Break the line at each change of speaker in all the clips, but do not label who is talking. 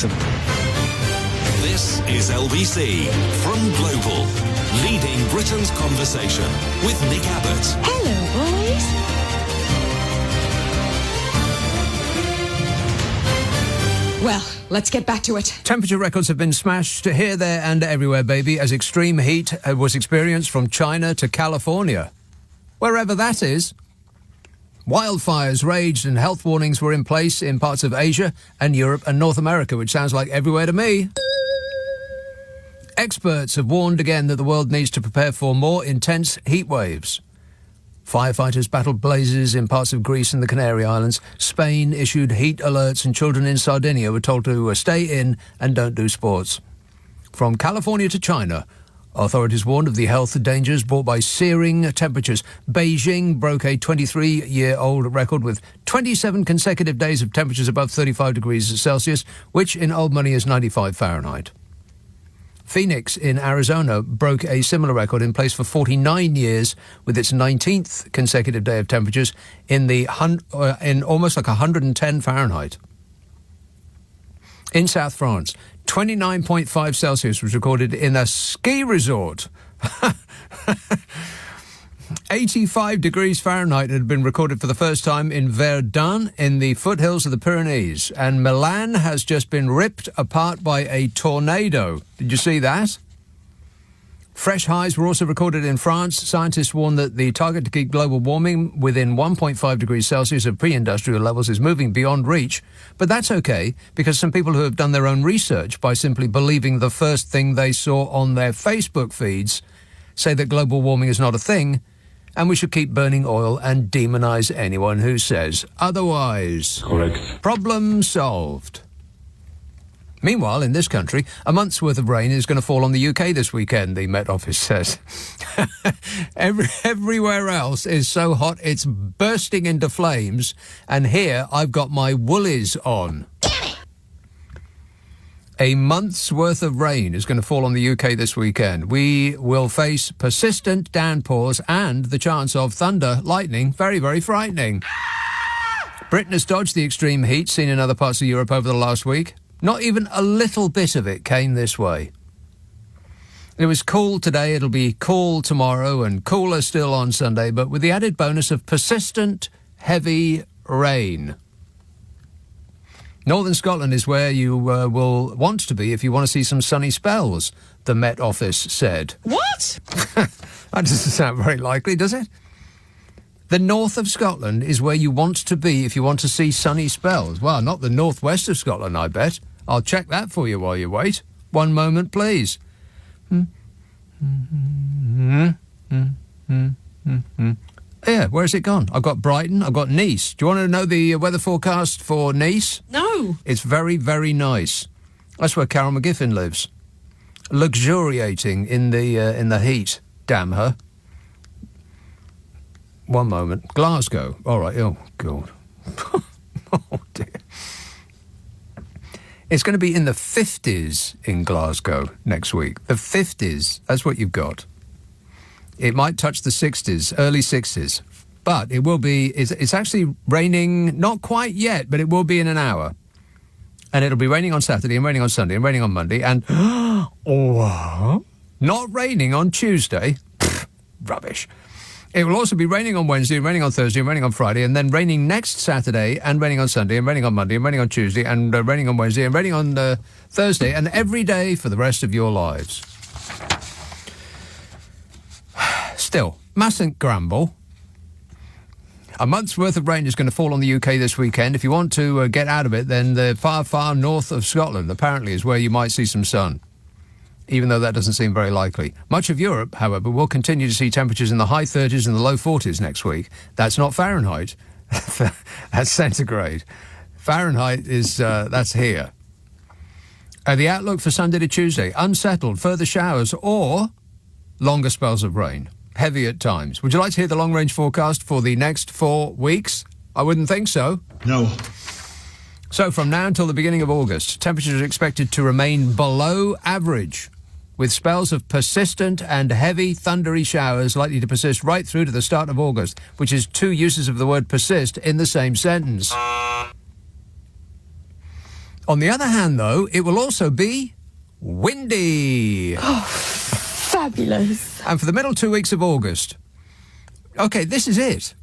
Wrexham.
This is LBC from Global, leading Britain's conversation with Nick Abbot.
Hello, boys. Well, let's get back to it.
Temperature records have been smashed here, there and everywhere, baby, as extreme heat was experienced from China to California. Wherever that is. Wildfires raged and health warnings were in place in parts of Asia and Europe and North America, which sounds like everywhere to me. Experts have warned again that the world needs to prepare for more intense heat waves. Firefighters battled blazes in parts of Greece and the Canary Islands. Spain issued heat alerts and children in Sardinia were told to stay in and don't do sports. From California to China, authorities warned of the health dangers brought by searing temperatures. Beijing broke a 23-year-old record with 27 consecutive days of temperatures above 35 degrees Celsius, which in old money is 95 Fahrenheit. Phoenix in Arizona broke a similar record in place for 49 years with its 19th consecutive day of temperatures in almost like 110 Fahrenheit. In South France, 29.5 Celsius was recorded in a ski resort. 85 degrees Fahrenheit had been recorded for the first time in Verdun in the foothills of the Pyrenees. And Milan has just been ripped apart by a tornado. Did you see that? Fresh highs were also recorded in France. Scientists warn that the target to keep global warming within 1.5 degrees Celsius of pre-industrial levels is moving beyond reach. But that's okay, because some people who have done their own research by simply believing the first thing they saw on their Facebook feeds say that global warming is not a thing, and we should keep burning oil and demonise anyone who says otherwise.
Correct.
Problem solved. Meanwhile, in this country, a month's worth of rain is going to fall on the UK this weekend, the Met Office says. Everywhere else is so hot it's bursting into flames, and here I've got my woolies on. A month's worth of rain is going to fall on the UK this weekend. We will face persistent downpours and the chance of thunder, lightning, very, very frightening. Britain has dodged the extreme heat seen in other parts of Europe over the last week. Not even a little bit of it came this way. It was cool today, it'll be cool tomorrow and cooler still on Sunday, but with the added bonus of persistent, heavy rain. Northern Scotland is where you will want to be if you want to see some sunny spells, the Met Office said.
What?
That doesn't sound very likely, does it? The north of Scotland is where you want to be if you want to see sunny spells. Well, not the northwest of Scotland, I bet. I'll check that for you while you wait. One moment, please. Yeah, where's it gone? I've got Brighton, I've got Nice. Do you want to know the weather forecast for Nice?
No.
It's very, very nice. That's where Carol McGiffin lives. Luxuriating in the heat. Damn her. One moment. Glasgow. All right. Oh, God. Oh, dear. It's going to be in the 50s in Glasgow next week. The 50s. That's what you've got. It might touch the 60s, early 60s. But it will be... It's actually raining, not quite yet, but it will be in an hour. And it'll be raining on Saturday and raining on Sunday and raining on Monday and... not raining on Tuesday. Pfft, rubbish. It will also be raining on Wednesday, raining on Thursday, and raining on Friday, and then raining next Saturday, and raining on Sunday, and raining on Monday, and raining on Tuesday, and raining on Wednesday, and raining on Thursday, and every day for the rest of your lives. Still, mustn't grumble. A month's worth of rain is going to fall on the UK this weekend. If you want to get out of it, then the far, far north of Scotland apparently is where you might see some sun, even though that doesn't seem very likely. Much of Europe, however, will continue to see temperatures in the high 30s and the low 40s next week. That's not Fahrenheit. That's centigrade. Fahrenheit is, that's here. The outlook for Sunday to Tuesday, unsettled, further showers or longer spells of rain. Heavy at times. Would you like to hear the long-range forecast for the next 4 weeks? I wouldn't think so.
No.
So from now until the beginning of August, temperatures are expected to remain below average, with spells of persistent and heavy thundery showers likely to persist right through to the start of August, which is two uses of the word persist in the same sentence. On the other hand, though, it will also be windy.
Oh, fabulous.
And for the middle 2 weeks of August, OK, this is it.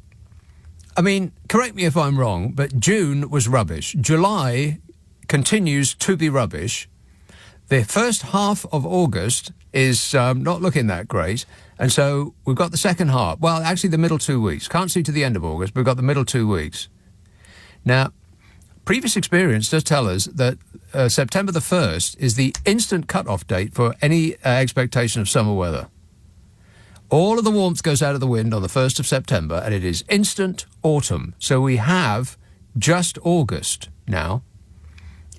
I mean, correct me if I'm wrong, but June was rubbish. July continues to be rubbish. The first half of August is not looking that great. And so we've got the second half. Well, actually, the middle 2 weeks. Can't see to the end of August, but we've got the middle 2 weeks. Now, previous experience does tell us that September the 1st is the instant cut-off date for any expectation of summer weather. All of the warmth goes out of the wind on the 1st of September, and it is instant autumn. So we have just August now,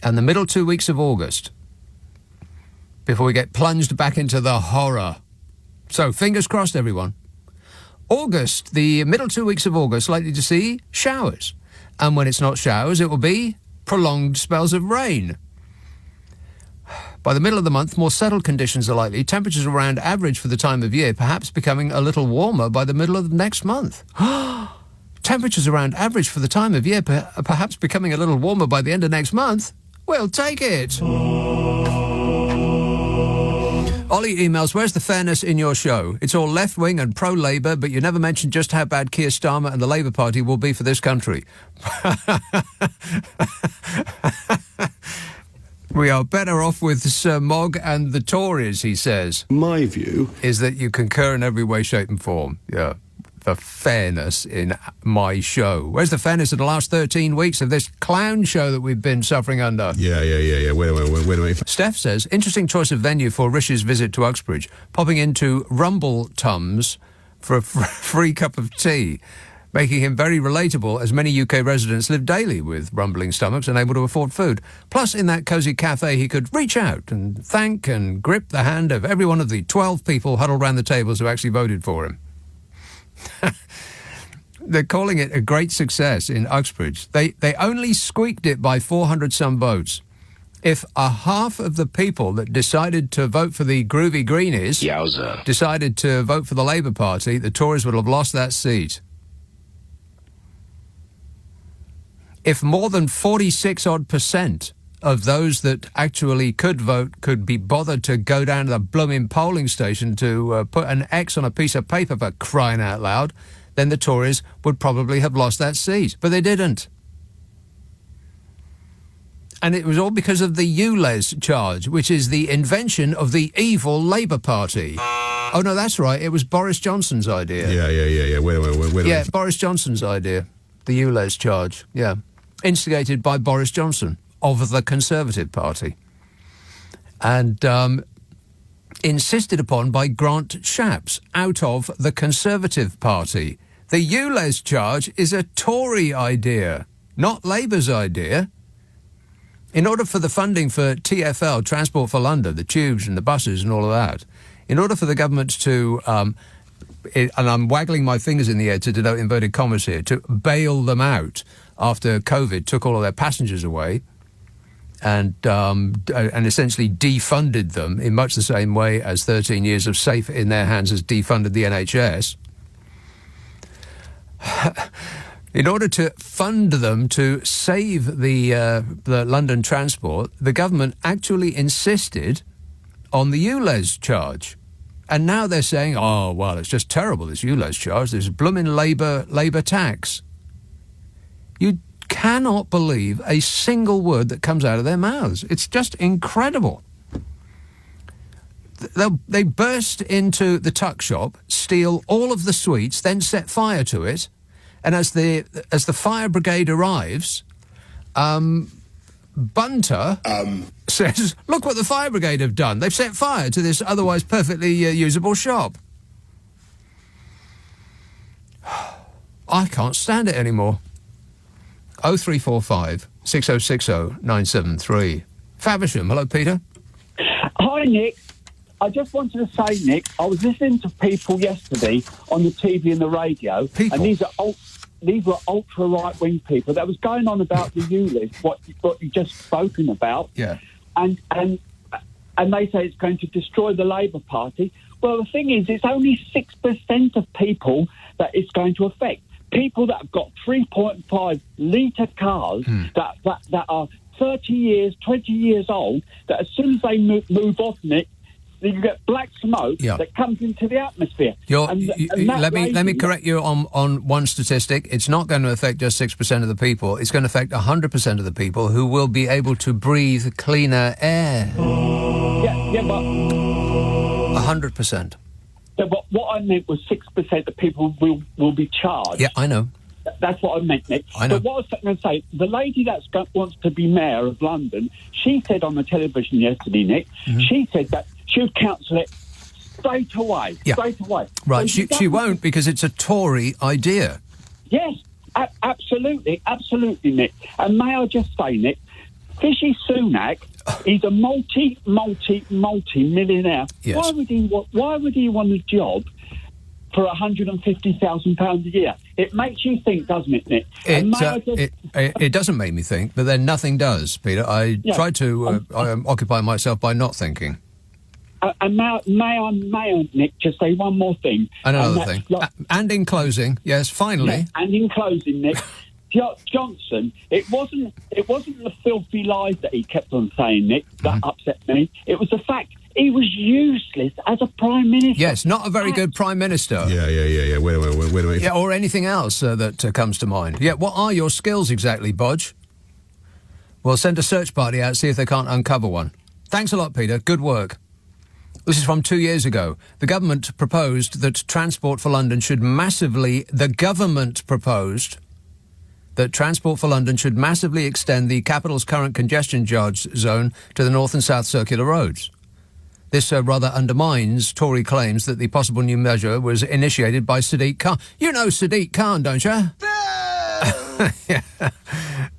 and the middle 2 weeks of August, before we get plunged back into the horror. So, fingers crossed, everyone. August, the middle 2 weeks of August, likely to see showers. And when it's not showers, it will be prolonged spells of rain. By the middle of the month, more settled conditions are likely. Temperatures around average for the time of year, perhaps becoming a little warmer by the middle of next month. Temperatures around average for the time of year, perhaps becoming a little warmer by the end of next month. We'll take it. Ollie emails, where's the fairness in your show? It's all left-wing and pro-Labour, but you never mention just how bad Keir Starmer and the Labour Party will be for this country. We are better off with Sir Mogg and the Tories, he says.
My view
is that you concur in every way, shape and form. Yeah. The fairness in my show. Where's the fairness in the last 13 weeks of this clown show that we've been suffering under?
Yeah. Wait a minute.
Steph says, interesting choice of venue for Rish's visit to Uxbridge, popping into Rumble Tums for a free cup of tea, making him very relatable as many UK residents live daily with rumbling stomachs and able to afford food. Plus, in that cosy cafe, he could reach out and thank and grip the hand of every one of the 12 people huddled round the tables who actually voted for him. They're calling it a great success in Uxbridge. They only squeaked it by 400-some votes. If a half of the people that decided to vote for the groovy Greenies decided to vote for the Labour Party, the Tories would have lost that seat. If more than 46% of those that actually could vote could be bothered to go down to the blooming polling station to put an X on a piece of paper for crying out loud, then the Tories would probably have lost that seat. But they didn't. And it was all because of the ULEZ charge, which is the invention of the evil Labour Party. Oh, no, that's right. It was Boris Johnson's idea.
Yeah. Wait a minute.
Yeah, Boris Johnson's idea. The ULEZ charge. Yeah. Instigated by Boris Johnson of the Conservative Party. And insisted upon by Grant Shapps out of the Conservative Party. The ULEZ charge is a Tory idea, not Labour's idea. In order for the funding for TfL, Transport for London, the tubes and the buses and all of that, in order for the government to, and I'm waggling my fingers in the air to denote inverted commas here, to bail them out after COVID took all of their passengers away and essentially defunded them in much the same way as 13 years of safe in their hands has defunded the NHS. In order to fund them to save the London transport, the government actually insisted on the ULEZ charge. And now they're saying, oh, well, it's just terrible, this ULEZ charge. There's blooming Labour tax. You cannot believe a single word that comes out of their mouths. It's just incredible. They burst into the tuck shop, steal all of the sweets, then set fire to it. And as the fire brigade arrives, Bunter says, look what the fire brigade have done. They've set fire to this otherwise perfectly usable shop. I can't stand it anymore. 0345 6060 973. Faversham. Hello, Peter.
Hi, Nick. I just wanted to say, Nick, I was listening to people yesterday on the TV and the radio,
people?
and these were ultra right-wing people that was going on about the ULEZ, what you just spoken about.
Yeah.
And they say it's going to destroy the Labour Party. Well, the thing is, it's only 6% of people that it's going to affect. People that have got 3.5 litre cars that are 30 years, 20 years old, that as soon as they move off, Nick, you get black smoke that comes into the atmosphere.
Let me correct you on one statistic. It's not going to affect just 6% of the people. It's going to affect 100% of the people who will be able to breathe cleaner air.
Yeah, but
100%.
Yeah, but what I meant was 6% of people will be charged.
Yeah, I know.
That's what I meant, Nick.
I know.
But what I was going to say, the lady that wants to be mayor of London, she said on the television yesterday, Nick, she said that she would cancel it straight away.
Yeah.
Straight away.
Right,
So
she won't because it's a Tory idea.
Yes, absolutely, Nick. And may I just say, Nick, Fishy Sunak, he's a multi-millionaire.
Yes.
Why would he want a job for £150,000 a year? It makes you think, doesn't it, Nick?
It doesn't make me think, but then nothing does, Peter. I try to occupy myself by not thinking.
And may I, Nick, just say one more thing?
Another thing. And in closing, yes, finally.
Yeah, and in closing, Nick, Johnson, it wasn't the filthy lies that he kept on saying, Nick, that upset me. It was the fact he was useless as a Prime Minister.
Yes, not a very good Prime Minister.
Yeah. Wait a minute.
Yeah, or anything else that comes to mind. Yeah, what are your skills exactly, Bodge? Well, send a search party out, see if they can't uncover one. Thanks a lot, Peter. Good work. This is from 2 years ago. The government proposed that Transport for London should massively extend the capital's current congestion charge zone to the North and South Circular Roads. This rather undermines Tory claims that the possible new measure was initiated by Sadiq Khan. You know Sadiq Khan, don't you?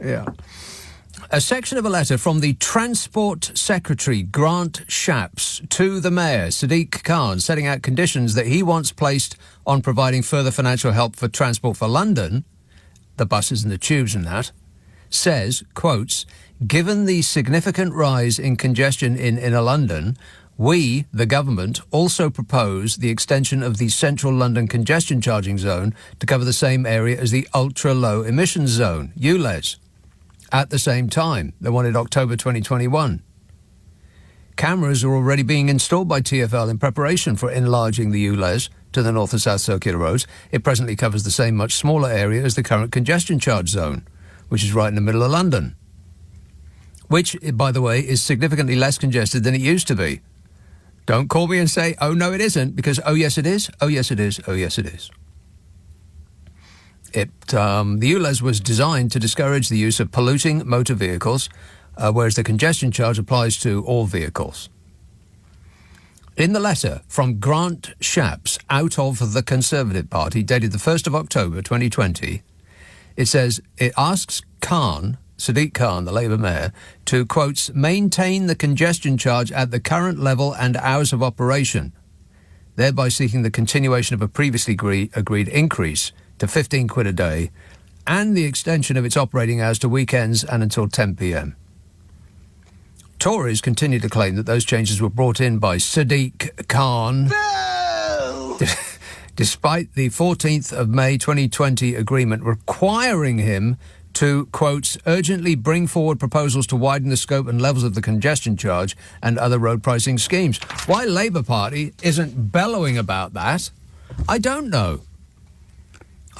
Yeah. A section of a letter from the Transport Secretary, Grant Shapps, to the Mayor, Sadiq Khan, setting out conditions that he wants placed on providing further financial help for Transport for London, the buses and the tubes and that, says, quotes, given the significant rise in congestion in Inner London, we, the government, also propose the extension of the Central London Congestion Charging Zone to cover the same area as the Ultra-Low Emissions Zone, ULEZ. At the same time, they wanted October 2021. Cameras are already being installed by TfL in preparation for enlarging the ULEZ to the North and South Circular Roads. It presently covers the same much smaller area as the current congestion charge zone, which is right in the middle of London. Which, by the way, is significantly less congested than it used to be. Don't call me and say, oh, no, it isn't, because, oh, yes, it is, oh, yes, it is, oh, yes, it is. The ULEZ was designed to discourage the use of polluting motor vehicles, whereas the congestion charge applies to all vehicles. In the letter from Grant Shapps out of the Conservative Party, dated the 1st of October 2020, it says it asks Khan, Sadiq Khan, the Labour mayor, to, quotes, maintain the congestion charge at the current level and hours of operation, thereby seeking the continuation of a previously agreed increase to 15 quid a day and the extension of its operating hours to weekends and until 10 p.m. Tories continue to claim that those changes were brought in by Sadiq Khan. No! Despite the 14th of May 2020 agreement requiring him to, quote, urgently bring forward proposals to widen the scope and levels of the congestion charge and other road pricing schemes. Why Labour Party isn't bellowing about that, I don't know.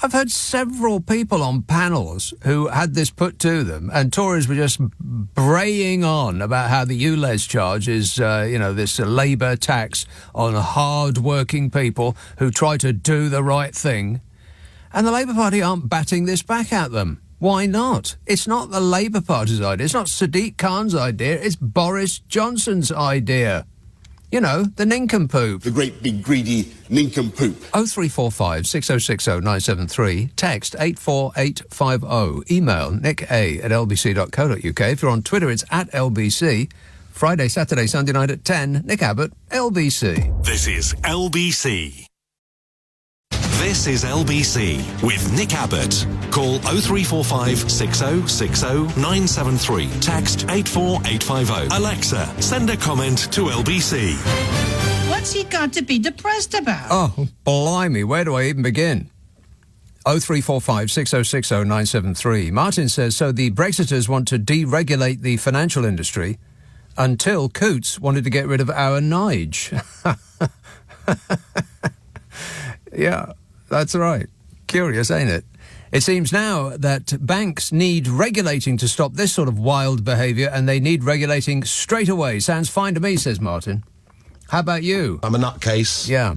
I've heard several people on panels who had this put to them, and Tories were just braying on about how the ULEZ charge is, this Labour tax on hard-working people who try to do the right thing. And the Labour Party aren't batting this back at them. Why not? It's not the Labour Party's idea. It's not Sadiq Khan's idea. It's Boris Johnson's idea. You know, the nincompoop.
The great big greedy nincompoop.
0345 6060 973. Text 84850. Email nick@lbc.co.uk. If you're on Twitter, it's @LBC. Friday, Saturday, Sunday night at 10. Nick Abbott, LBC.
This is LBC. This is LBC with Nick Abbott. Call 0345 6060 973. Text 84850. Alexa, send a comment to LBC.
What's he got to be depressed about?
Oh, blimey, where do I even begin? 0345 6060 973. Martin says, so the Brexiters want to deregulate the financial industry until Coots wanted to get rid of our Nige. Yeah, that's right. Curious, ain't it? It seems now that banks need regulating to stop this sort of wild behaviour, and they need regulating straight away. Sounds fine to me, says Martin. How about you?
I'm a nutcase.
Yeah.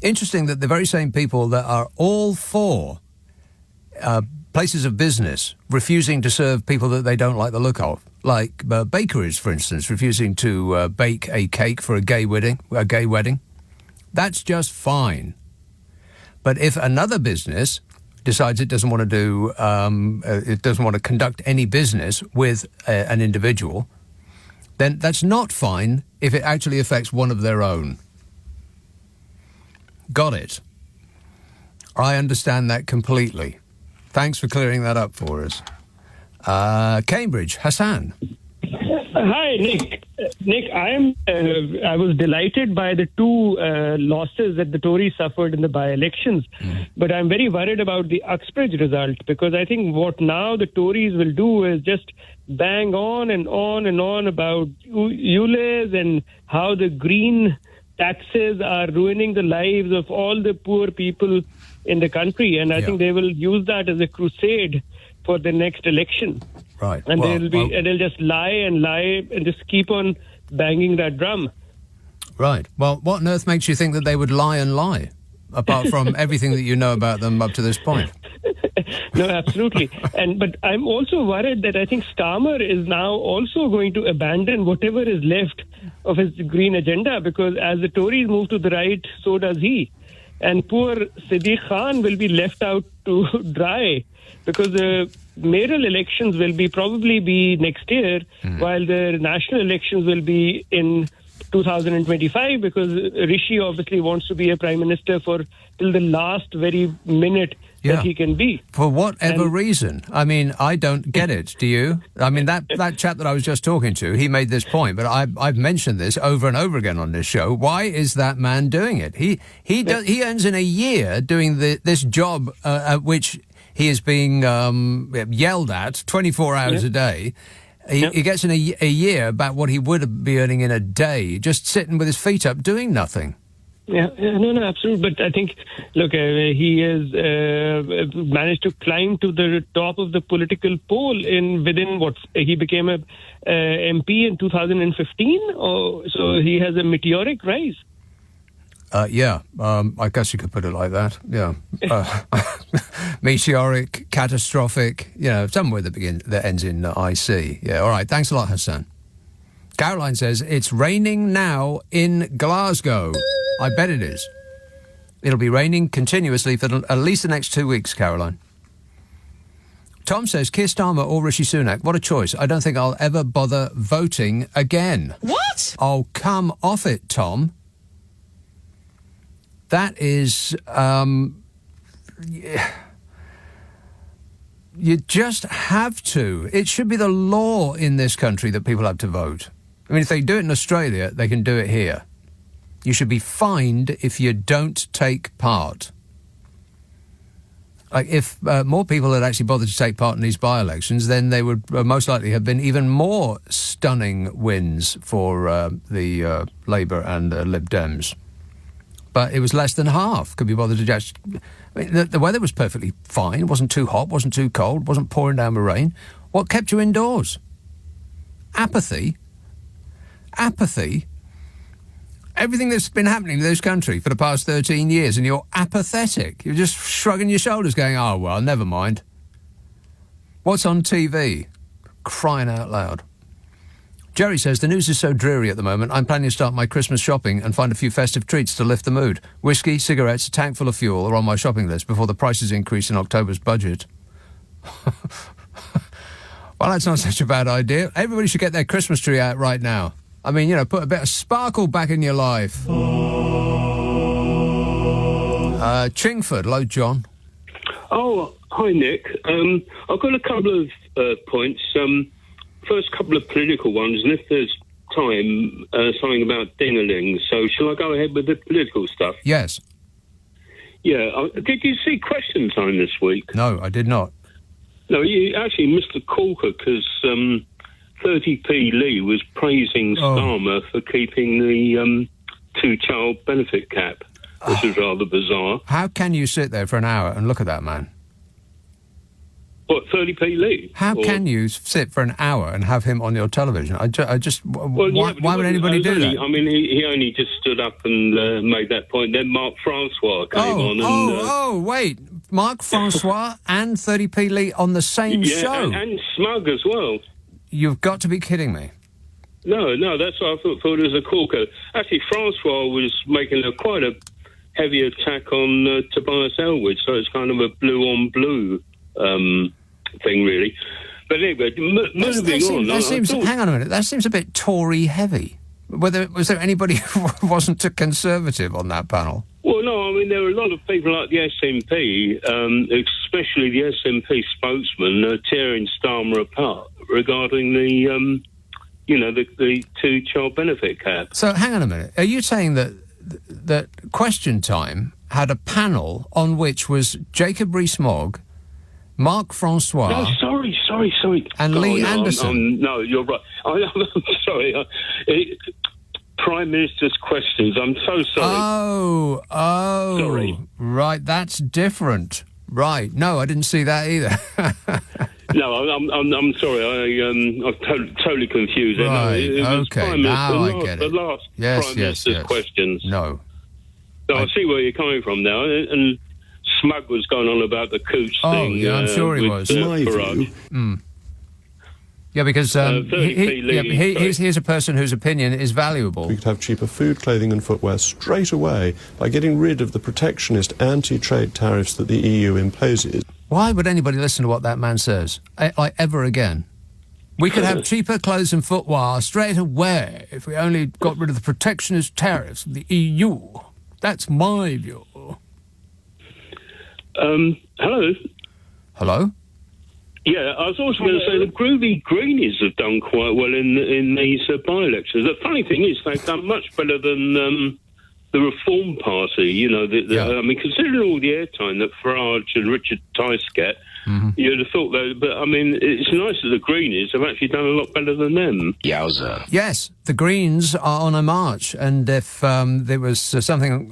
Interesting that the very same people that are all for places of business refusing to serve people that they don't like the look of, like bakeries, for instance, refusing to bake a cake for a gay wedding, that's just fine. But if another business decides it doesn't want to do, it doesn't want to conduct any business with an individual, then that's not fine if it actually affects one of their own. Got it. I understand that completely. Thanks for clearing that up for us. Cambridge, Hassan.
Hi, Nick. Nick, I was delighted by the two losses that the Tories suffered in the by-elections, but I'm very worried about the Uxbridge result, because I think what now the Tories will do is just bang on and on and on about ULEZ and how the green taxes are ruining the lives of all the poor people in the country, and I think they will use that as a crusade for the next election.
Right.
And they'll just lie and just keep on banging that drum.
Right. Well, what on earth makes you think that they would lie and lie, apart from everything that you know about them up to this point?
No, absolutely. But I'm also worried that I think Starmer is now also going to abandon whatever is left of his green agenda, because as the Tories move to the right, so does he. And poor Siddiq Khan will be left out to dry, because the mayoral elections will probably be next year, while the national elections will be in 2025, because Rishi obviously wants to be a prime minister till the last very minute that he can be.
For whatever reason. I mean, I don't get it. Do you? I mean, that chap that I was just talking to, he made this point, but I've mentioned this over and over again on this show. Why is that man doing it? He earns in a year doing this job at which he is being yelled at 24 hours a day. He gets in a year about what he would be earning in a day, just sitting with his feet up doing nothing.
No, absolutely. But I think, look, he has managed to climb to the top of the political pole he became a MP in 2015, so he has a meteoric rise.
I guess you could put it like that. Yeah, meteoric, catastrophic. Somewhere that ends in IC. Yeah. All right. Thanks a lot, Hassan. Caroline says it's raining now in Glasgow. I bet it is. It'll be raining continuously for at least the next 2 weeks, Caroline. Tom says, Keir Starmer or Rishi Sunak, what a choice. I don't think I'll ever bother voting again.
What?
Oh, come off it, Tom. That is... you just have to. It should be the law in this country that people have to vote. I mean, if they do it in Australia, they can do it here. You should be fined if you don't take part. Like, if more people had actually bothered to take part in these by-elections, then they would most likely have been even more stunning wins for the Labour and Lib Dems. But it was less than half could be bothered to just... I mean, the weather was perfectly fine. It wasn't too hot, wasn't too cold, wasn't pouring down with rain. What kept you indoors? Apathy. Everything that's been happening in this country for the past 13 years, and you're apathetic. You're just shrugging your shoulders going, oh, well, never mind. What's on TV? Crying out loud. Jerry says, the news is so dreary at the moment, I'm planning to start my Christmas shopping and find a few festive treats to lift the mood. Whiskey, cigarettes, a tank full of fuel are on my shopping list before the prices increase in October's budget. Well, that's not such a bad idea. Everybody should get their Christmas tree out right now. I mean, put a bit of sparkle back in your life. Chingford, hello, John.
Oh, hi, Nick. I've got a couple of points. First couple of political ones, and if there's time, something about ding-a-ling. So shall I go ahead with the political stuff?
Yes.
Yeah, did you see Question Time this week?
No, I did not.
No, you actually missed the corker because 30p Lee was praising Starmer for keeping the two-child benefit cap, which is rather bizarre.
How can you sit there for an hour and look at that man?
What, 30p Lee?
How can you sit for an hour and have him on your television? Why would anybody do that?
I mean, he only just stood up and made that point. Then Mark Francois came on and...
wait. Mark Francois and 30p Lee on the same show?
And Smug as well.
You've got to be kidding me.
No, that's what I thought it was a corker. Actually, Francois was making quite a heavy attack on Tobias Elwood, so it's kind of a blue-on-blue thing, really. But anyway, moving on.
Hang on a minute. That seems a bit Tory heavy. Was there anybody who wasn't a Conservative on that panel?
Well, no, I mean, there were a lot of people like the SNP, especially the SNP spokesman, tearing Starmer apart regarding the two-child benefit cap.
So, hang on a minute. Are you saying that Question Time had a panel on which was Jacob Rees-Mogg, Mark Francois...
No, sorry.
And Lee Anderson.
No, you're right. I'm sorry. Prime Minister's questions. I'm so sorry.
Oh.
Sorry.
Right, that's different. Right. No, I didn't see that either.
No, I'm sorry. I'm totally confused.
Right.
No,
okay. Now I get it.
The last Prime Minister's questions.
No.
So I see where you're coming from now. And Smug was going on about the Coots thing.
Yeah, I'm sure he was.
My view.
Yeah, because here's a person whose opinion is valuable.
We could have cheaper food, clothing and footwear straight away by getting rid of the protectionist anti-trade tariffs that the EU imposes.
Why would anybody listen to what that man says, like ever again? We could have cheaper clothes and footwear straight away if we only got rid of the protectionist tariffs of the EU. That's my view.
Hello?
Hello?
Yeah, I was also going to say the Groovy Greenies have done quite well in these by-elections. The funny thing is they've done much better than the Reform Party. I mean, considering all the airtime that Farage and Richard Tice get, you'd have thought that. But I mean, it's nice that the Greenies have actually done a lot better than them.
Yowza! Yes, the Greens are on a march, and if there was something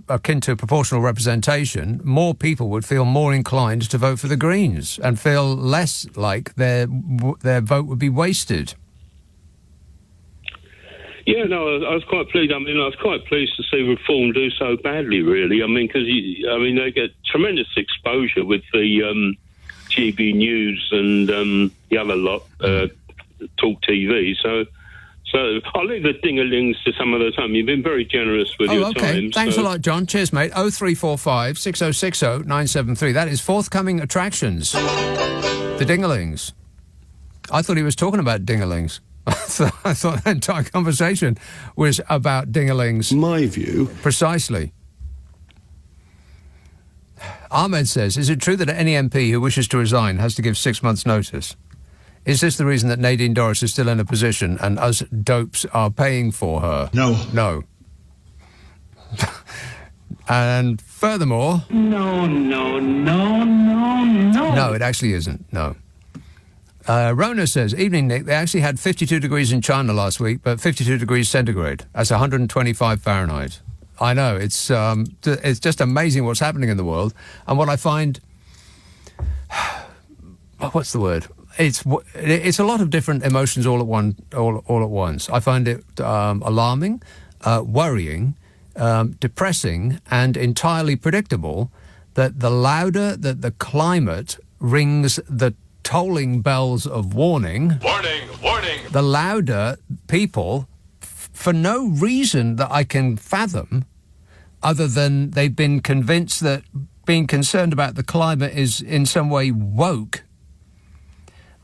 akin to proportional representation, more people would feel more inclined to vote for the Greens and feel less like their vote would be wasted.
Yeah, no, I was quite pleased. I mean, I was quite pleased to see Reform do so badly, really. I mean, because they get tremendous exposure with the GB News and the other lot, Talk TV. So I'll leave the ding-a-lings to some other time. You've been very generous with your time.
Thanks a lot, John. Cheers, mate. 0345 6060 973. That is forthcoming attractions. The ding-a-lings. I thought he was talking about ding-a-lings. I thought the entire conversation was about ding-a-lings.
My view.
Precisely. Ahmed says, is it true that any MP who wishes to resign has to give 6 months' notice? Is this the reason that Nadine Dorries is still in a position and us dopes are paying for her? No. And furthermore... No. No, it actually isn't, no. Rona says, evening, Nick. They actually had 52 degrees in China last week, but 52 degrees centigrade. That's 125 Fahrenheit. I know, it's just amazing what's happening in the world. And what I find... What's the word? It's a lot of different emotions all at once. I find it alarming, worrying, depressing, and entirely predictable that the louder that the climate rings the tolling bells of warning, the louder people, for no reason that I can fathom, other than they've been convinced that being concerned about the climate is in some way woke,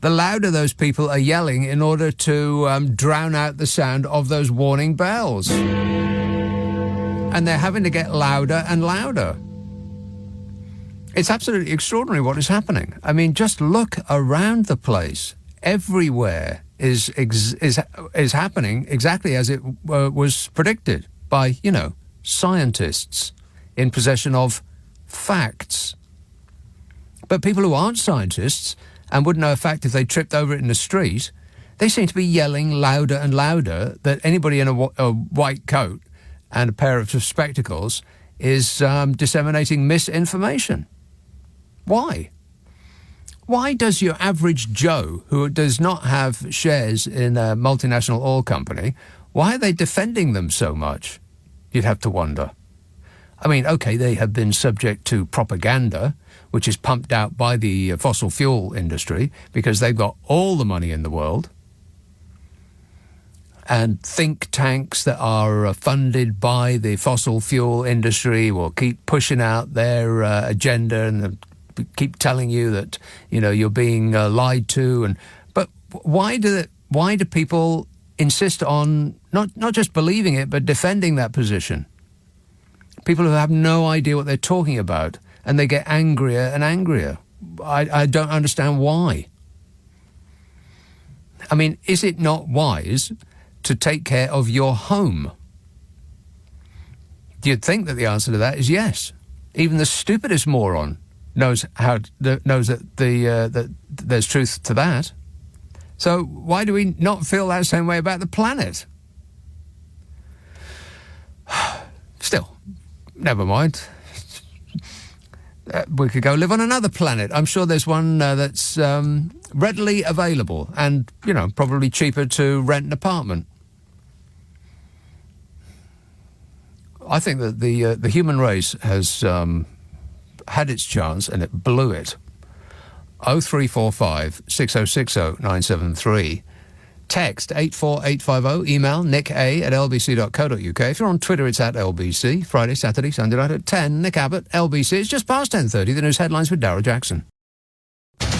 the louder those people are yelling in order to drown out the sound of those warning bells. And they're having to get louder and louder. It's absolutely extraordinary what is happening. I mean, just look around the place. Everywhere is happening exactly as it was predicted by, scientists in possession of facts. But people who aren't scientists and wouldn't know a fact if they tripped over it in the street, they seem to be yelling louder and louder that anybody in a white coat and a pair of spectacles is disseminating misinformation. Why? Why does your average Joe, who does not have shares in a multinational oil company, why are they defending them so much? You'd have to wonder. I mean, OK, they have been subject to propaganda, which is pumped out by the fossil fuel industry because they've got all the money in the world. And think tanks that are funded by the fossil fuel industry will keep pushing out their agenda and keep telling you that, you know, you're being lied to. But why do people insist on not just believing it, but defending that position? People who have no idea what they're talking about, and they get angrier and angrier. I don't understand why. I mean, is it not wise to take care of your home? You'd think that the answer to that is yes. Even the stupidest moron knows that there's truth to that. So why do we not feel that same way about the planet? Still, never mind. We could go live on another planet. I'm sure there's one that's readily available and, you know, probably cheaper to rent an apartment. I think that the human race has had its chance and it blew it. 0345 6060 973. Text 84850. Email nick@lbc.co.uk. If you're on Twitter, it's at LBC. Friday, Saturday, Sunday night at 10. Nick Abbott, LBC. It's just past 10:30. The news headlines with Darryl Jackson.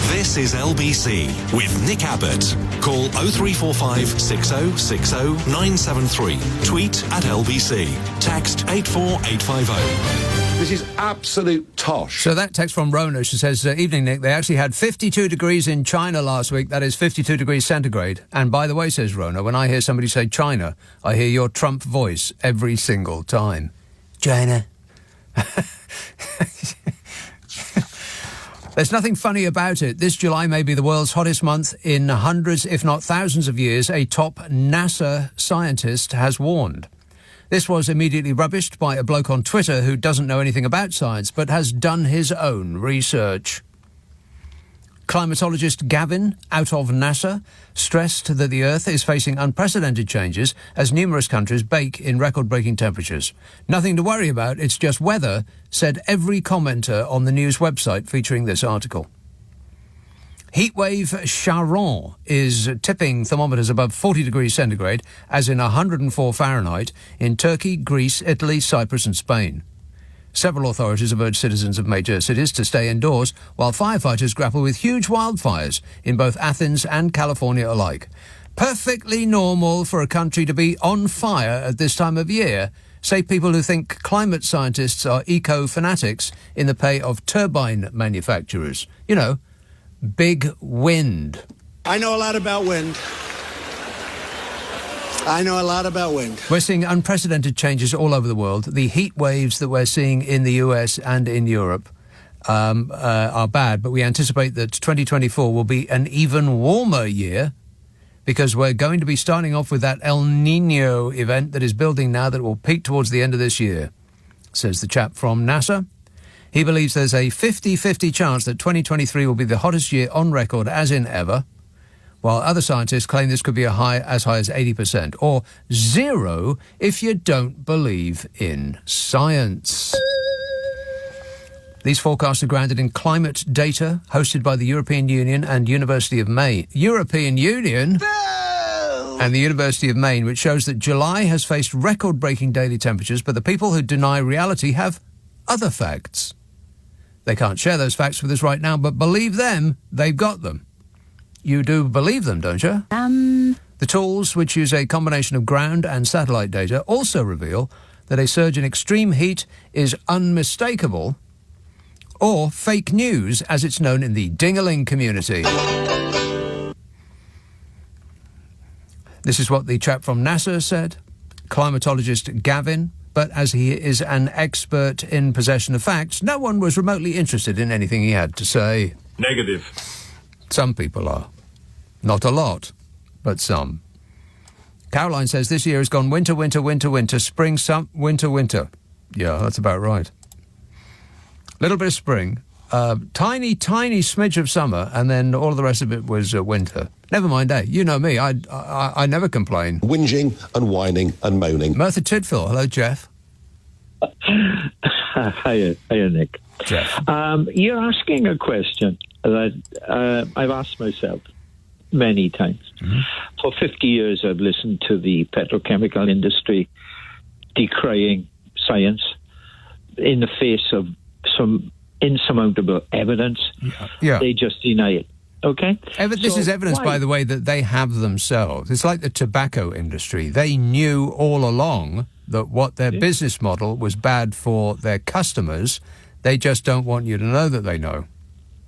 This is LBC with Nick Abbott. Call 0345 6060 973. Tweet at LBC. Text 84850.
This is absolute tosh.
So that text from Rona, she says, evening, Nick, they actually had 52 degrees in China last week. That is 52 degrees centigrade. And by the way, says Rona, when I hear somebody say China, I hear your Trump voice every single time. China. There's nothing funny about it. This July may be the world's hottest month in hundreds, if not thousands of years, a top NASA scientist has warned. This was immediately rubbished by a bloke on Twitter who doesn't know anything about science but has done his own research. Climatologist Gavin, out of NASA, stressed that the Earth is facing unprecedented changes as numerous countries bake in record-breaking temperatures. Nothing to worry about, it's just weather, said every commenter on the news website featuring this article. Heatwave Sharon is tipping thermometers above 40 degrees centigrade, as in 104 Fahrenheit, in Turkey, Greece, Italy, Cyprus and Spain. Several authorities have urged citizens of major cities to stay indoors, while firefighters grapple with huge wildfires in both Athens and California alike. Perfectly normal for a country to be on fire at this time of year, say people who think climate scientists are eco-fanatics in the pay of turbine manufacturers. You know, big wind.
I know a lot about wind. We're seeing unprecedented changes all over the world. The heat waves that we're seeing in the US and in Europe are bad, but we anticipate that 2024 will be an even warmer year because we're going to be starting off with that El Nino event that is building now that will peak towards the end of this year, says the chap from NASA. He believes there's a 50-50 chance that 2023 will be the hottest year on record as in ever, while other scientists claim this could be as high as 80%, or 0 if you don't believe in science. These forecasts are grounded in climate data hosted by the European Union and University of Maine. European Union and the University of Maine, which shows that July has faced record-breaking daily temperatures, but the people who deny reality have other facts. They can't share those facts with us right now, but believe them, they've got them. You do believe them, don't you? The tools, which use a combination of ground and satellite data, also reveal that a surge in extreme heat is unmistakable, or fake news, as it's known in the ding-a-ling community. This is what the chap from NASA said, climatologist Gavin. but as he is an expert in possession of facts, no one was remotely interested in anything he had to say.
Negative.
Some people are. Not a lot, but some. Caroline says this year has gone winter, winter, winter, winter, spring, winter, winter. Yeah, that's about right. Little bit of spring, tiny smidge of summer, and then all the rest of it was winter. Never mind, you know me, I never complain.
Whinging and whining and moaning.
Merthyr Tydfil, hello, Jeff.
Hiya, Nick.
Jeff.
You're asking a question that I've asked myself many times. Mm-hmm. For 50 years, I've listened to the petrochemical industry decrying science in the face of some insurmountable evidence.
Yeah.
They just deny it. Okay?
This is evidence, by the way, that they have themselves. It's like the tobacco industry. They knew all along that what their business model was bad for their customers. They just don't want you to know that they know.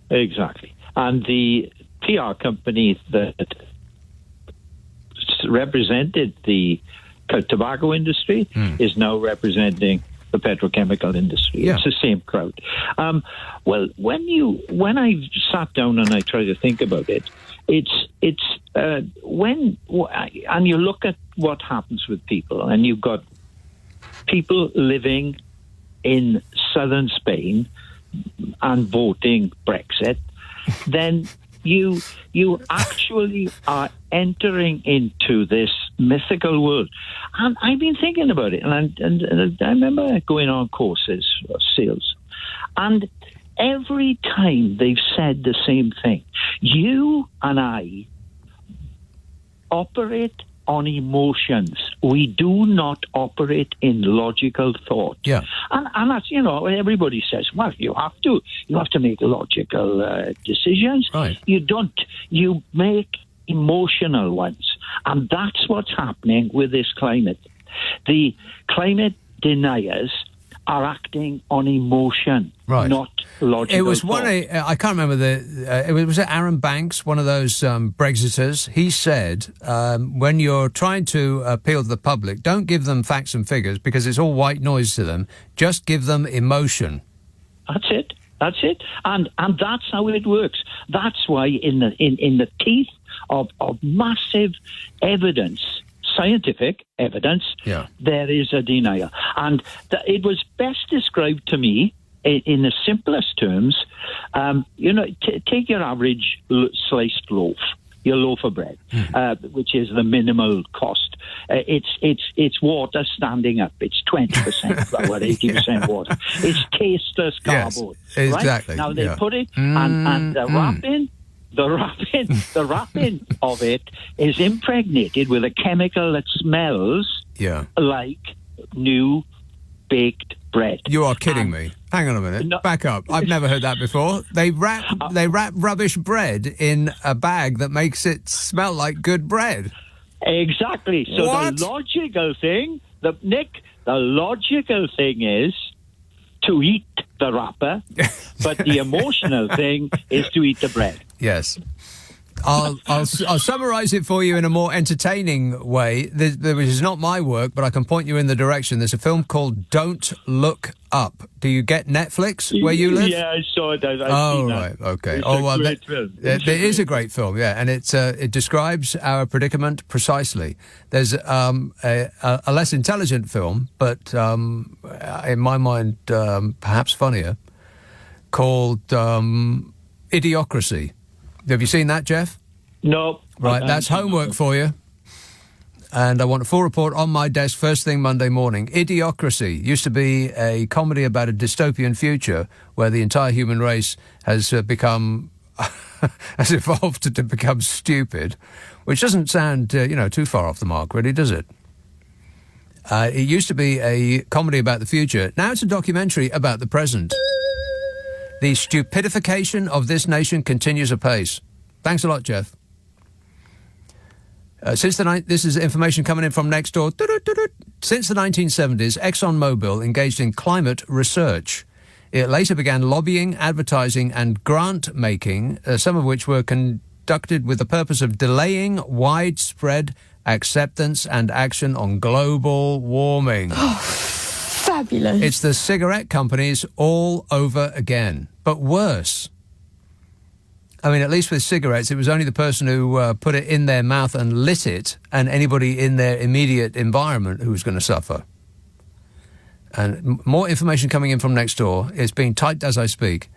Exactly. And the PR company that represented the tobacco industry is now representing the petrochemical industry.
Yeah.
It's the same crowd. Well, when I sat down and I try to think about it, and you look at what happens with people, and you've got people living in southern Spain and voting Brexit, then you actually are entering into this mythical world. And I've been thinking about it, and I remember going on courses or sales, and every time they've said the same thing. You and I operate on emotions. We do not operate in logical thought.
Yeah.
And that's, everybody says, well, you have to make logical decisions.
Right.
You don't. You make emotional ones. And that's what's happening with this climate. The climate deniers are acting on emotion, not logical.
It was
thought.
I can't remember was it Aaron Banks, one of those Brexiters. He said, when you're trying to appeal to the public, don't give them facts and figures because it's all white noise to them. Just give them emotion.
That's it. And that's how it works. That's why in the teeth of massive evidence, scientific evidence, there is a denier. And it was best described to me in the simplest terms. Take your average sliced loaf, your loaf of bread, which is the minimal cost. It's water standing up. It's 20% flour, 80% water. It's tasteless cardboard.
Yes, exactly.
Right? Now they put it and the wrapping. The wrapping of it is impregnated with a chemical that smells like new baked bread.
You are kidding me. Hang on a minute. No, back up. I've never heard that before. They wrap rubbish bread in a bag that makes it smell like good bread.
Exactly. So
what?
The logical thing, the logical thing is to eat the wrapper, but the emotional thing is to eat the bread.
Yes. I'll summarise it for you in a more entertaining way. Which is not my work, but I can point you in the direction. There's a film called Don't Look Up. Do you get Netflix where you live?
Yeah, I saw it.
Right, okay.
Great film.
It is a great film, yeah, and it describes our predicament precisely. There's a less intelligent film, but in my mind, perhaps funnier, called Idiocracy. Have you seen that, Jeff?
No.
Right, that's homework for you. And I want a full report on my desk first thing Monday morning. Idiocracy used to be a comedy about a dystopian future where the entire human race has become, has evolved to become stupid, which doesn't sound, too far off the mark, really, does it? It used to be a comedy about the future. Now it's a documentary about the present. The stupidification of this nation continues apace. Thanks a lot, Jeff. This is information coming in from next door. Since the 1970s, ExxonMobil engaged in climate research. It later began lobbying, advertising and grant-making, some of which were conducted with the purpose of delaying widespread acceptance and action on global warming.
Fabulous.
It's the cigarette companies all over again, but worse. I mean, at least with cigarettes, it was only the person who put it in their mouth and lit it, and anybody in their immediate environment who was going to suffer. And more information coming in from next door. It's being typed as I speak.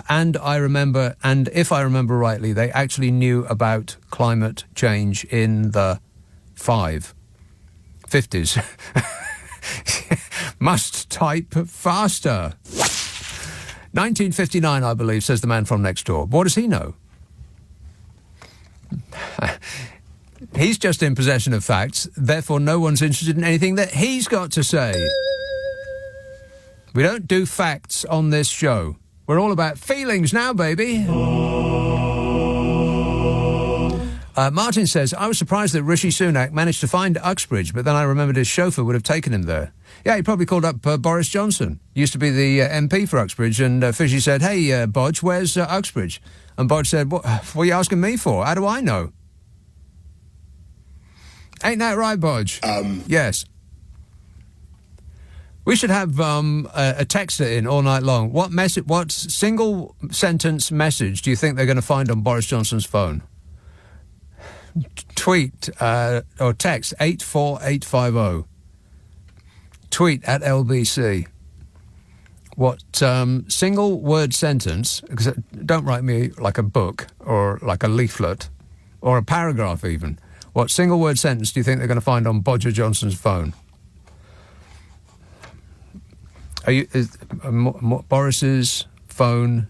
And if I remember rightly, they actually knew about climate change in the 50s. Must type faster. 1959, I believe, says the man from next door. What does he know? He's just in possession of facts, therefore no one's interested in anything that he's got to say. We don't do facts on this show. We're all about feelings now, baby. Martin says, I was surprised that Rishi Sunak managed to find Uxbridge, but then I remembered his chauffeur would have taken him there. Yeah, he probably called up Boris Johnson. Used to be the MP for Uxbridge, and Fishy said, hey, Bodge, where's Uxbridge? And Bodge said, what are you asking me for? How do I know? Ain't that right, Bodge? Yes. We should have a texter in all night long. What single sentence message do you think they're going to find on Boris Johnson's phone? Tweet or text 84850. Tweet at LBC. What single word sentence, because don't write me like a book or like a leaflet or a paragraph even. What single word sentence do you think they're going to find on Bodger Johnson's phone? Boris's phone?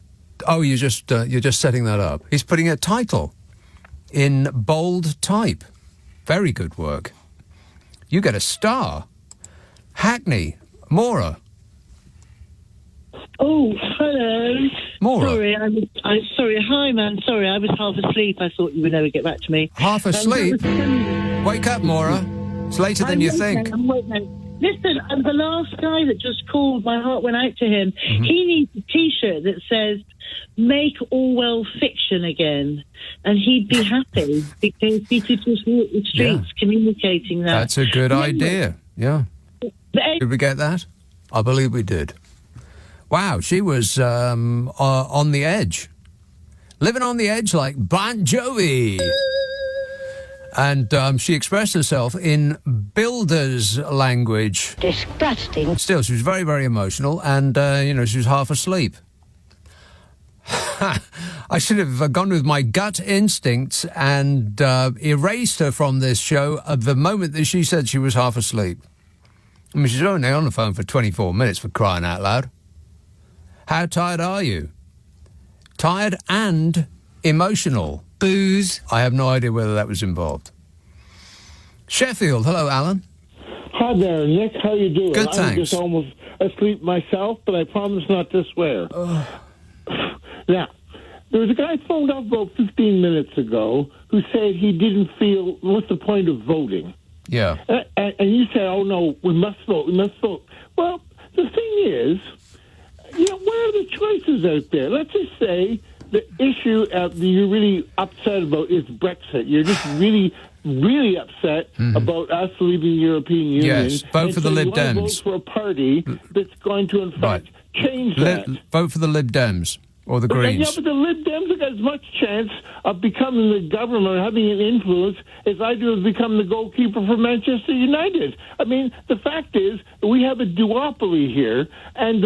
Oh, you're just setting that up. He's putting a title in bold type. Very good work. You get a star. Hackney, Maura.
Oh, hello.
Maura.
Sorry, I'm sorry. Hi, man. Sorry, I was half asleep. I thought you would never get back to me.
Half asleep? Wake up, Maura. It's later than you think.
Listen, the last guy that just called, my heart went out to him. Mm-hmm. He needs a T-shirt that says, make Orwell fiction again. And he'd be happy because he could just walk the streets communicating that.
That's a good idea. Yeah. Did we get that? I believe we did. Wow, she was on the edge. Living on the edge like Bon Jovi. And she expressed herself in builder's language.
Disgusting.
Still, she was very, very emotional, and, she was half asleep. I should have gone with my gut instincts and erased her from this show at the moment that she said she was half asleep. I mean, she's only on the phone for 24 minutes, for crying out loud. How tired are you? Tired and emotional.
Booze.
I have no idea whether that was involved. Sheffield, hello, Alan.
Hi there, Nick. How you doing?
Good, thanks.
I'm just almost asleep myself, but I promise not to swear. Now, there was a guy phoned up about 15 minutes ago who said he didn't feel, what's the point of voting?
Yeah.
And you said, oh, no, we must vote. Well, the thing is, where are the choices out there? Let's just say the issue that you're really upset about is Brexit. You're just really, really upset about us leaving the European Union.
Yes, vote for the Lib Dems.
Vote for a party that's going to, in fact, change that.
Vote for the Lib Dems or the Greens.
Yeah, but the Lib Dems have got as much chance of becoming the government or having an influence as I do of becoming the goalkeeper for Manchester United. I mean, the fact is we have a duopoly here, and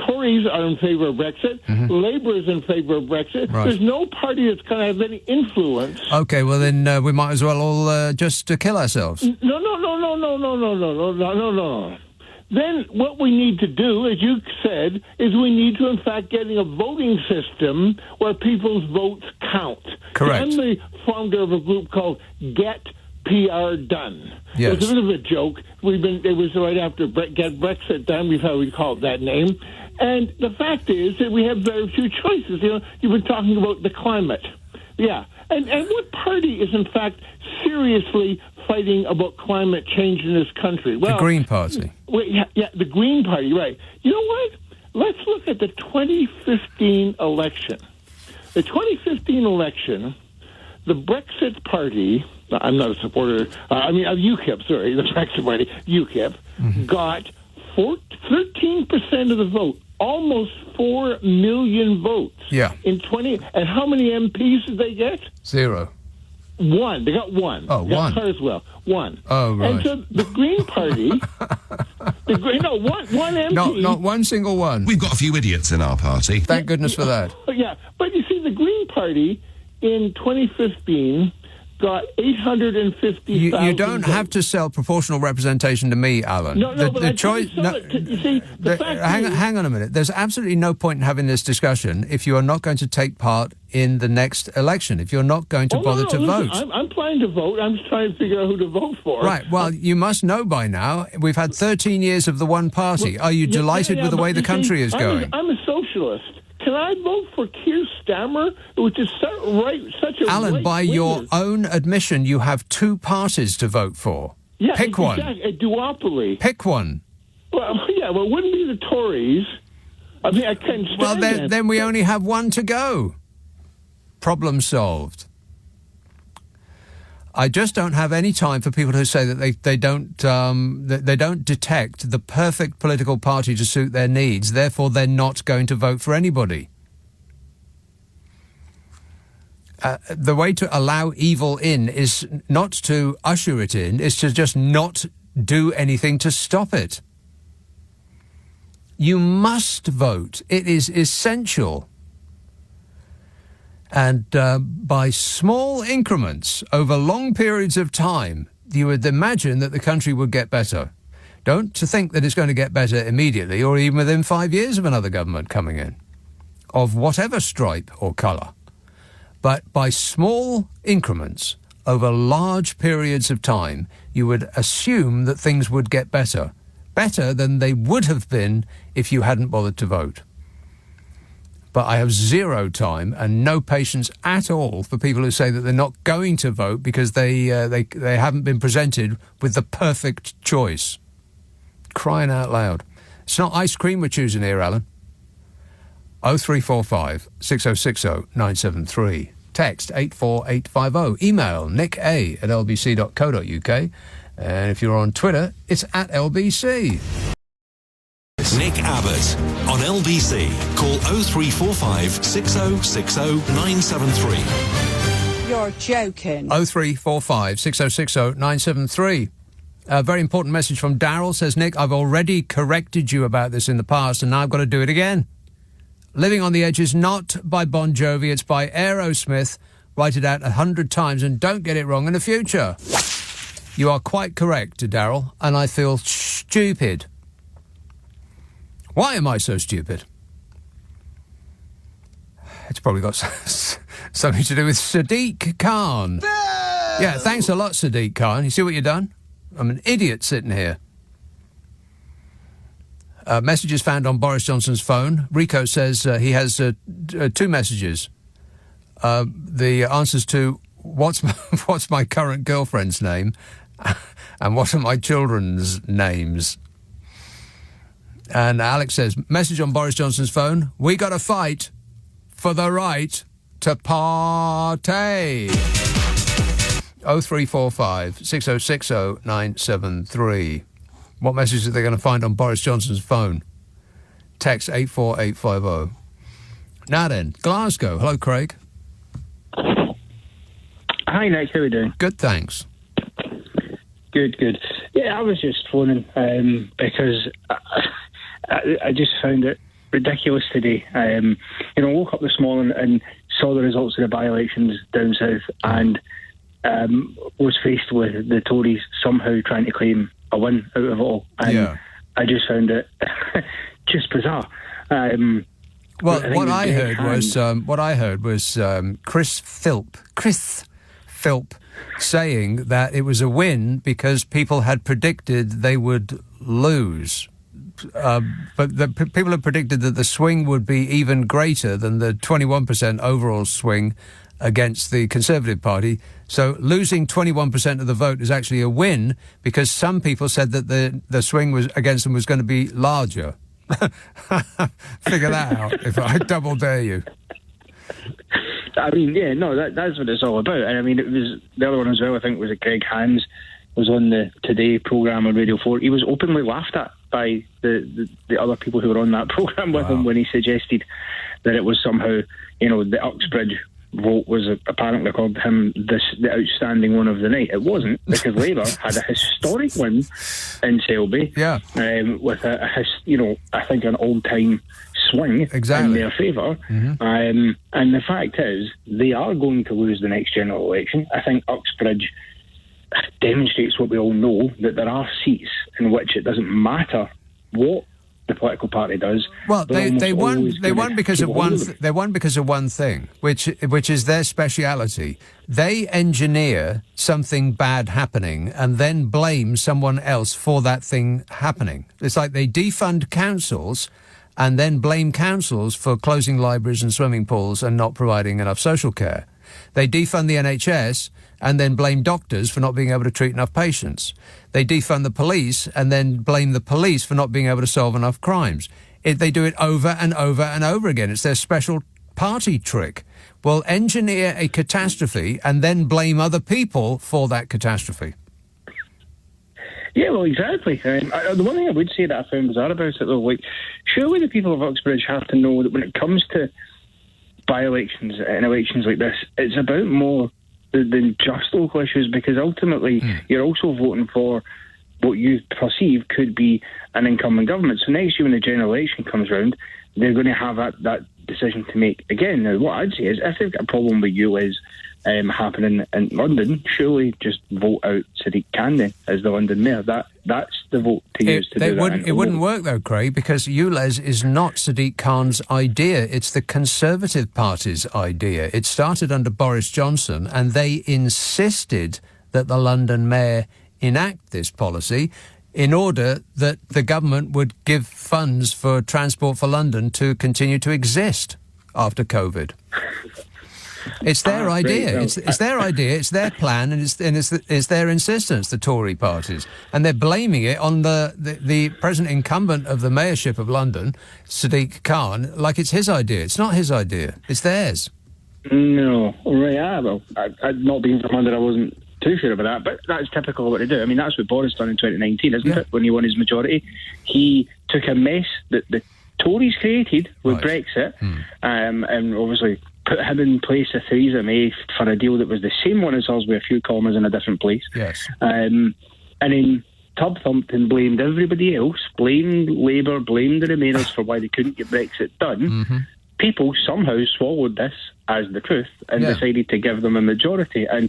Tories are in favor of Brexit. Labour is in favor of Brexit.
Right.
There's no party that's going to have any influence.
Okay, well then we might as well all just kill ourselves.
No. Then what we need to do, as you said, is we need to, in fact, getting a voting system where people's votes count.
Correct.
I'm the founder of a group called Get PR Done.
Yes.
It was a bit of a joke. It was right after Get Brexit Done, we thought we'd call it that name. And the fact is that we have very few choices. You've been talking about the climate. Yeah. And what party is, in fact, seriously fighting about climate change in this country? Well,
the Green Party.
Yeah, the Green Party, right. You know what? Let's look at the 2015 election. The 2015 election, the Brexit Party I'm not a supporter. Of UKIP. Sorry, the Brexit Party. UKIP got 13% of the vote. Almost 4 million votes.
Yeah.
In 20. And how many MPs did they get?
0.
1. They got 1.
Oh,
they got
1.
Carswell. 1.
Oh, right.
And so the Green Party. one MP.
Not one single one.
We've got a few idiots in our party.
Thank goodness for that.
Yeah, but you see, the Green Party in 2015 got 850,000.
You don't have to sell proportional representation to me, Alan.
No, but I choice. You see, the fact
hang on a minute. There's absolutely no point in having this discussion if you are not going to take part in the next election. If you're not going to bother to vote.
I'm planning to vote. I'm just trying to figure out who to vote for.
Right. Well, you must know by now. We've had 13 years of the one party. Are you delighted with the way the country is going?
I'm a socialist. Can I vote for Keir Starmer, which is such a
Alan, by your own admission, you have 2 parties to vote for.
Yeah,
Pick one.
A duopoly.
Pick one.
Well, yeah, well, it wouldn't be the Tories. I mean, I can't stand
Well,
that.
then we only have one to go. Problem solved. I just don't have any time for people who say that they don't detect the perfect political party to suit their needs. Therefore, they're not going to vote for anybody. The way to allow evil in is not to usher it in, it's to just not do anything to stop it. You must vote. It is essential. And by small increments over long periods of time, you would imagine that the country would get better. Don't think that it's going to get better immediately or even within 5 years of another government coming in, of whatever stripe or colour. But by small increments over large periods of time, you would assume that things would get better. Better than they would have been if you hadn't bothered to vote. But I have 0 time and no patience at all for people who say that they're not going to vote because they haven't been presented with the perfect choice. Crying out loud. It's not ice cream we're choosing here, Alan. 0345 6060 973. Text 84850. Email nicka@lbc.co.uk. And if you're on Twitter, it's @LBC.
Nick Abbot on LBC. Call 0345 6060 973.
You're joking.
0345 6060 973. A very important message from Darryl says, Nick, I've already corrected you about this in the past and now I've got to do it again. Living on the Edge is not by Bon Jovi, it's by Aerosmith. Write it out 100 times and don't get it wrong in the future. You are quite correct, Darryl, and I feel stupid. Why am I so stupid? It's probably got something to do with Sadiq Khan. Yeah, thanks a lot, Sadiq Khan. You see what you've done? I'm an idiot sitting here. Messages found on Boris Johnson's phone. Rico says he has 2 messages. The answers to what's my current girlfriend's name and what are my children's names. And Alex says, message on Boris Johnson's phone, we got to fight for the right to party. 0345 6060 973. What message are they going to find on Boris Johnson's phone? Text 84850. Now then, Glasgow. Hello, Craig.
Hi, Nick. How are we doing?
Good, thanks.
Good. Yeah, I was just phoning because I just found it ridiculous today. Woke up this morning and saw the results of the by-elections down south and was faced with the Tories somehow trying to claim a win out of it all. And I just found it just bizarre.
Well, what I heard was Chris Philp saying that it was a win because people had predicted they would lose. But people had predicted that the swing would be even greater than the 21% overall swing against the Conservative Party. So losing 21% of the vote is actually a win because some people said that the swing was against them was going to be larger. Figure that out if I double dare you.
I mean, yeah, no, that's what it's all about. And I mean, it was the other one as well. I think was Greg Hans was on the Today programme on Radio 4. He was openly laughed at by the other people who were on that programme with him when he suggested that it was somehow, the Uxbridge vote was apparently called him the outstanding one of the night. It wasn't, because Labour had a historic win in Selby.
Yeah.
With I think an all-time swing in their favour. And the fact is, they are going to lose the next general election. I think Uxbridge demonstrates what we all know, that there are seats in which it doesn't matter what the political party does.
Well, they won because of one thing, which is their speciality. They engineer something bad happening and then blame someone else for that thing happening. It's like they defund councils and then blame councils for closing libraries and swimming pools and not providing enough social care. They defund the NHS and then blame doctors for not being able to treat enough patients. They defund the police and then blame the police for not being able to solve enough crimes. They do it over and over and over again. It's their special party trick. Well, engineer a catastrophe and then blame other people for that catastrophe.
Yeah, well, exactly. The one thing I would say that I found bizarre about it, though, surely the people of Uxbridge have to know that when it comes to by-elections and elections like this, it's about more than just local issues, because ultimately you're also voting for what you perceive could be an incumbent government. So next year when the general election comes round, they're going to have that decision to make again. Now, what I'd say is, if they've got a problem with ULEZ happening in London, surely just vote out Sadiq Khan then as the London mayor. That's the vote to use to do that.
It wouldn't work though, Craig, because ULEZ is not Sadiq Khan's idea. It's the Conservative Party's idea. It started under Boris Johnson, and they insisted that the London mayor enact this policy in order that the government would give funds for Transport for London to continue to exist after COVID. It's their idea. It's their idea. It's their plan, and it's their insistence. The Tory parties, and they're blaming it on the present incumbent of the mayorship of London, Sadiq Khan, like it's his idea. It's not his idea. It's theirs.
No, right? Well, I'd not been from London. I wasn't too sure about that, but that's typical of what they do. I mean, that's what Boris done in 2019, isn't it? When he won his majority, he took a mess that the Tories created with Brexit, and obviously put him in place of Theresa May for a deal that was the same one as hers with a few commas in a different place.
Yes.
And then tub-thumped and blamed everybody else, blamed Labour, blamed the Remainers for why they couldn't get Brexit done. People somehow swallowed this as the truth and decided to give them a majority. And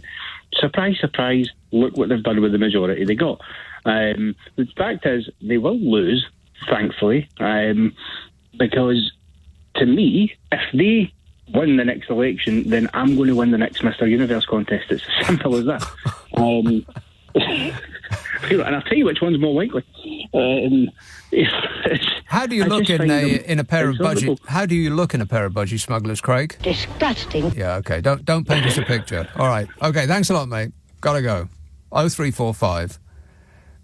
surprise, surprise, look what they've done with the majority they got. The fact is, they will lose, thankfully, because to me, if they win the next election, then I'm going to win the next Mr. Universe contest. It's as simple as that. And I'll tell you which one's more likely.
How do you look in a pair of budgie? How do you look in a pair of budgie smugglers, Craig?
Disgusting.
Yeah, okay. Don't paint us a picture. All right. Okay. Thanks a lot, mate. Gotta go. 0345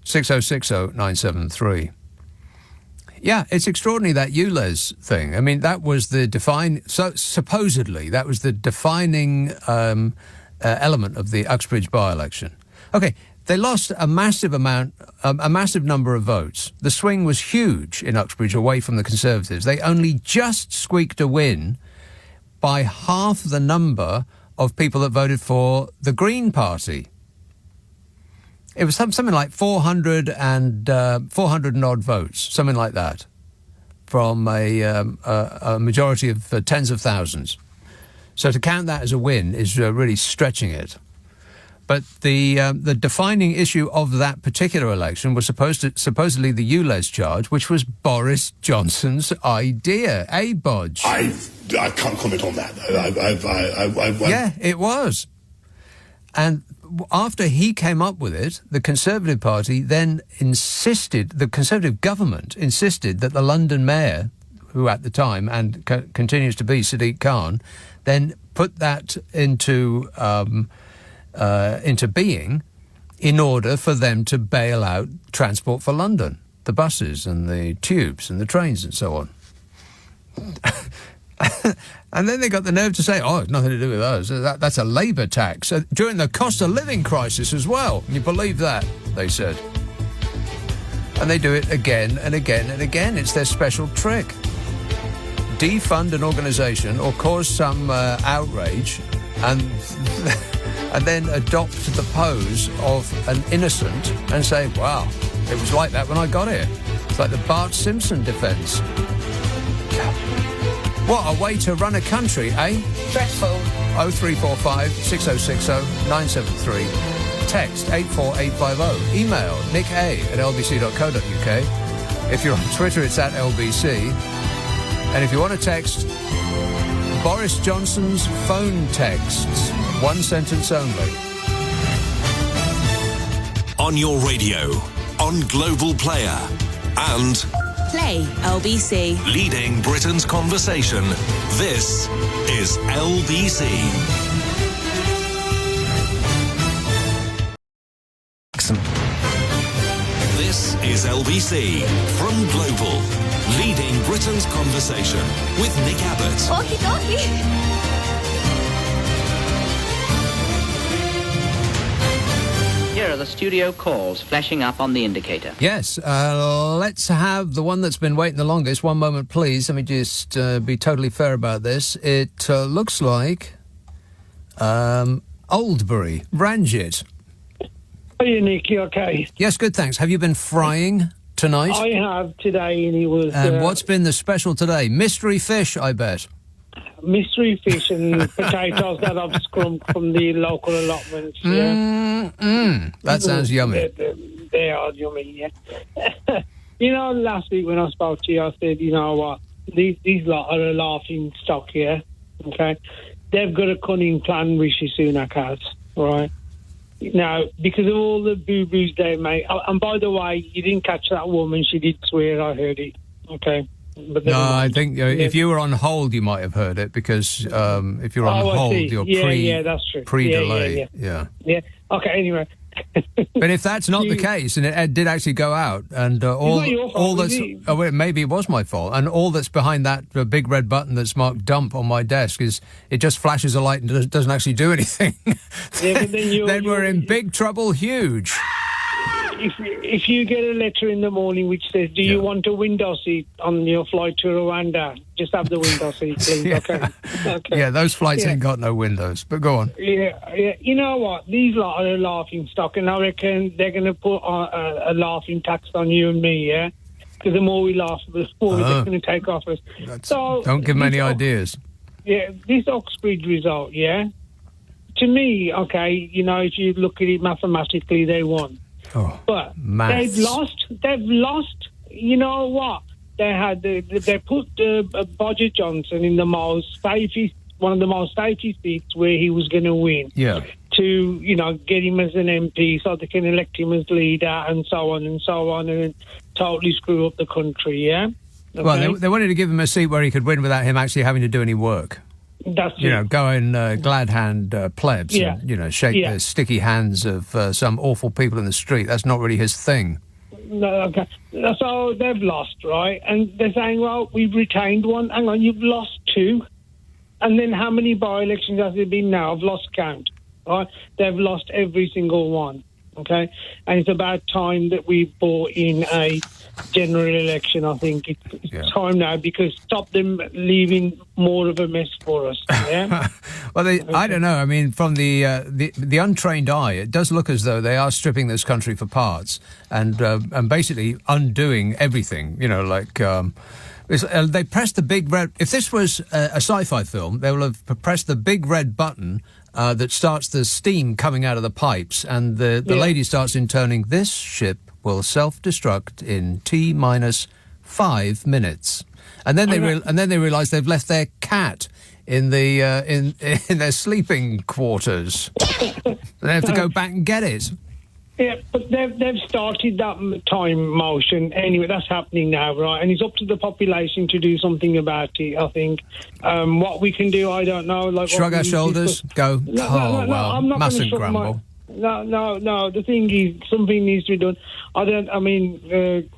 6060 973. Yeah, it's extraordinary, that ULEZ thing. I mean, that was the supposedly, that was the defining element of the Uxbridge by-election. Okay, they lost a massive number of votes. The swing was huge in Uxbridge away from the Conservatives. They only just squeaked a win by half the number of people that voted for the Green Party. It was something like 400 and odd votes, something like that, from a majority of tens of thousands. So to count that as a win is really stretching it. But the defining issue of that particular election was supposedly the ULEZ charge, which was Boris Johnson's idea. Abbot.
I can't comment on that.
Yeah, it was. And after he came up with it, the Conservative Party then the Conservative government insisted that the London mayor, who at the time and continues to be Sadiq Khan, then put that into being in order for them to bail out Transport for London, the buses and the tubes and the trains and so on.
And then they got the nerve to say, oh, it's nothing to do with us. That's a Labour tax. During the cost of living crisis as well. Can you believe that? They said. And they do it again and again and again. It's their special trick. Defund an organisation or cause some outrage and then adopt the pose of an innocent and say, wow, it was like that when I got here. It's like the Bart Simpson defence. What a way to run a country, eh?
Dreadful.
0345 6060 973. Text 84850. Email nick@lbc.co.uk. If you're on Twitter, it's @LBC. And if you want to text, Boris Johnson's phone texts. One sentence only.
On your radio, on Global Player, and
Play LBC.
leading Britain's conversation. This is LBC. This is LBC from Global, leading Britain's conversation with Nick Abbott.
Okie dokie.
Here are the studio calls flashing up on the indicator.
Yes, let's have the one that's been waiting the longest. One moment, please. Let me just be totally fair about this. It looks like Oldbury, Ranjit.
Are you, Nick? You okay?
Yes, good, thanks. Have you been frying tonight?
I have today, and it was...
And what's been the special today? Mystery fish, I bet.
Mystery fish and potatoes that I've scrumped from the local allotments, yeah.
That sounds yummy.
They are yummy, yeah. You know, last week when I spoke to you, I said, you know what, these lot are a laughing stock, yeah, okay? They've got a cunning plan, Rishi Sunak has, right? Now, because of all the boo-boos they make, and by the way, you didn't catch that woman, she did swear, I heard it, okay? But
no, I think if you were on hold, you might have heard it, because if you're on hold, you're
that's true.
pre-delay.
Yeah. Okay, anyway.
But if that's not the case, and it did actually go out, and all that's... Oh, wait, maybe it was my fault, and all that's behind that big red button that's marked dump on my desk is it just flashes a light and doesn't actually do anything.
Yeah, but
then we're in big trouble, huge.
If you get a letter in the morning which says, do you want a window seat on your flight to Rwanda? Just have the window seat, please, okay?
Yeah, those flights ain't got no windows, but go on.
Yeah. You know what? These lot are a laughing stock, and I reckon they're going to put a laughing tax on you and me, yeah? Because the more we laugh, the more they're going to take off us. So,
don't give them any ideas.
Yeah, this Oxbridge result, yeah? To me, okay, you know, if you look at it mathematically, they won.
Oh,
but
maths.
They've lost. You know what? They put Boris Johnson in one of the most safest seats where he was going to win.
Yeah.
To get him as an MP so they can elect him as leader and so on, and totally screw up the country. Yeah. Okay?
Well, they wanted to give him a seat where he could win without him actually having to do any work.
That's it.
Go in glad hand plebs and, shake the sticky hands of some awful people in the street. That's not really his thing.
No, okay. So they've lost, right? And they're saying, well, we've retained one. Hang on, you've lost two. And then how many by-elections has there been now? I've lost count, right? They've lost every single one, okay? And it's about time that we brought in a general election. I think it's time now, because stop them leaving more of a mess for us. Yeah.
Well, I don't know. I mean, from the untrained eye, it does look as though they are stripping this country for parts and basically undoing everything. They pressed the big red. If this was a sci-fi film, they will have pressed the big red button that starts the steam coming out of the pipes, and the lady starts intoning, "This ship will self-destruct in T-5 minutes," and then they realise they've left their cat in the in their sleeping quarters. They have to go back and get it.
Yeah, but they've started that time motion anyway. That's happening now, right? And it's up to the population to do something about it. I think what we can do, I don't know. Like,
shrug our shoulders, go.
No, I'm not
mustn't grumble.
No. The thing is, something needs to be done.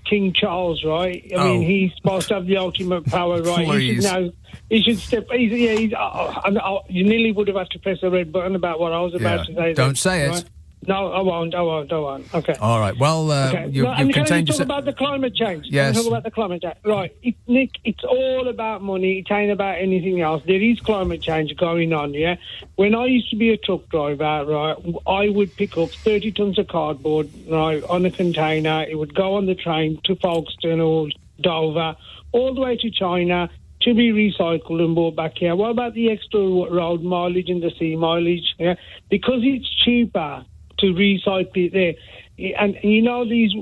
King Charles, right? I mean, he's supposed to have the ultimate power, right?
Please.
He should step. You nearly would have had to press the red button about what I was about to say.
Don't say it.
Right? No, I won't. Okay.
All right. Well, you've
can I
contained
talk about the climate change?
Yes.
Can I talk about the climate change? Right. Nick, it's all about money. It ain't about anything else. There is climate change going on, yeah? When I used to be a truck driver, right, I would pick up 30 tons of cardboard, right, on a container. It would go on the train to Folkestone or Dover, all the way to China, to be recycled and brought back here. What about the extra road mileage and the sea mileage? Yeah? Because it's cheaper to recycle it there. And you know these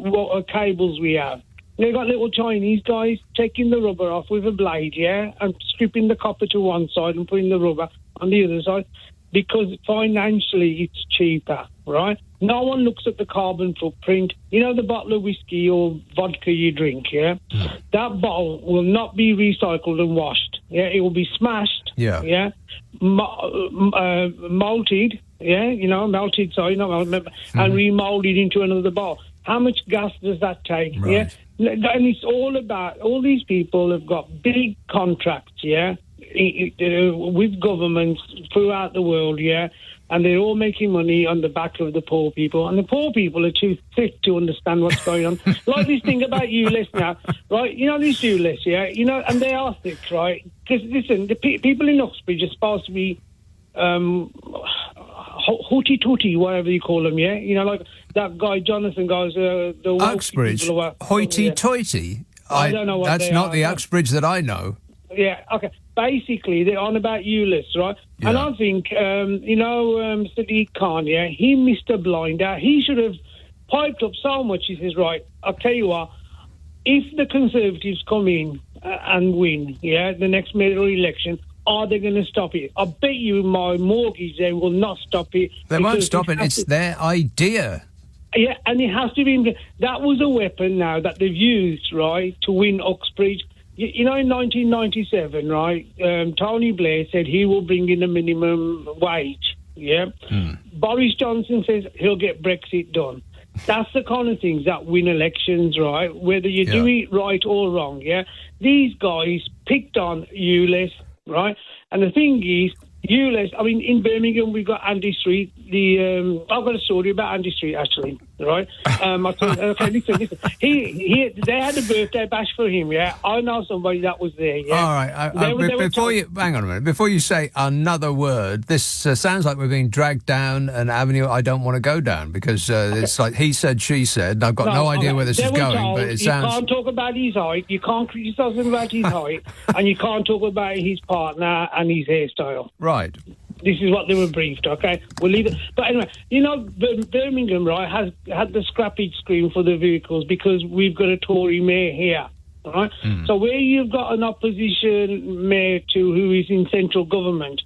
cables we have? They've got little Chinese guys taking the rubber off with a blade, yeah, and stripping the copper to one side and putting the rubber on the other side because financially it's cheaper, right? No one looks at the carbon footprint. You know the bottle of whiskey or vodka you drink, yeah? That bottle will not be recycled and washed. Yeah, it will be smashed. Yeah. Malted. Yeah, melted, and remolded into another bottle. How much gas does that take?
Right.
Yeah, and it's all about, all these people have got big contracts, yeah, with governments throughout the world, yeah, and they're all making money on the back of the poor people, and the poor people are too thick to understand what's going on. Like this thing about ULEZ now, right? You know this ULEZ, yeah, and they are thick, right? Because listen, the people in Uxbridge are supposed to be hooty-tooty, whatever you call them, yeah? Like that guy Jonathan goes, the
Uxbridge, hoity-toity?
I don't know what
that's not the Uxbridge that I know.
Yeah, okay. Basically, they're on about ULEZ, right? Yeah. And I think, Sadiq Khan, yeah, he missed a blinder. He should have piped up so much. He says, right, I'll tell you what, if the Conservatives come in and win, yeah, the next mayoral election, are they going to stop it? I bet you my mortgage they will not stop it.
They won't stop it. It's their idea.
Yeah, and it has to be... That was a weapon now that they've used, right, to win Uxbridge. In 1997, right, Tony Blair said he will bring in a minimum wage, yeah? Boris Johnson says he'll get Brexit done. That's the kind of things that win elections, right? Whether you do it right or wrong, yeah? These guys picked on ULEZ, right? And the thing is, ULEZ, in Birmingham, we've got Andy Street. I've got a story about Andy Street, actually, right? Listen. They had a birthday bash for him, yeah? I know somebody that was there, yeah?
All right. Hang on a minute. Before you say another word, this sounds like we're being dragged down an avenue I don't want to go down because it's like he said, she said, and I've got no idea where this is going, but it sounds...
You can't talk about his height, you can't criticise him about his height, and you can't talk about his partner and his hairstyle.
Right.
This is what they were briefed, okay? We'll leave it. But anyway, Birmingham, right, has had the scrappage scheme for the vehicles because we've got a Tory mayor here, right? So where you've got an opposition mayor who is in central government,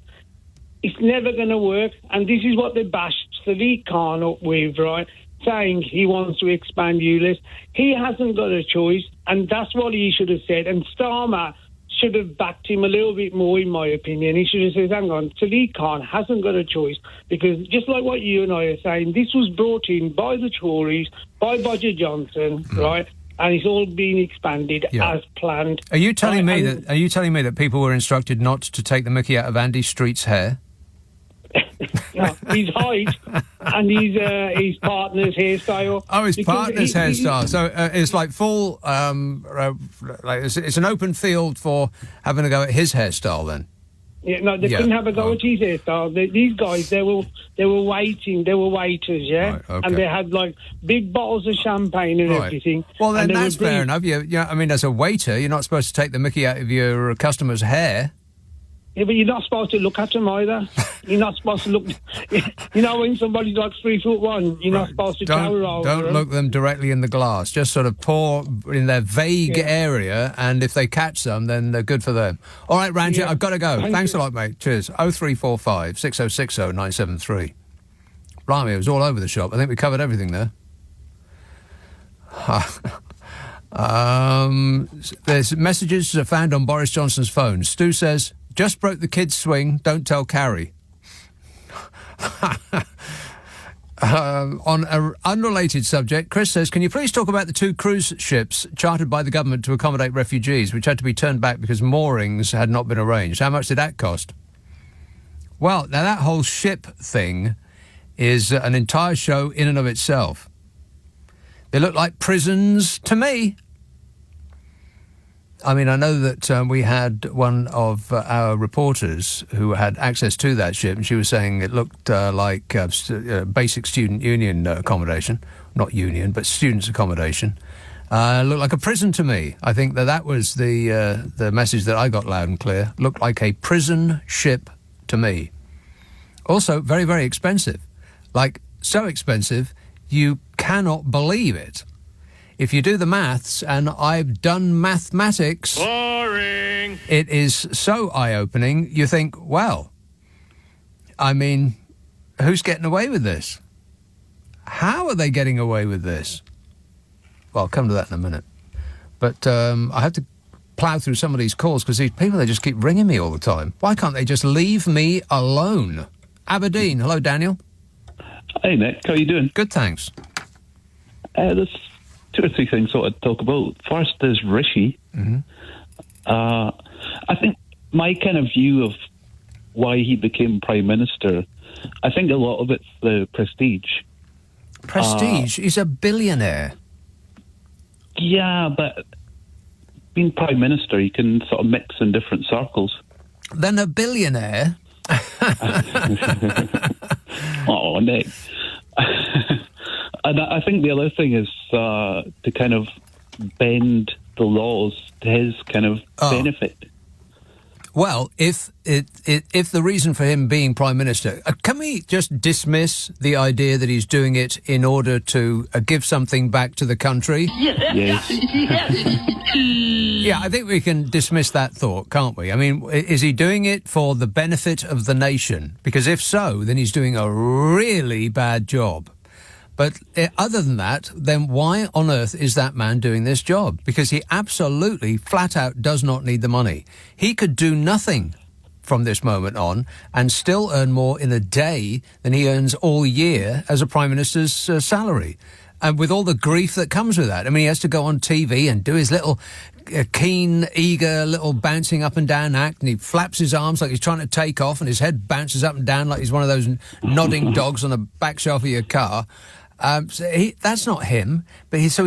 it's never going to work. And this is what they bashed Sadiq Khan up with, right? Saying he wants to expand ULEZ. He hasn't got a choice, and that's what he should have said. And Starmer should have backed him a little bit more, in my opinion. He should have said, hang on, Sadiq Khan hasn't got a choice, because just like what you and I are saying, this was brought in by the Tories, by Roger Johnson, right? And it's all been expanded as planned.
Are you telling me that people were instructed not to take the mickey out of Andy Street's hair?
No, his height and his partner's hairstyle.
Oh, his partner's hairstyle. So it's like full. It's an open field for having a go at his hairstyle. Then.
Yeah, no, they couldn't have a go at his hairstyle. These guys, they were waiting. They were waiters, yeah,
right, okay.
And they had like big bottles of champagne and everything.
Well, then that's fair enough. As a waiter, you're not supposed to take the mickey out of your customer's hair.
Yeah, but you're not supposed to look at them either. You're not supposed to look... when somebody's like 3'1", you're not supposed to tower over them.
Don't look them directly in the glass. Just sort of pour in their vague area, and if they catch them, then they're good for them. All right, Ranjit, I've got to go. Thanks a lot, mate. Cheers. 0345 6060 973. Blimey, it was all over the shop. I think we covered everything there. There's messages found on Boris Johnson's phone. Stu says... Just broke the kids' swing, don't tell Carrie.
On an unrelated subject, Chris says, can you please talk about the 2 cruise ships chartered by the government to accommodate refugees, which had to be turned back because moorings had not been arranged? How much did that cost? Well, now that whole ship thing is an entire show in and of itself. They look like prisons to me. I mean, I know that we had one of our reporters who had access to that ship, and she was saying it looked like basic student union accommodation. Not union, but students' accommodation. Looked like a prison to me. I think that was the message that I got loud and clear. Looked like a prison ship to me. Also, very, very expensive. Like, so expensive, you cannot believe it. If you do the maths, and I've done mathematics... Boring! It is so eye-opening, you think, well, I mean, who's getting away with this? How are they getting away with this? Well, I'll come to that in a minute. But I have to plough through some of these calls because these people, they just keep ringing me all the time. Why can't they just leave me alone? Aberdeen. Hello, Daniel.
Hey, Nick. How are you doing?
Good, thanks.
There's 2 or 3 things I want to talk about. First is Rishi.
Mm-hmm.
I think my kind of view of why he became Prime Minister, I think a lot of it's the prestige.
Prestige? He's a billionaire.
Yeah, but being Prime Minister, you can sort of mix in different circles.
Then a billionaire?
Oh, Nick. And I think the other thing is to kind of bend the laws to his kind of benefit.
Well, if the reason for him being Prime Minister... can we just dismiss the idea that he's doing it in order to give something back to the country?
Yes.
Yeah, I think we can dismiss that thought, can't we? I mean, is he doing it for the benefit of the nation? Because if so, then he's doing a really bad job. But other than that, then why on earth is that man doing this job? Because he absolutely, flat out, does not need the money. He could do nothing from this moment on and still earn more in a day than he earns all year as a Prime Minister's salary. And with all the grief that comes with that. I mean, he has to go on TV and do his little keen, eager, little bouncing up and down act, and he flaps his arms like he's trying to take off, and his head bounces up and down like he's one of those nodding dogs on the back shelf of your car. So that's not him, but he's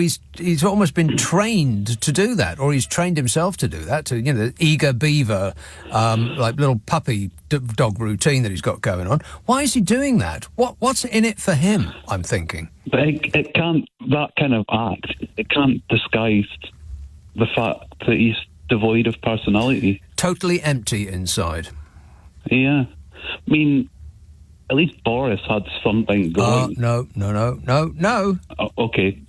almost been trained to do that, or he's trained himself to do that, to, the eager beaver, like little puppy dog routine that he's got going on. Why is he doing that? What's in it for him, I'm thinking?
But it can't, that kind of act, it can't disguise the fact that he's devoid of personality.
Totally empty inside.
Yeah. I mean, at least Boris had something going.
No.
Oh, okay.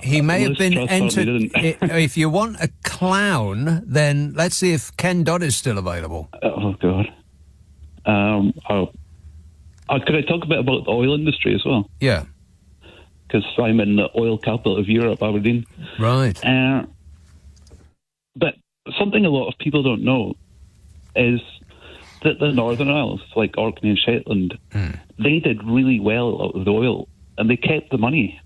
He may have been
Truss
entered...
didn't.
If you want a clown, then let's see if Ken Dodd is still available.
Oh, God. Could I talk a bit about the oil industry as well?
Yeah.
Because I'm in the oil capital of Europe, Aberdeen.
Right.
But something a lot of people don't know is that the Northern Isles, like Orkney and Shetland, they did really well out of the oil, and they kept the money.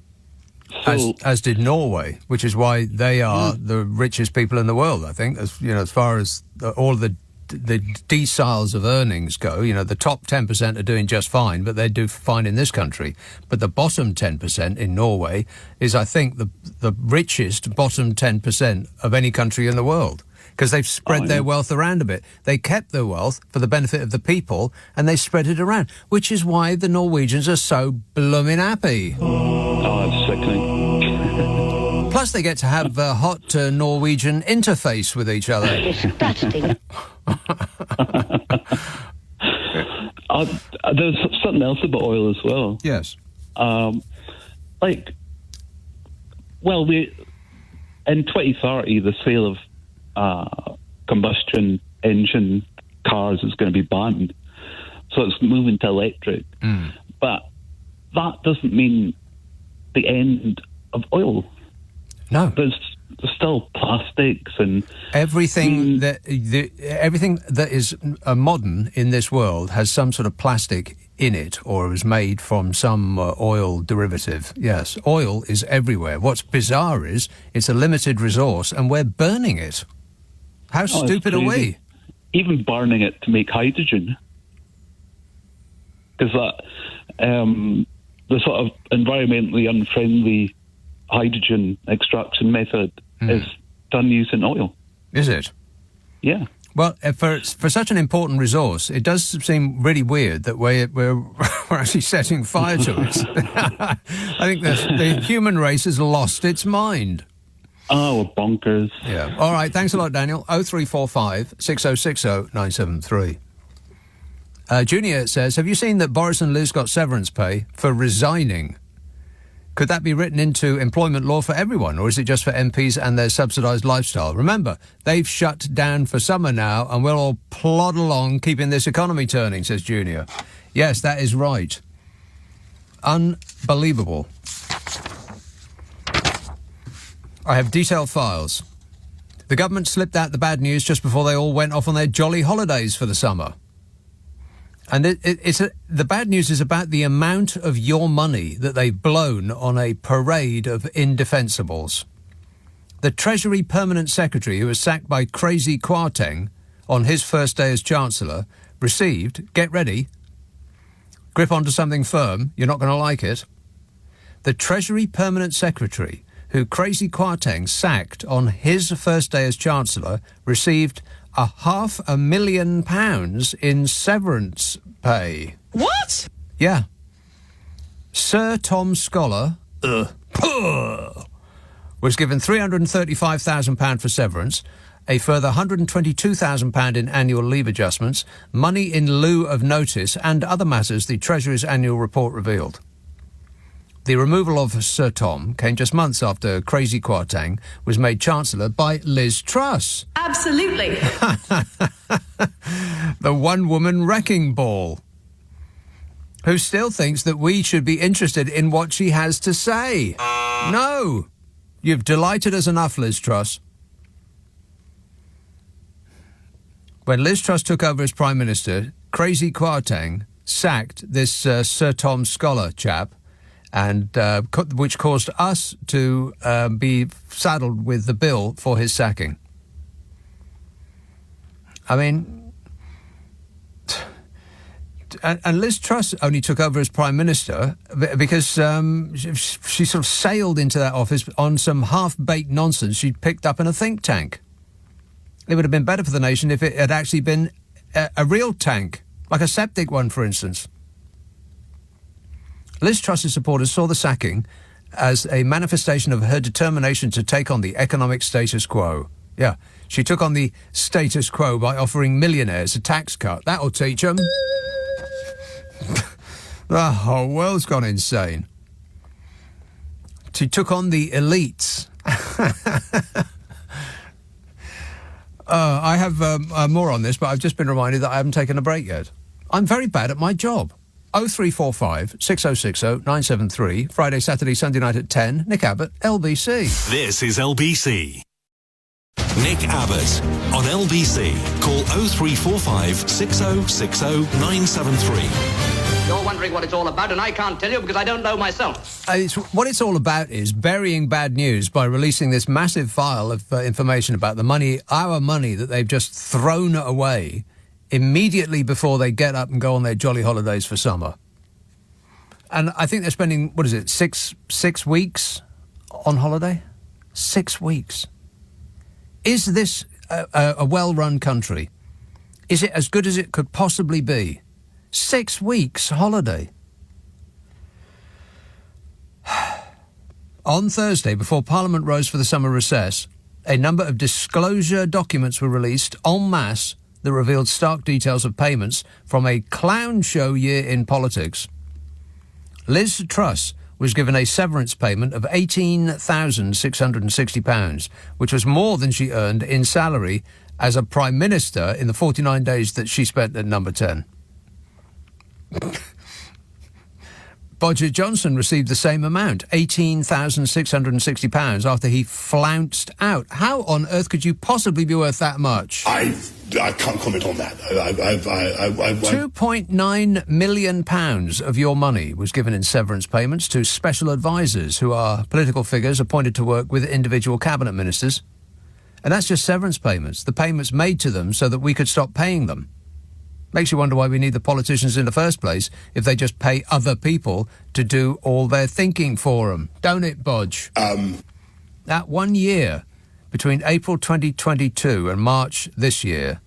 So,
as did Norway, which is why they are the richest people in the world, I think, as far as all the deciles of earnings go. The top 10% are doing just fine, but they do fine in this country. But the bottom 10% in Norway is, I think, the richest bottom 10% of any country in the world. Because they've spread their wealth around a bit. They kept their wealth for the benefit of the people, and they spread it around, which is why the Norwegians are so blooming happy.
Oh, it's sickening.
Plus, they get to have a hot Norwegian interface with each other.
Disgusting.
There's something else about oil as well.
Yes.
In 2030, the sale of combustion engine cars is going to be banned. So it's moving to electric. But that doesn't mean the end of oil.
No.
there's still plastics and
everything everything that is modern in this world has some sort of plastic in it, or is made from some oil derivative. Yes, oil is everywhere. What's bizarre is it's a limited resource, and we're burning it. How stupid are we?
Even burning it to make hydrogen, because that the sort of environmentally unfriendly hydrogen extraction method is done using oil.
Is it?
Yeah.
Well, for such an important resource, it does seem really weird that we're actually setting fire to it. I think the human race has lost its mind.
Oh, we're bonkers.
Yeah. All right. Thanks a lot, Daniel. 0345 6060 973. Junior says, have you seen that Boris and Liz got severance pay for resigning? Could that be written into employment law for everyone, or is it just for MPs and their subsidised lifestyle? Remember, they've shut down for summer now, and we'll all plod along keeping this economy turning, says Junior. Yes, that is right. Unbelievable. I have detailed files. The government slipped out the bad news just before they all went off on their jolly holidays for the summer. And the bad news is about the amount of your money that they've blown on a parade of indefensibles. The Treasury Permanent Secretary, who was sacked by Crazy Kwarteng on his first day as Chancellor, received, get ready, grip onto something firm, you're not going to like it. The Treasury Permanent Secretary, who Crazy Kwarteng sacked on his first day as Chancellor, received £500,000 in severance pay.
What?
Yeah. Sir Tom Scholar was given £335,000 for severance, a further £122,000 in annual leave adjustments, money in lieu of notice, and other matters the Treasury's annual report revealed. The removal of Sir Tom came just months after Crazy Kwarteng was made Chancellor by Liz Truss.
Absolutely.
The one-woman wrecking ball, who still thinks that we should be interested in what she has to say. No. You've delighted us enough, Liz Truss. When Liz Truss took over as Prime Minister, Crazy Kwarteng sacked this Sir Tom Scholar chap, and which caused us to be saddled with the bill for his sacking. I mean, and Liz Truss only took over as Prime Minister because she sort of sailed into that office on some half-baked nonsense she'd picked up in a think tank. It would have been better for the nation if it had actually been a real tank, like a septic one, for instance. Liz Truss's supporters saw the sacking as a manifestation of her determination to take on the economic status quo. Yeah, she took on the status quo by offering millionaires a tax cut. That'll teach them. The whole world's gone insane. She took on the elites. I have more on this, but I've just been reminded that I haven't taken a break yet. I'm very bad at my job. 0345 6060 973, Friday, Saturday, Sunday night at 10. Nick Abbott, LBC.
This is LBC. Nick Abbott on LBC. Call 0345 6060 973.
You're wondering what it's all about, and I can't tell you because I don't know myself.
What it's all about is burying bad news by releasing this massive file of information about the money, our money, that they've just thrown away immediately before they get up and go on their jolly holidays for summer. And I think they're spending, what is it, six weeks on holiday? 6 weeks. Is this a well-run country? Is it as good as it could possibly be? 6 weeks holiday. On Thursday, before Parliament rose for the summer recess, a number of disclosure documents were released en masse that revealed stark details of payments from a clown show year in politics. Liz Truss was given a severance payment of £18,660, which was more than she earned in salary as a Prime Minister in the 49 days that she spent at number 10.
Boris Johnson received the same amount, £18,660, after he flounced out. How on earth could you possibly be worth that much?
I can't comment on that.
£2.9 million of your money was given in severance payments to special advisers, who are political figures appointed to work with individual cabinet ministers. And that's just severance payments, the payments made to them so that we could stop paying them. Makes you wonder why we need the politicians in the first place if they just pay other people to do all their thinking for them. Don't it, Bodge? That 1 year between April 2022 and March this year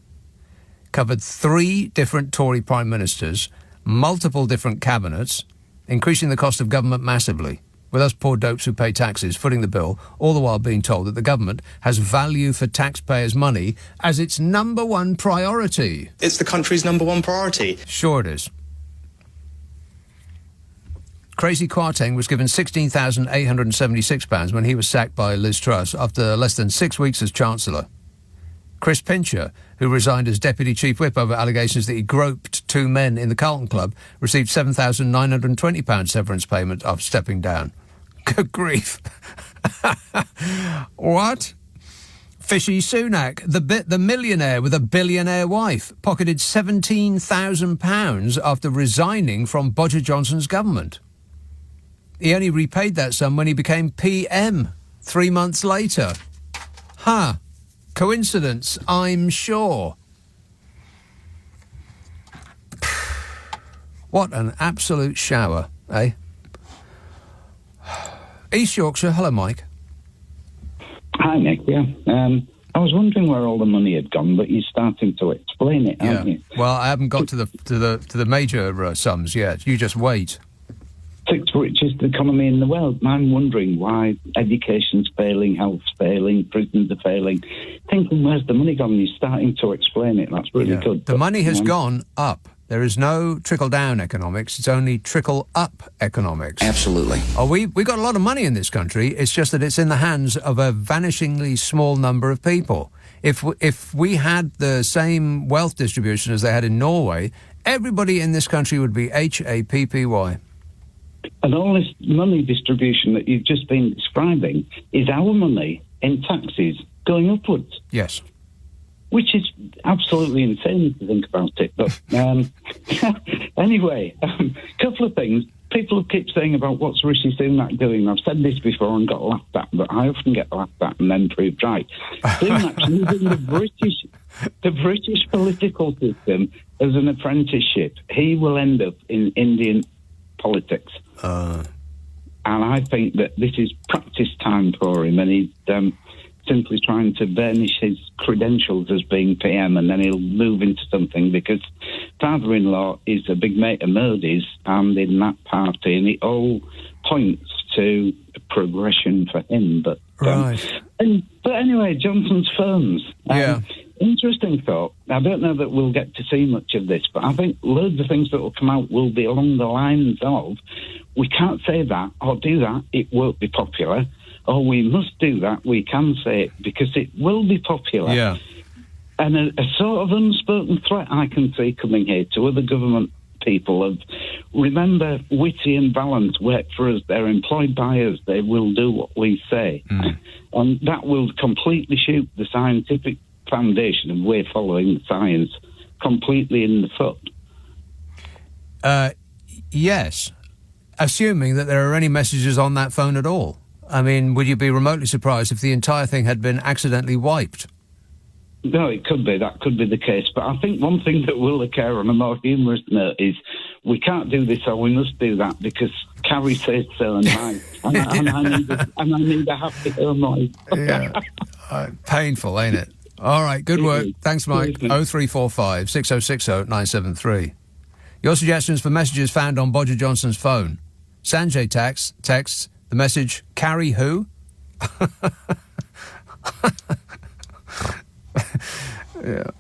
covered 3 different Tory prime ministers, multiple different cabinets, increasing the cost of government massively, with us poor dopes who pay taxes footing the bill, all the while being told that the government has value for taxpayers' money as its number one priority.
It's the country's number one priority.
Sure it is. Crazy Kwarteng was given £16,876 when he was sacked by Liz Truss after less than 6 weeks as Chancellor. Chris Pincher, who resigned as Deputy Chief Whip over allegations that he groped 2 men in the Carlton Club, received £7,920 severance payment after stepping down. Good grief. What? Fishy Sunak, the millionaire with a billionaire wife, pocketed £17,000 after resigning from Boris Johnson's government. He only repaid that sum when he became PM 3 months later. Huh. Coincidence, I'm sure. What an absolute shower, eh? East Yorkshire, hello, Mike.
Hi, Nick. Yeah, I was wondering where all the money had gone, but you're starting to explain it, aren't you?
Well, I haven't got to the major sums yet. You just wait.
6th richest economy in the world. I'm wondering why education's failing, health's failing, prisons are failing. Thinking, where's the money gone? You're starting to explain it. That's really good.
The money has gone up. There is no trickle-down economics. It's only trickle-up economics.
Absolutely.
Oh, we've got a lot of money in this country. It's just that it's in the hands of a vanishingly small number of people. If we had the same wealth distribution as they had in Norway, everybody in this country would be happy.
And all this money distribution that you've just been describing is our money in taxes going upwards.
Yes.
Which is absolutely insane to think about it. But anyway, couple of things. People keep saying about what's Rishi Sunak doing. I've said this before and got laughed at, but I often get laughed at and then proved right. Sunak's using the British political system as an apprenticeship. He will end up in Indian politics. And I think that this is practice time for him, and he's simply trying to burnish his credentials as being PM, and then he'll move into something, because father-in-law is a big mate of Modi's and in that party, and it all points to progression for him. But
right.
But anyway, Johnson's firms. Interesting thought. I don't know that we'll get to see much of this, but I think loads of things that will come out will be along the lines of, we can't say that or do that, it won't be popular, or we must do that, we can say it because it will be popular.
Yeah.
And a sort of unspoken threat I can see coming here to other government people of, remember, Whitty and Valance work for us, they're employed by us, they will do what we say. And that will completely shoot the scientific foundation of we're following the science completely in the foot.
Yes, assuming that there are any messages on that phone at all. I mean, would you be remotely surprised if the entire thing had been accidentally wiped?
No, it could be. That could be the case. But I think one thing that will occur on a more humorous note is we can't do this or we must do that because Carrie says so and I need a happy home life.
Painful, ain't it? All right, good work. Thanks, Mike. 0345 6060 973. Your suggestions for messages found on Boris Johnson's phone. Sanjay texts the message, carry who? Yeah.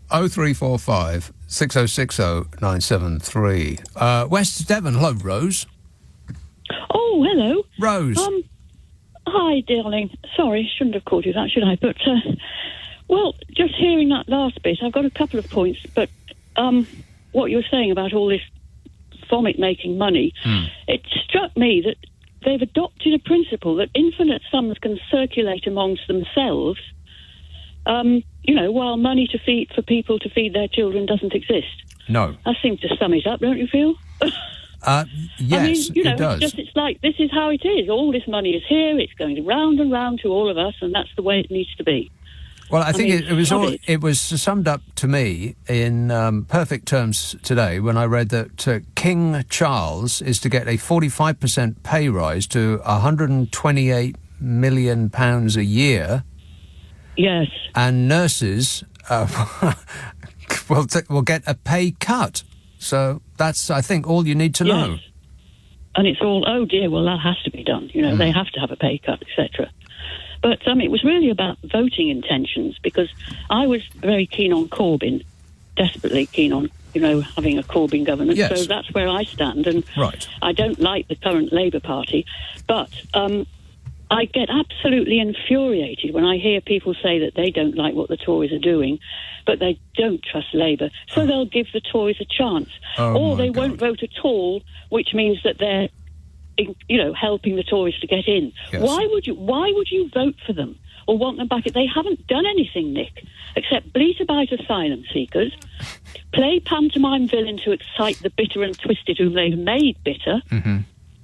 0345 6060 973. West Devon, hello, Rose.
Oh, hello.
Rose.
Hi, darling. Sorry, shouldn't have called you that, should I? But, well, just hearing that last bit, I've got a couple of points, but what you were saying about all this vomit making money, it struck me that they've adopted a principle that infinite sums can circulate amongst themselves, while money for people to feed their children doesn't exist.
No.
That seems to sum it up, don't you feel?
Yes,
it
does.
It's like, this is how it is. All this money is here, it's going round and round to all of us, and that's the way it needs to be.
Well, I think it was summed up to me in perfect terms today when I read that King Charles is to get a 45% pay rise to £128 million a year.
Yes.
And nurses will get a pay cut. So that's, I think, all you need to know.
Yes. And it's all, oh dear, well, that has to be done. They have to have a pay cut, etc. But it was really about voting intentions, because I was very keen on Corbyn, desperately keen on, having a Corbyn government.
Yes.
So that's where I stand. And
right.
I don't like the current Labour Party, but I get absolutely infuriated when I hear people say that they don't like what the Tories are doing, but they don't trust Labour, so they'll give the Tories a chance. Or they won't vote at all, which means that they're helping the Tories to get in.
Yes.
Why would you vote for them or want them back? They haven't done anything, Nick, except bleat about asylum seekers, play pantomime villain to excite the bitter and twisted whom they've made bitter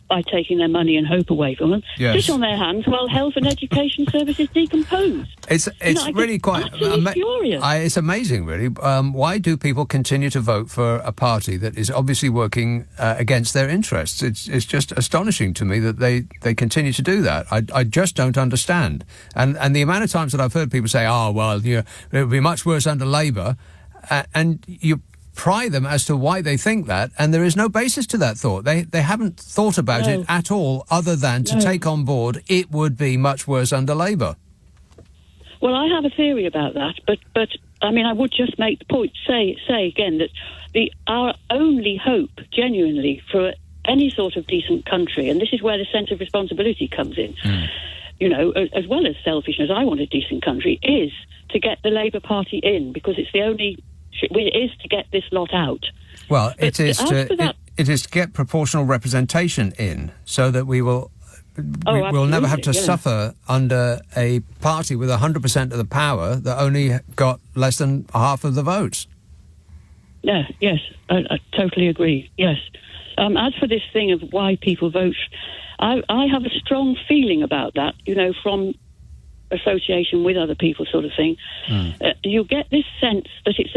by taking their money and hope away from them.
Yes.
Sit on their hands while health and education services decompose.
It's really quite
furious.
It's amazing, really. Why do people continue to vote for a party that is obviously working against their interests? It's just astonishing to me that they continue to do that. I just don't understand. And the amount of times that I've heard people say, it would be much worse under Labour, and you pry them as to why they think that, and there is no basis to that thought. They haven't thought about it at all, other than to take on board it would be much worse under Labour.
Well, I have a theory about that, but I would just make the point, say again that our only hope, genuinely, for any sort of decent country, and this is where the sense of responsibility comes in, as well as selfishness, I want a decent country, is to get the Labour Party in, because it's the only... It is to get this lot out.
Well, it is to get proportional representation in, so that we will never have to suffer under a party with 100% of the power that only got less than half of the votes.
Yeah, yes, I totally agree. Yes. As for this thing of why people vote, I have a strong feeling about that. From association with other people, sort of thing. You get this sense that it's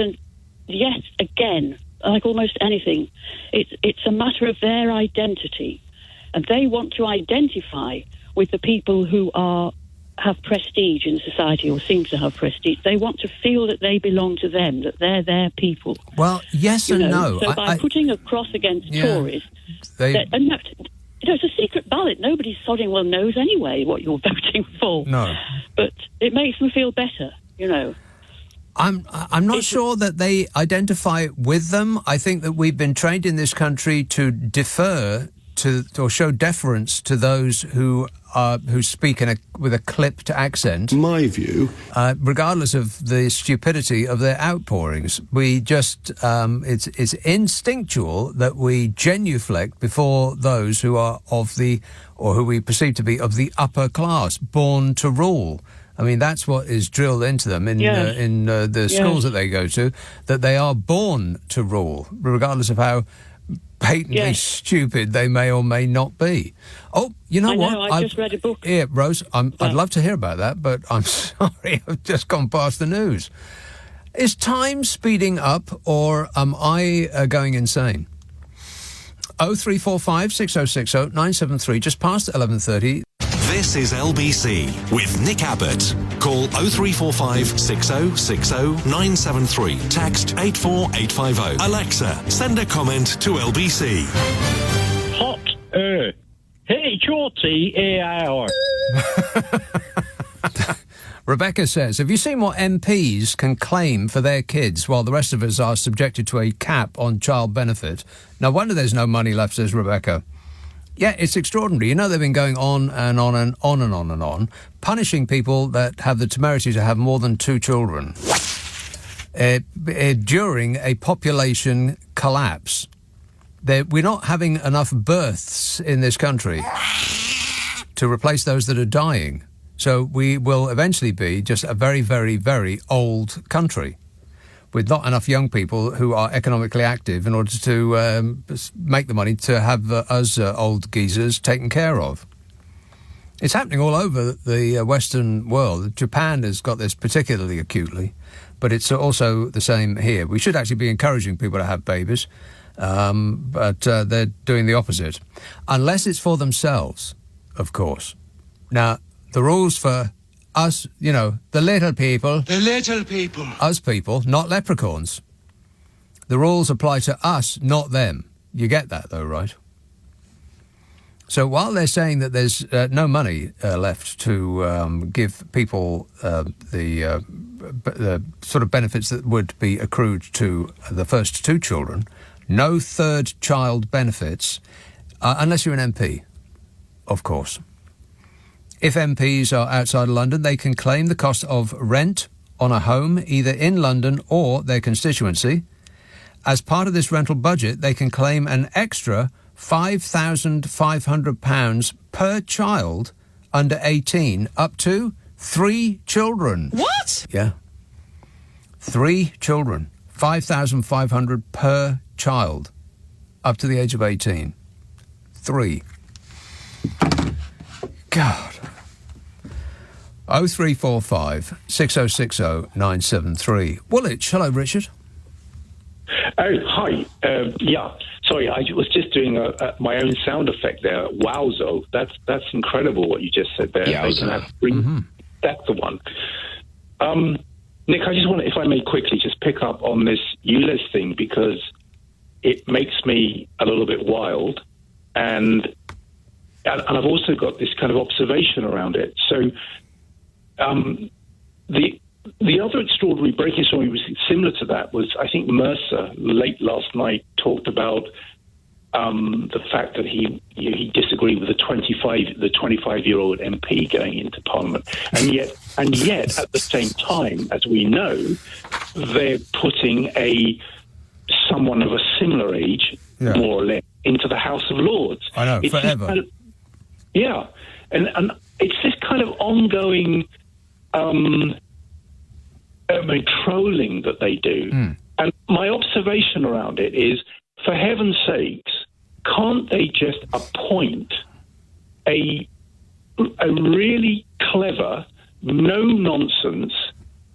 yet again, like almost anything, it's a matter of their identity, and they want to identify with the people who have prestige in society, or seem to have prestige. They want to feel that they belong to them, that they're their people.
Well, yes and no.
So by putting a cross against Tories, it's a secret ballot. Nobody sodding well knows anyway what you're voting for.
No,
but it makes them feel better.
I'm not sure that they identify with them. I think that we've been trained in this country to defer to or show deference to those who speak with a clipped accent.
My view,
regardless of the stupidity of their outpourings, we just it's instinctual that we genuflect before those who are who we perceive to be of the upper class, born to rule. I mean, that's what is drilled into them in the schools that they go to, that they are born to rule, regardless of how patently stupid they may or may not be. Oh, you know what?
I just read a book.
Yeah, Rose, I'd love to hear about that, but I'm sorry, I've just gone past the news. Is time speeding up, or am I going insane? 0345 6060 973, just past 11:30.
This is LBC with Nick Abbott. Call 0345 6060 973. Text 84850. Alexa, send a comment to LBC.
Hot H-O-T-A-I-R.
Rebecca says, have you seen what MPs can claim for their kids while the rest of us are subjected to a cap on child benefit? No wonder there's no money left, says Rebecca. Yeah, it's extraordinary. They've been going on and on and on and on and on, punishing people that have the temerity to have more than 2 children during a population collapse.
We're not having enough births in this country to replace those that are dying. So we will eventually be just a very, very, very old country with not enough young people who are economically active in order to make the money to have us old geezers taken care of. It's happening all over the Western world. Japan has got this particularly acutely, but it's also the same here. We should actually be encouraging people to have babies, but they're doing the opposite. Unless it's for themselves, of course. Now, the rules for us, you know, the little people.
The little people.
Us people, not leprechauns. The rules apply to us, not them. You get that, though, right? So while they're saying that there's no money left to give people the sort of benefits that would be accrued to the first two children, no third child benefits, unless you're an MP, of course. If MPs are outside of London, they can claim the cost of rent on a home either in London or their constituency. As part of this rental budget, they can claim an extra £5,500 per child under 18, up to 3 children.
What?
Yeah. 3 children. 5,500 per child up to the age of 18. 3. God. 0345 6060 973. Woolwich. Hello, Richard.
Oh, hi. Yeah. Sorry, I was just doing my own sound effect there. Wowzo. That's incredible what you just said there. That's the one. Nick, I just want to, if I may quickly just pick up on this ULEZ thing because it makes me a little bit wild. And I've also got this kind of observation around it. So the other extraordinary breaking story was similar to that was, I think Mercer late last night talked about the fact that he disagreed with the 25-year-old MP going into Parliament, and yet at the same time, as we know, they're putting someone of a similar age, more or less, into the House of Lords.
I know,
it's
forever.
And it's this kind of ongoing trolling that they do. And my observation around it is, for heaven's sakes, can't they just appoint a really clever, no-nonsense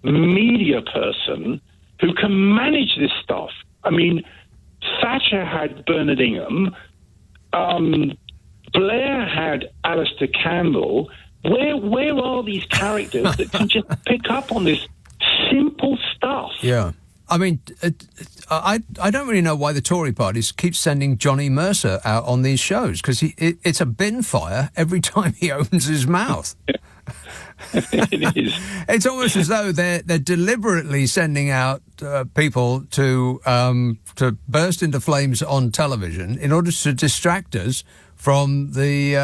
media person who can manage this stuff? I mean, Thatcher had Bernard Ingham, Blair had Alistair Campbell. Where are these characters that can just pick up on this simple stuff?
Yeah. I mean, I don't really know why the Tory parties keep sending Johnny Mercer out on these shows, because it's a bin fire every time he opens his mouth.
It is.
It's almost as though they're deliberately sending out people to burst into flames on television in order to distract us from the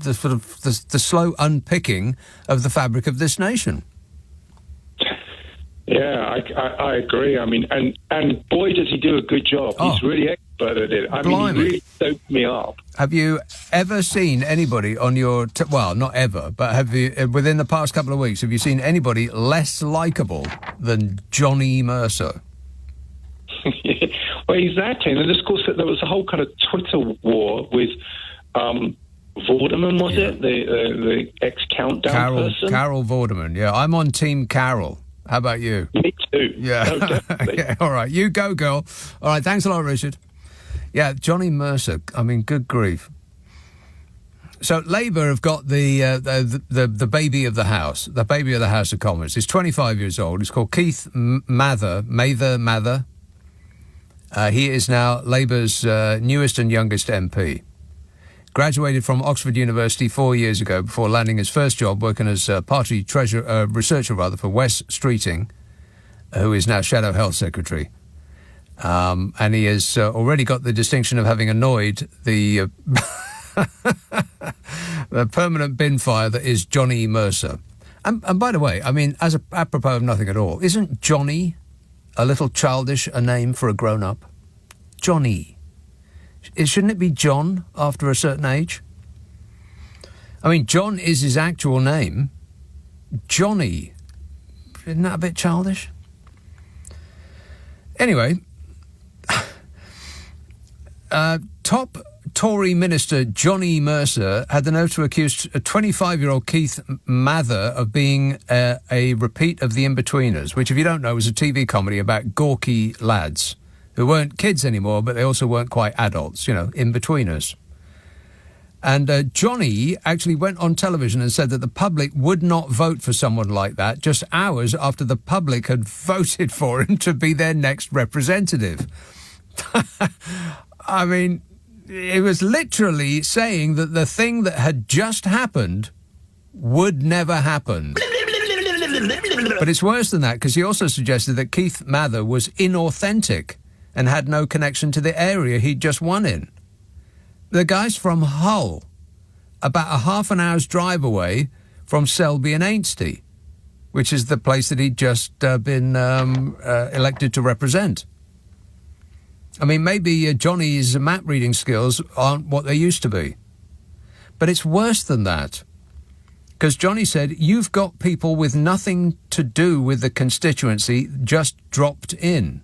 sort of the slow unpicking of the fabric of this nation.
Yeah, I agree. I mean, and boy, does he do a good job. He's really expert at it. I mean, he really soaked me up.
Have you ever seen anybody on your... well, not ever, but have you, within the past couple of weeks, have you seen anybody less likeable than Johnny Mercer?
Well, exactly. And then, of course, there was a whole kind of Twitter war with Vorderman, was it? The ex-Countdown person?
Carol Vorderman, yeah. I'm on Team Carol. How about you?
Me too.
Yeah.
Oh, definitely.
Yeah, all right. You go, girl. All right. Thanks a lot, Richard. Yeah, Johnny Mercer. I mean, good grief. So Labour have got the baby of the House, the baby of the House of Commons. He's 25 years old. He's called Keith Mather. He is now Labour's newest and youngest MP. Graduated from Oxford University 4 years ago before landing his first job working as party researcher for Wes Streeting, who is now Shadow Health Secretary. And he has already got the distinction of having annoyed the permanent bin fire that is Johnny Mercer. And by the way, I mean, apropos of nothing at all, isn't Johnny a little childish a name for a grown-up? Johnny. Shouldn't it be John after a certain age? I mean, John is his actual name. Johnny. Isn't that a bit childish? Anyway, top Tory minister Johnny Mercer had the nerve to accuse a 25-year-old Keith Mather of being a repeat of The Inbetweeners, which, if you don't know, was a TV comedy about gawky lads who weren't kids anymore, but they also weren't quite adults, in-betweeners. And Johnny actually went on television and said that the public would not vote for someone like that just hours after the public had voted for him to be their next representative. I mean, it was literally saying that the thing that had just happened would never happen. But it's worse than that, because he also suggested that Keith Mather was inauthentic and had no connection to the area he'd just won in. The guy's from Hull, about a half an hour's drive away from Selby and Ainsty, which is the place that he'd just been elected to represent. I mean, maybe Johnny's map reading skills aren't what they used to be. But it's worse than that. Because Johnny said, you've got people with nothing to do with the constituency just dropped in.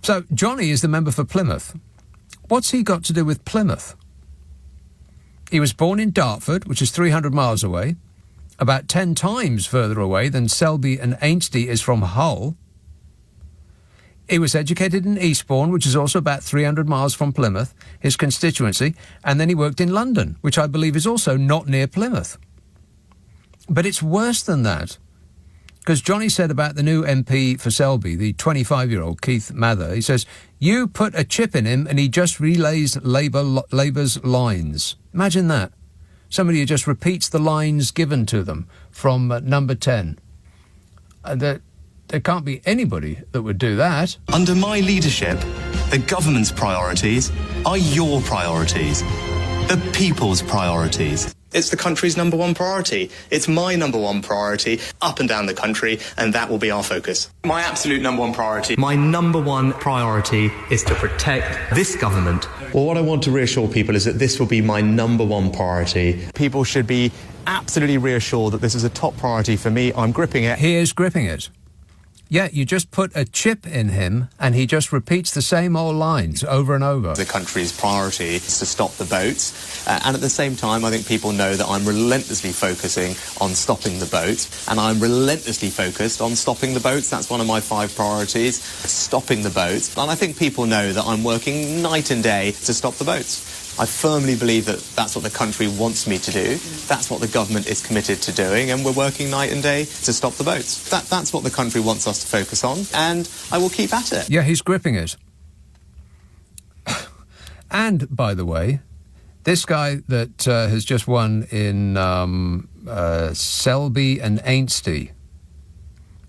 So Johnny is the member for Plymouth. What's he got to do with Plymouth? He was born in Dartford, which is 300 miles away, about 10 times further away than Selby and Ainsty is from Hull. He was educated in Eastbourne, which is also about 300 miles from Plymouth, his constituency, and then he worked in London, which I believe is also not near Plymouth. But it's worse than that, because Johnny said about the new MP for Selby, the 25-year-old Keith Mather, he says, you put a chip in him and he just relays Labour's lines. Imagine that. Somebody who just repeats the lines given to them from number 10. There can't be anybody that would do that.
Under my leadership, the government's priorities are your priorities, the people's priorities. It's the country's number one priority. It's my number one priority up and down the country, and that will be our focus. My absolute number one priority. My number one priority is to protect this government. Well, what I want to reassure people is that this will be my number one priority. People should be absolutely reassured that this is a top priority for me. I'm gripping it.
He is gripping it. Yeah, you just put a chip in him and he just repeats the same old lines over and over.
The country's priority is to stop the boats. And at the same time, I think people know that I'm relentlessly focusing on stopping the boats. And I'm relentlessly focused on stopping the boats. That's one of my 5 priorities, stopping the boats. And I think people know that I'm working night and day to stop the boats. I firmly believe that that's what the country wants me to do. That's what the government is committed to doing, and we're working night and day to stop the boats. That's what the country wants us to focus on, and I will keep at it.
Yeah, he's gripping it. And, by the way, this guy that has just won in Selby and Ainsty,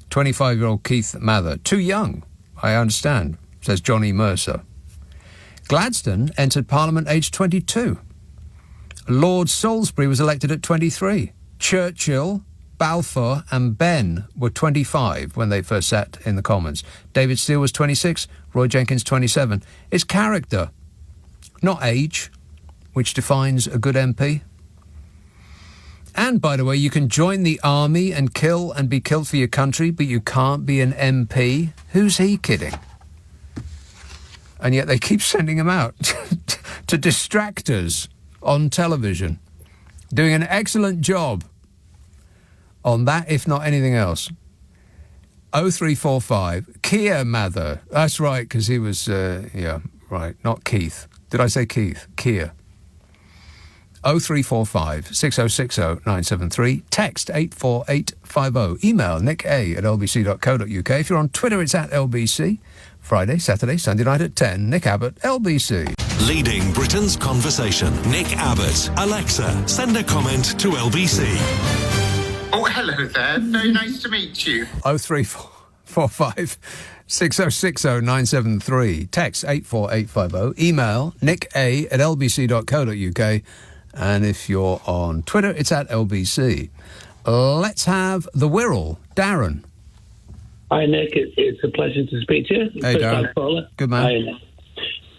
25-year-old Keith Mather, too young, I understand, says Johnny Mercer. Gladstone entered Parliament aged 22. Lord Salisbury was elected at 23. Churchill, Balfour and Benn were 25 when they first sat in the Commons. David Steele was 26, Roy Jenkins 27. It's character, not age, which defines a good MP. And, by the way, you can join the army and kill and be killed for your country, but you can't be an MP. Who's he kidding? And yet they keep sending him out to distract us on television, doing an excellent job on that, if not anything else. 0345, Keir Mather. That's right, because he was, not Keith. Did I say Keith? Keir. 0345 6060 973. Text 84850. Email nick@lbc.co.uk. If you're on Twitter, it's @LBC. Friday, Saturday, Sunday night at 10. Nick Abbott, LBC.
Leading Britain's conversation. Nick Abbott. Alexa, send a comment to LBC.
Oh, hello there. Very nice to meet you.
0345 6060 973. Text 84850. Email nick@lbc.co.uk. And if you're on Twitter, it's @LBC. Let's have the Wirral. Darren.
Hi, Nick. It's a pleasure to speak to you.
Hey, Darren. Good man.
Hi, Nick.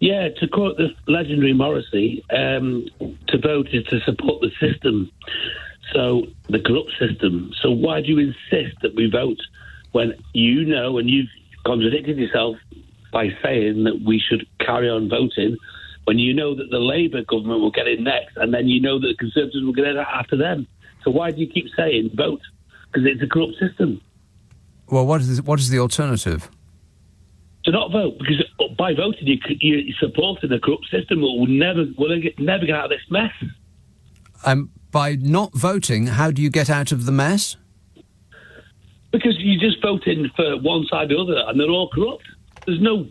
Yeah, to quote the legendary Morrissey, to vote is to support the system, so the corrupt system. So why do you insist that we vote when you know, and you've contradicted yourself by saying that we should carry on voting, when you know that the Labour government will get in next, and then you know that the Conservatives will get in after them? So why do you keep saying vote? Because it's a corrupt system.
Well, what is the alternative?
To not vote, because by voting you're supporting a corrupt system that will never get out of this mess.
By not voting, how do you get out of the mess?
Because you're just voting for one side or the other, and they're all corrupt. There's no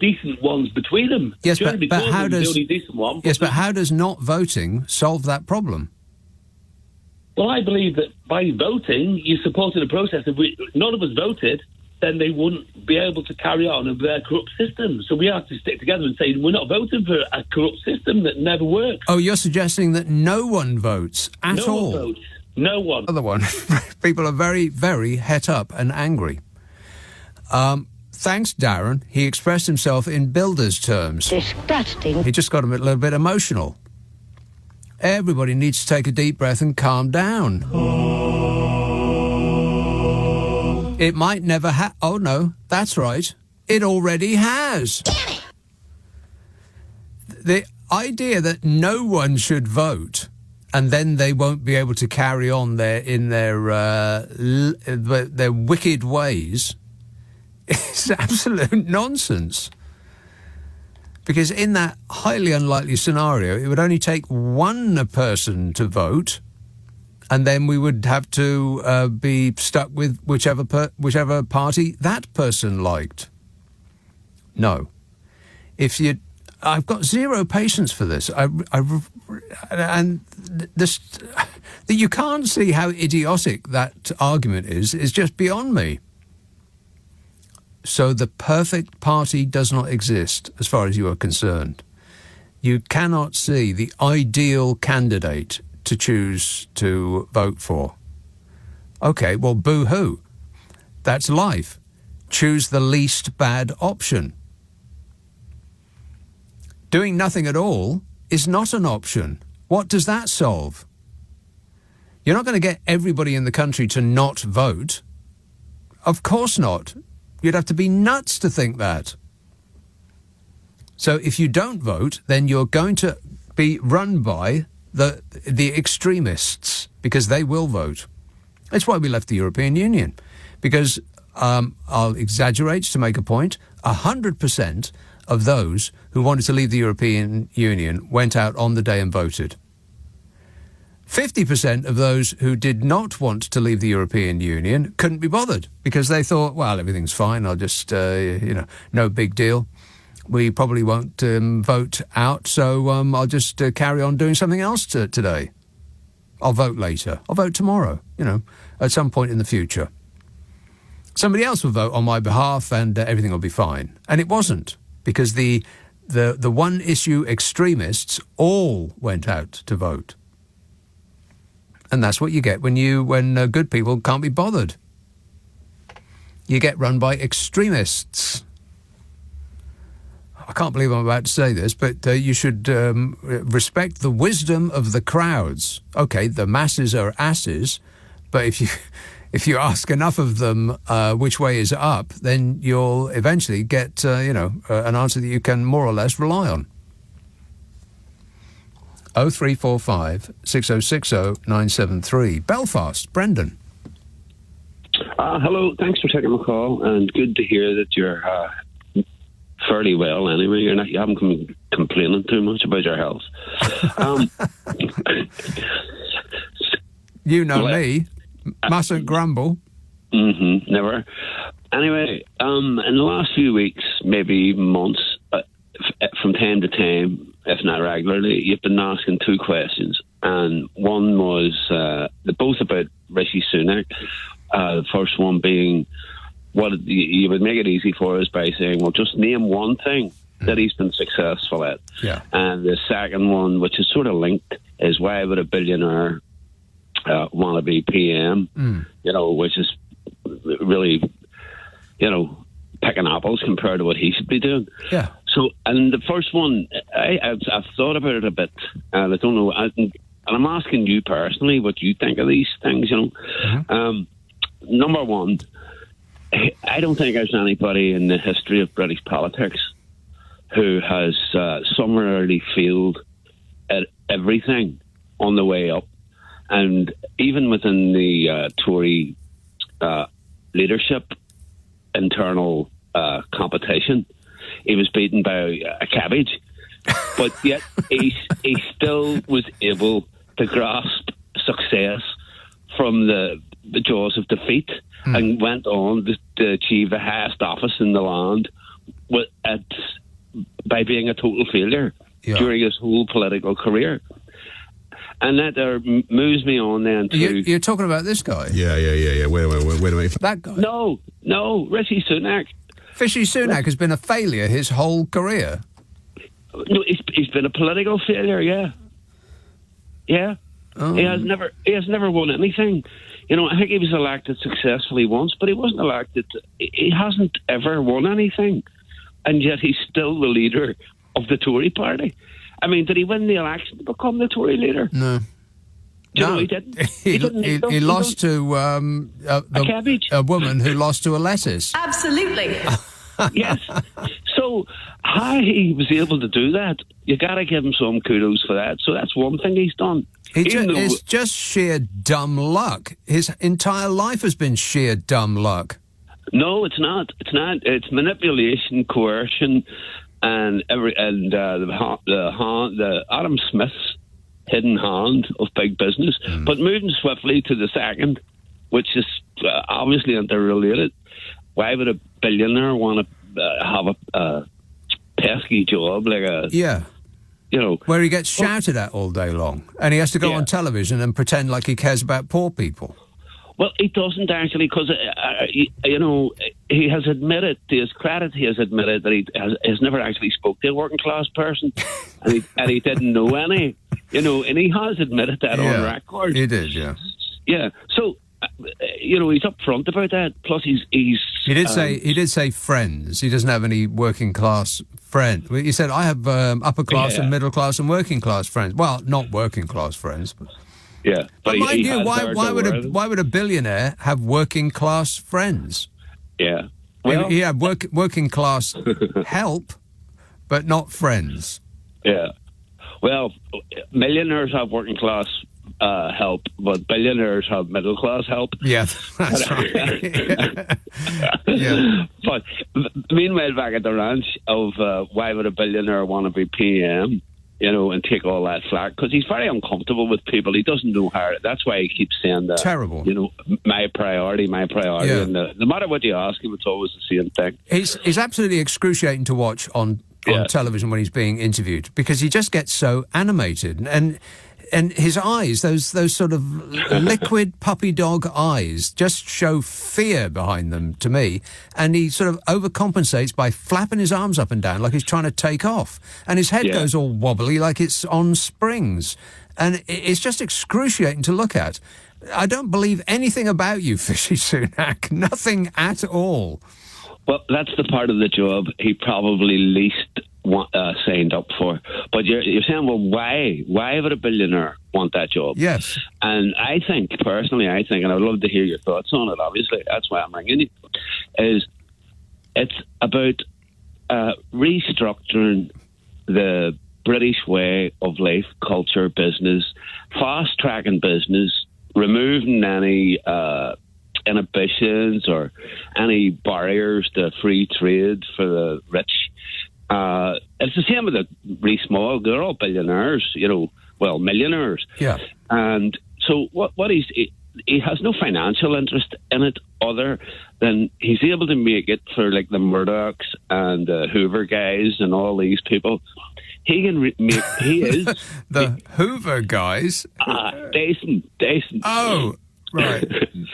decent ones between them.
Yes, but how does
the only decent one?
Yes, but how does not voting solve that problem?
Well, I believe that by voting, you're supporting a process. If none of us voted, then they wouldn't be able to carry on with their corrupt system. So we have to stick together and say we're not voting for a corrupt system that never works.
Oh, you're suggesting that no one votes at all?
No one votes. No one.
Other one. People are very, very het up and angry. Thanks, Darren. He expressed himself in builder's terms.
Disgusting.
He just got a little bit emotional. Everybody needs to take a deep breath and calm down. It might never oh, no, that's right. It already has. The idea that no one should vote and then they won't be able to carry on their wicked ways is absolute nonsense. Because in that highly unlikely scenario, it would only take one person to vote, and then we would have to be stuck with whichever party that person liked. No. I've got zero patience for this. And this, that you can't see how idiotic that argument is just beyond me. So the perfect party does not exist, as far as you are concerned. You cannot see the ideal candidate to choose to vote for. OK, well, boo-hoo. That's life. Choose the least bad option. Doing nothing at all is not an option. What does that solve? You're not going to get everybody in the country to not vote. Of course not. You'd have to be nuts to think that. So if you don't vote, then you're going to be run by the extremists, because they will vote. That's why we left the European Union. Because, I'll exaggerate to make a point, 100% of those who wanted to leave the European Union went out on the day and voted. 50% of those who did not want to leave the European Union couldn't be bothered because they thought, well, everything's fine. I'll just, no big deal. We probably won't vote out, so I'll just carry on doing something else today. I'll vote later. I'll vote tomorrow, at some point in the future. Somebody else will vote on my behalf and everything will be fine. And it wasn't, because the one-issue extremists all went out to vote. And that's what you get when good people can't be bothered. You get run by extremists. I can't believe I'm about to say this, but you should respect the wisdom of the crowds. OK, the masses are asses, but if you ask enough of them which way is up, then you'll eventually get an answer that you can more or less rely on. 0345 6060 973. Belfast, Brendan.
Hello, thanks for taking my call, and good to hear that you're fairly well anyway. You haven't been complaining too much about your health.
You know me. Mustn't grumble.
Never. Anyway, in the last few weeks, maybe months, from time to time, if not regularly, you've been asking two questions. And one was both about Rishi Sunak. The first one being, what you would make it easy for us by saying, well, just name one thing that he's been successful at.
Yeah.
And the second one, which is sort of linked, is why would a billionaire want to be PM? Which is really, picking apples compared to what he should be doing.
Yeah.
So, and the first one, I've thought about it a bit, and I don't know, and I'm asking you personally what you think of these things, Number one, I don't think there's anybody in the history of British politics who has summarily failed at everything on the way up. And even within the Tory leadership internal competition, he was beaten by a cabbage. But yet he still was able to grasp success from the jaws of defeat and went on to achieve the highest office in the land by being a total failure during his whole political career. And that moves me on then to...
You're talking about this guy?
Yeah. Wait a minute.
That guy?
No, Rishi Sunak.
Rishi Sunak has been a failure his whole career.
No, he's been a political failure, yeah. Yeah. Oh. He has never won anything. I think he was elected successfully once, but he wasn't elected. He hasn't ever won anything. And yet he's still the leader of the Tory party. I mean, did he win the election to become the Tory leader?
No.
He didn't.
He lost to a woman who lost to a lettuce.
Absolutely.
Yes. So how he was able to do that, you got to give him some kudos for that. So that's one thing he's done.
It's just sheer dumb luck. His entire life has been sheer dumb luck.
No, it's not. It's not. It's manipulation, coercion, and the Adam Smith's hidden hand of big business. But moving swiftly to the second, which is obviously interrelated. Why would a billionaire want to have a pesky job like a...
Yeah. Where he gets shouted at all day long. And he has to go on television and pretend like he cares about poor people.
Well, he doesn't actually, because, he has admitted, to his credit, he has admitted that he has never actually spoke to a working class person. and he didn't know any, and he has admitted that on record.
He did, yeah.
Yeah. So... he's upfront about that. Plus, he
did say friends. He doesn't have any working class friends. He said, I have upper class and middle class and working class friends. Well, not working class friends, but
yeah.
But mind you, why would a billionaire have working class friends?
Yeah,
well, he had working class help, but not friends.
Yeah, well, millionaires have working class help, but billionaires have middle class help.
Yeah, that's right. Yeah.
But meanwhile, back at the ranch, why would a billionaire want to be PM? And take all that flack, because he's very uncomfortable with people. He doesn't know how. That's why he keeps saying that.
Terrible.
My priority. Yeah. And no matter what you ask him, it's always the same thing.
He's absolutely excruciating to watch on television when he's being interviewed, because he just gets so animated and his eyes, those sort of liquid puppy dog eyes, just show fear behind them to me. And he sort of overcompensates by flapping his arms up and down like he's trying to take off. And his head goes all wobbly like it's on springs. And it's just excruciating to look at. I don't believe anything about you, Fishy Sunak. Nothing at all.
Well, that's the part of the job he probably least signed up for. But you're saying, well, why would a billionaire want that job?
Yes.
And I think, personally, and I'd love to hear your thoughts on it, obviously, that's why I'm ringing you, is it's about restructuring the British way of life, culture, business, fast-tracking business, removing any inhibitions or any barriers to free trade for the rich. It's the same with the really small. They're all billionaires, millionaires.
Yeah.
And so what he has no financial interest in it other than he's able to make it for like the Murdochs and the Hoover guys and all these people. He can he is
the Hoover guys.
Dyson.
Oh. Right,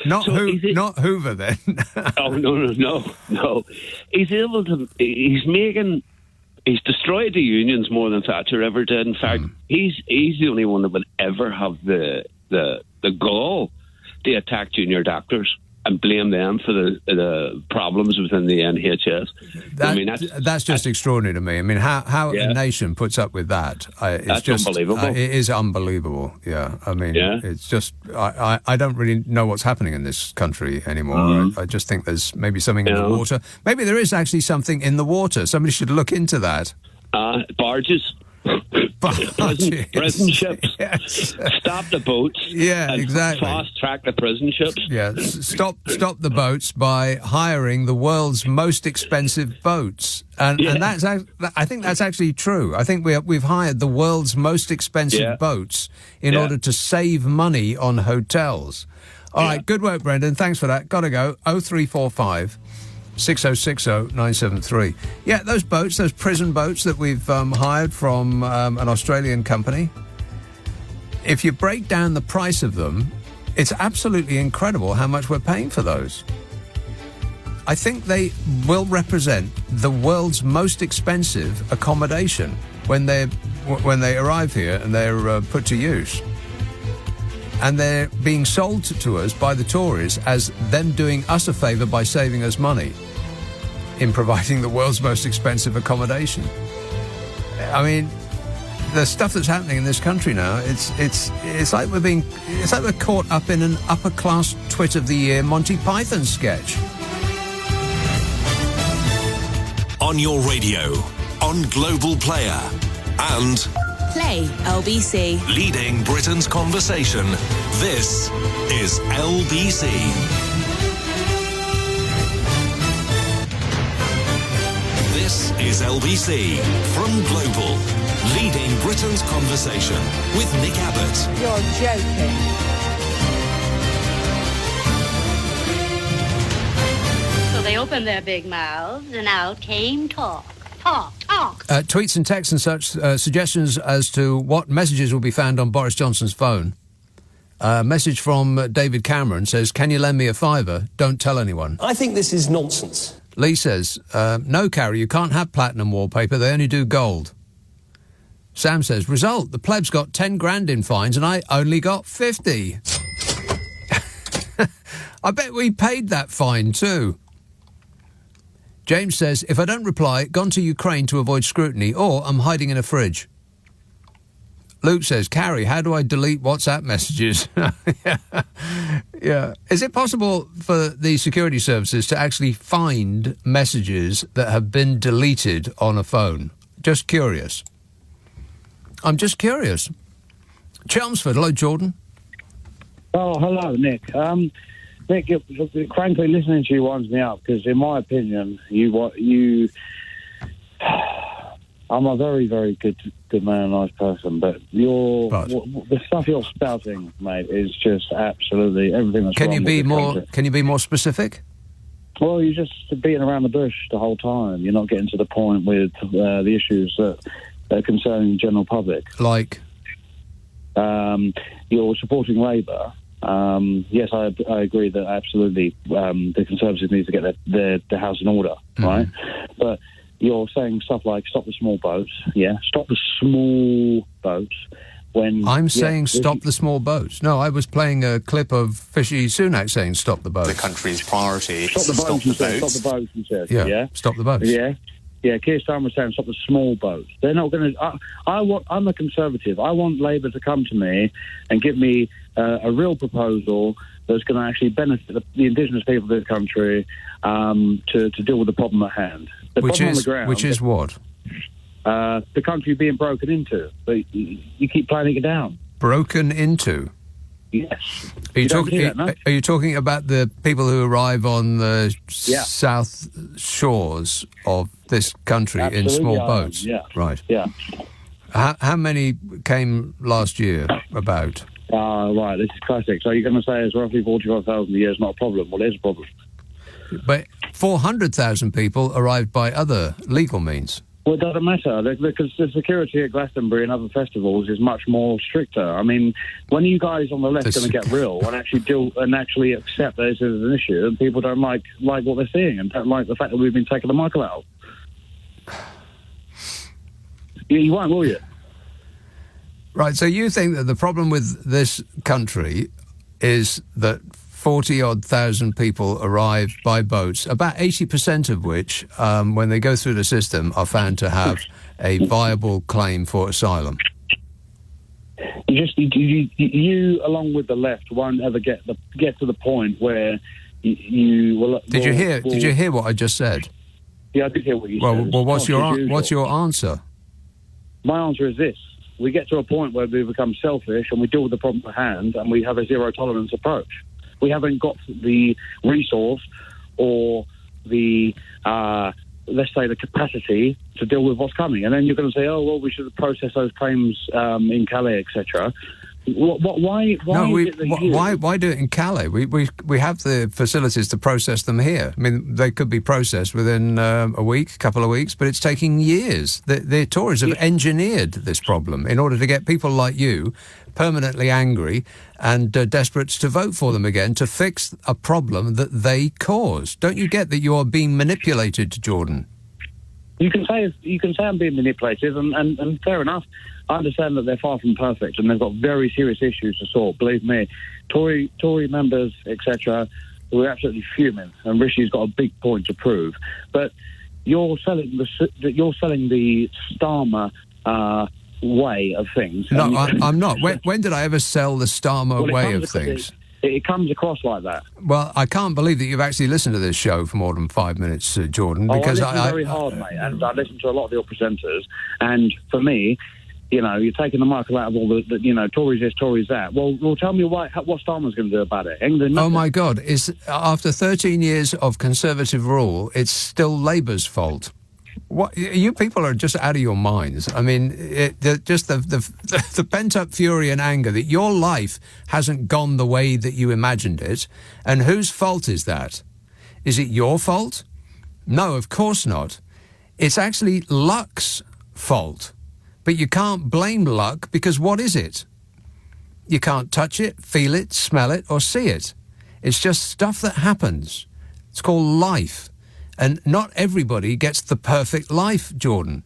not Hoover then.
Oh no. He's able to. He's destroyed the unions more than Thatcher ever did. In fact, he's the only one that would ever have the gall to attack junior doctors and blame them for the problems within the NHS.
That's just extraordinary to me. I mean, how a nation puts up with that?
That's just unbelievable.
It is unbelievable. Yeah, I mean, it's just I don't really know what's happening in this country anymore. I just think there's maybe something in the water. Maybe there is actually something in the water. Somebody should look into that.
Barges. Prison ships.
Yes.
Stop the boats.
Yeah, exactly.
Fast track the prison ships.
Yeah, stop the boats by hiring the world's most expensive boats, and that's I think that's actually true. I think we've hired the world's most expensive boats in order to save money on hotels. All right, good work, Brendan. Thanks for that. Got to go. 0345 6060 973. Yeah, those boats, those prison boats that we've hired from an Australian company, if you break down the price of them, it's absolutely incredible how much we're paying for those. I think they will represent the world's most expensive accommodation when they arrive here and they're put to use. And they're being sold to us by the Tories as them doing us a favour by saving us money in providing the world's most expensive accommodation. I mean, the stuff that's happening in this country now, it's like we're caught up in an upper class twit of the year Monty Python sketch.
On your radio, on Global Player, and
Play LBC.
leading Britain's conversation. This is LBC. This is LBC from Global, leading Britain's conversation with Nick Abbot.
You're joking.
So they opened their big mouths and out came talk. Talk.
Tweets and texts and such suggestions as to what messages will be found on Boris Johnson's phone. A message from David Cameron says, "Can you lend me a £5? Don't tell anyone."
I think this is nonsense.
Lee says, "No, Carrie, you can't have platinum wallpaper. They only do gold." Sam says, "Result, the plebs got 10 grand in fines and I only got 50. I bet we paid that fine too. James says, "If I don't reply, gone to Ukraine to avoid scrutiny, or I'm hiding in a fridge." Luke says, "Carrie, how do I delete WhatsApp messages?" Yeah. Is it possible for the security services to actually find messages that have been deleted on a phone? Just curious. I'm just curious. Chelmsford, hello, Jordan.
Oh, hello, Nick. Nick, frankly, listening to you winds me up because, in my opinion, I'm a very, very good man and nice person, but the stuff you're spouting, mate, is just absolutely everything that's wrong with the country.
Can you be more specific?
Well, you're just beating around the bush the whole time. You're not getting to the point with the issues that are concerning the general public.
Like?
You're supporting Labour. Yes, I agree that absolutely the Conservatives need to get their house in order, right? But you're saying stuff like stop the small boats, stop the small boats. When
I'm saying stop the small boats. No, I was playing a clip of Fishy Sunak saying stop the boats.
The country's priority is
stop the boats. Stop the boats, he said.
Yeah, stop the boats.
Yeah, Keir Starmer was saying stop the small boats. They're not going to... I'm a Conservative. I want Labour to come to me and give me a real proposal that's going to actually benefit the Indigenous people of this country to deal with the problem at hand. The problem on the ground...
Which is what?
The country being broken into. But you keep playing it down.
Broken into?
Yes.
Are you talking about the people who arrive on the south shores of this country in small boats?
Yeah.
Right.
Yeah.
How many came last year, about?
Right, this is classic. So you're going to say it's roughly 45,000 a year is not a problem. Well, there's a problem.
But 400,000 people arrived by other legal means.
Well, it doesn't matter, because the security at Glastonbury and other festivals is much more stricter. I mean, when you guys on the left are going to get real and actually accept that this is an issue, and people don't like what they're seeing and don't like the fact that we've been taking the Michael out. You won't, will you? Right,
so you think that the problem with this country is that 40-odd thousand people arrive by boats, about 80% of which, when they go through the system, are found to have a viable claim for asylum.
You, along with the left, won't ever get to the point where you will.
Did you hear what I just said?
Yeah, I did hear what you said.
Well, what's your answer?
My answer is this: we get to a point where we become selfish and we deal with the problem at hand, and we have a zero tolerance approach. We haven't got the resource or the let's say the capacity to deal with what's coming. And then you're going to say, oh, well, we should process those claims in Calais, etc. Why
do it in Calais? We have the facilities to process them here. I mean, they could be processed within a week, couple of weeks, but it's taking years. The Tories have engineered this problem in order to get people like you permanently angry and desperate to vote for them again to fix a problem that they caused. Don't you get that you are being manipulated, Jordan?
You can say I'm being manipulated, and fair enough. I understand that they're far from perfect and they've got very serious issues to sort. Believe me, Tory members, etc., we're absolutely fuming, and Rishi's got a big point to prove. But you're selling the Starmer way of things.
No, I'm not. When did I ever sell the Starmer way of things?
It comes across like that.
Well, I can't believe that you've actually listened to this show for more than 5 minutes, Jordan. Because
I listen very hard, mate, and I listen to a lot of your presenters. And for me, you're taking the Michael out of all the Tories this, Tories that. Well, tell me what Starmer's going to do about it.
Oh my God! After 13 years of Conservative rule, it's still Labour's fault. What, you people are just out of your minds. I mean, the pent-up fury and anger that your life hasn't gone the way that you imagined it. And whose fault is that? Is it your fault? No, of course not. It's actually luck's fault. But you can't blame luck because what is it? You can't touch it, feel it, smell it, or see it. It's just stuff that happens. It's called life. And not everybody gets the perfect life, Jordan.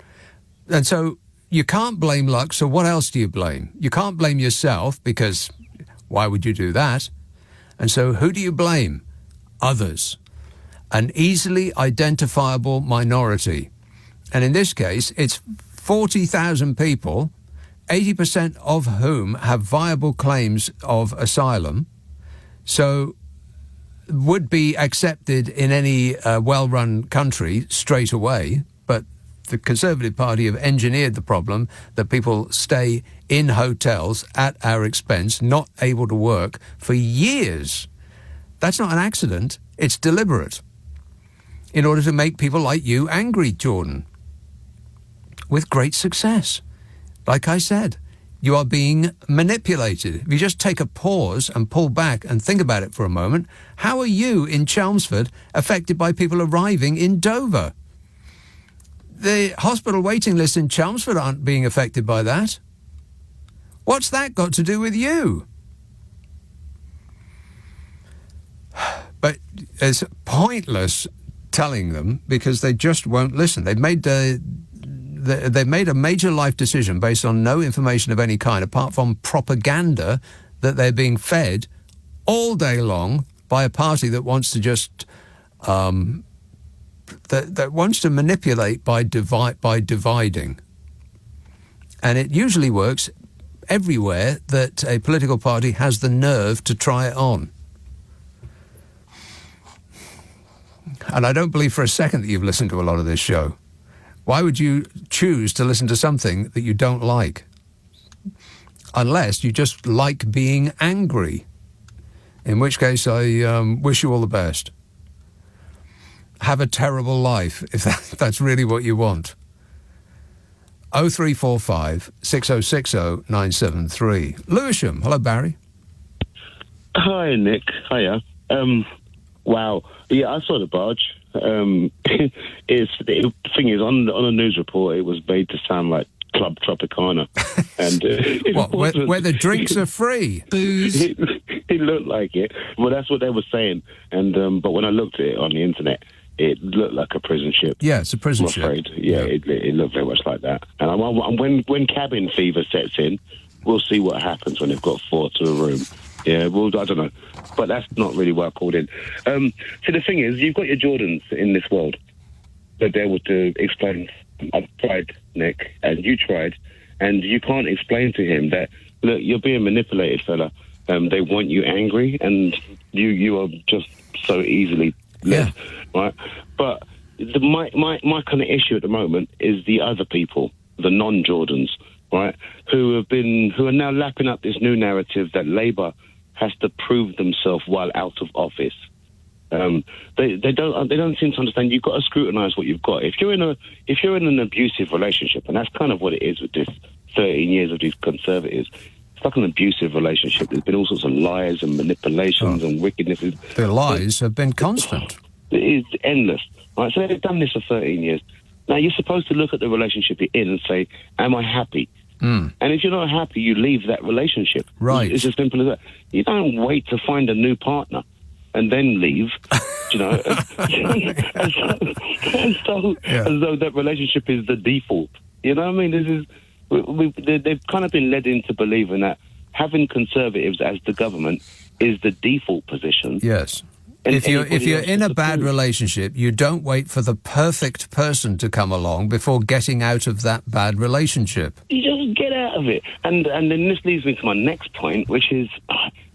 And so you can't blame luck, so what else do you blame? You can't blame yourself, because why would you do that? And so who do you blame? Others. An easily identifiable minority. And in this case, it's 40,000 people, 80% of whom have viable claims of asylum. So would be accepted in any well-run country straight away, but the Conservative Party have engineered the problem that people stay in hotels at our expense, not able to work for years. That's not an accident, it's deliberate, in order to make people like you angry, Jordan, with great success. Like I said, you are being manipulated. If you just take a pause and pull back and think about it for a moment, how are you in Chelmsford affected by people arriving in Dover? The hospital waiting lists in Chelmsford aren't being affected by that. What's that got to do with you? But it's pointless telling them because they just won't listen. They've made a major life decision based on no information of any kind apart from propaganda that they're being fed all day long by a party that wants to just that wants to manipulate by dividing. And it usually works everywhere that a political party has the nerve to try it on. And I don't believe for a second that you've listened to a lot of this show. Why would you choose to listen to something that you don't like? Unless you just like being angry. In which case, I wish you all the best. Have a terrible life, if that's really what you want. 0345 6060 973. Lewisham. Hello, Barry.
Hi, Nick. Hiya. Wow. Yeah, I saw the barge. The thing is, on a news report, it was made to sound like Club Tropicana, and
where the drinks are free. Booze.
It looked like it. Well, that's what they were saying. And but when I looked at it on the internet, it looked like a prison ship.
Yeah, it's a prison ship.
I'm afraid. Yeah, it looked very much like that. And when cabin fever sets in, we'll see what happens when they've got 4 to a room. Yeah, well, I don't know. But that's not really why I called in. So the thing is, you've got your Jordans in this world. They're able to explain. I've tried, Nick, and you tried, and you can't explain to him that, look, you're being manipulated, fella. They want you angry, and you are just so easily led, right? But my kind of issue at the moment is the other people, the non-Jordans, right, who are now lapping up this new narrative that Labour has to prove themselves while out of office. They don't seem to understand. You've got to scrutinise what you've got. If you're in an abusive relationship, and that's kind of what it is with this 13 years of these Conservatives. It's like an abusive relationship. There's been all sorts of lies and manipulations and wickedness.
The lies have been constant.
It is endless. Right? So they've done this for 13 years. Now, you're supposed to look at the relationship you're in and say, am I happy? And if you're not happy, you leave that relationship.
Right.
It's as simple as that. You don't wait to find a new partner and then leave, you know, as though that relationship is the default. You know what I mean? This is... They've kind of been led into believing that having Conservatives as the government is the default position.
Yes. If you're in a bad relationship, you don't wait for the perfect person to come along before getting out of that bad relationship.
You just get out of it. And then this leads me to my next point, which is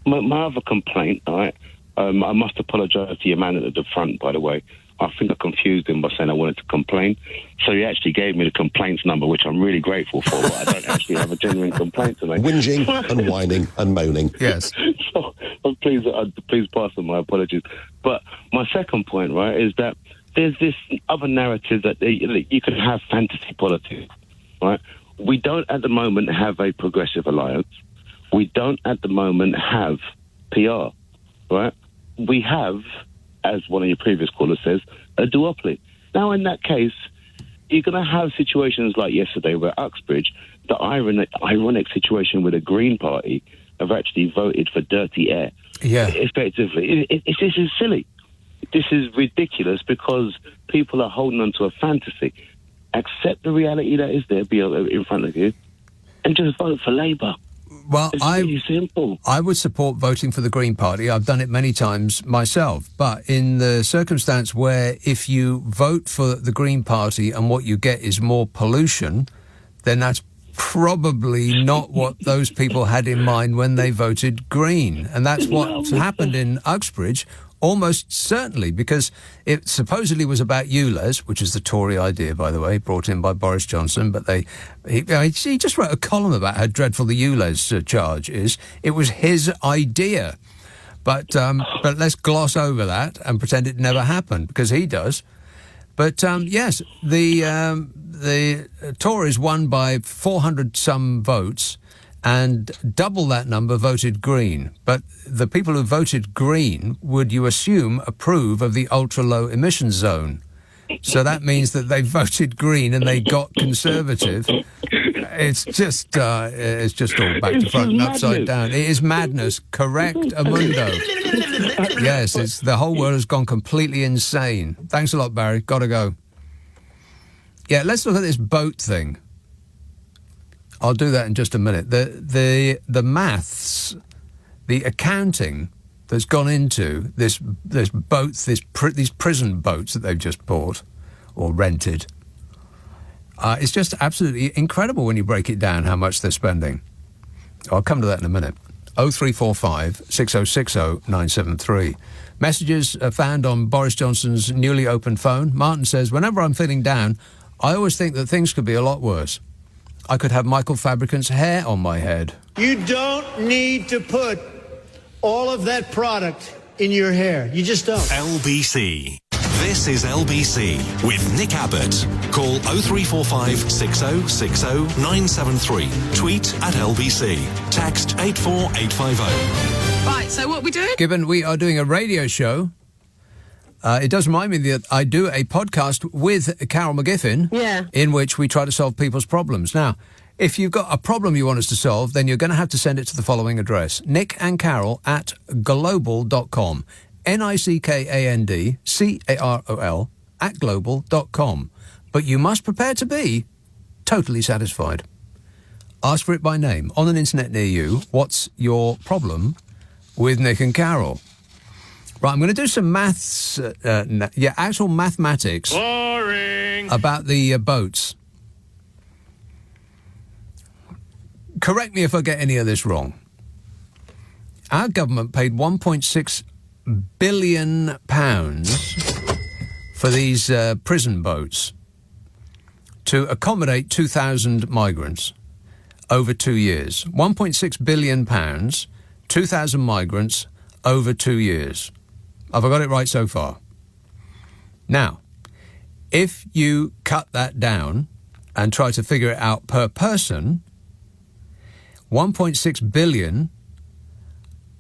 my other complaint, all right? I must apologise to your man at the front, by the way. I think I confused him by saying I wanted to complain. So he actually gave me the complaints number, which I'm really grateful for, but I don't actually have a genuine complaint to make.
Whinging and whining and moaning.
Yes.
So please pass on my apologies. But my second point, right, is that there's this other narrative that you can have fantasy politics, right? We don't at the moment have a progressive alliance. We don't at the moment have PR, right? We have, as one of your previous callers says, a duopoly. Now, in that case, you're going to have situations like yesterday where Uxbridge, the ironic situation where the Green Party have actually voted for dirty air.
Yeah.
Effectively. This is silly. This is ridiculous because people are holding on to a fantasy. Accept the reality that is there in front of you and just vote for Labour.
Well,
it's really simple.
I would support voting for the Green Party. I've done it many times myself. But in the circumstance where if you vote for the Green Party and what you get is more pollution, then that's probably not what those people had in mind when they voted Green. And that's what happened in Uxbridge. Almost certainly, because it supposedly was about ULEZ, which is the Tory idea, by the way, brought in by Boris Johnson. But he just wrote a column about how dreadful the ULEZ charge is. It was his idea. But let's gloss over that and pretend it never happened, because he does. But yes, the Tories won by 400-some votes, and double that number voted Green. But the people who voted Green would, you assume, approve of the ultra-low emission zone. So that means that they voted Green and they got Conservative. It's just all back to front and upside down. It is madness. Correct, Amundo. Yes, the whole world has gone completely insane. Thanks a lot, Barry. Got to go. Yeah, let's look at this boat thing. I'll do that in just a minute. The maths, the accounting that's gone into this boats, these prison boats that they've just bought or rented, it's just absolutely incredible when you break it down how much they're spending. I'll come to that in a minute. 0345 6060 973. Messages are found on Boris Johnson's newly opened phone. Martin says, whenever I'm feeling down, I always think that things could be a lot worse. I could have Michael Fabricant's hair on my head.
You don't need to put all of that product in your hair. You just don't.
LBC. This is LBC with Nick Abbott. Call 0345 6060 973. Tweet at LBC. Text 84850.
Right, so what are we doing?
Given we are doing a radio show, it does remind me that I do a podcast with Carol McGiffin, in which we try to solve people's problems. Now, if you've got a problem you want us to solve, then you're going to have to send it to the following address: nickandcarol@global.com. NICKANDCAROL @global.com. But you must prepare to be totally satisfied. Ask for it by name on an internet near you. What's your problem? with Nick and Carol. Right, I'm going to do some maths, actual mathematics.
Boring.
About the boats. Correct me if I get any of this wrong. Our government paid £1.6 billion for these prison boats to accommodate 2,000 migrants over 2 years. £1.6 billion, 2,000 migrants over 2 years. Have I got it right so far? Now, if you cut that down and try to figure it out per person, 1.6 billion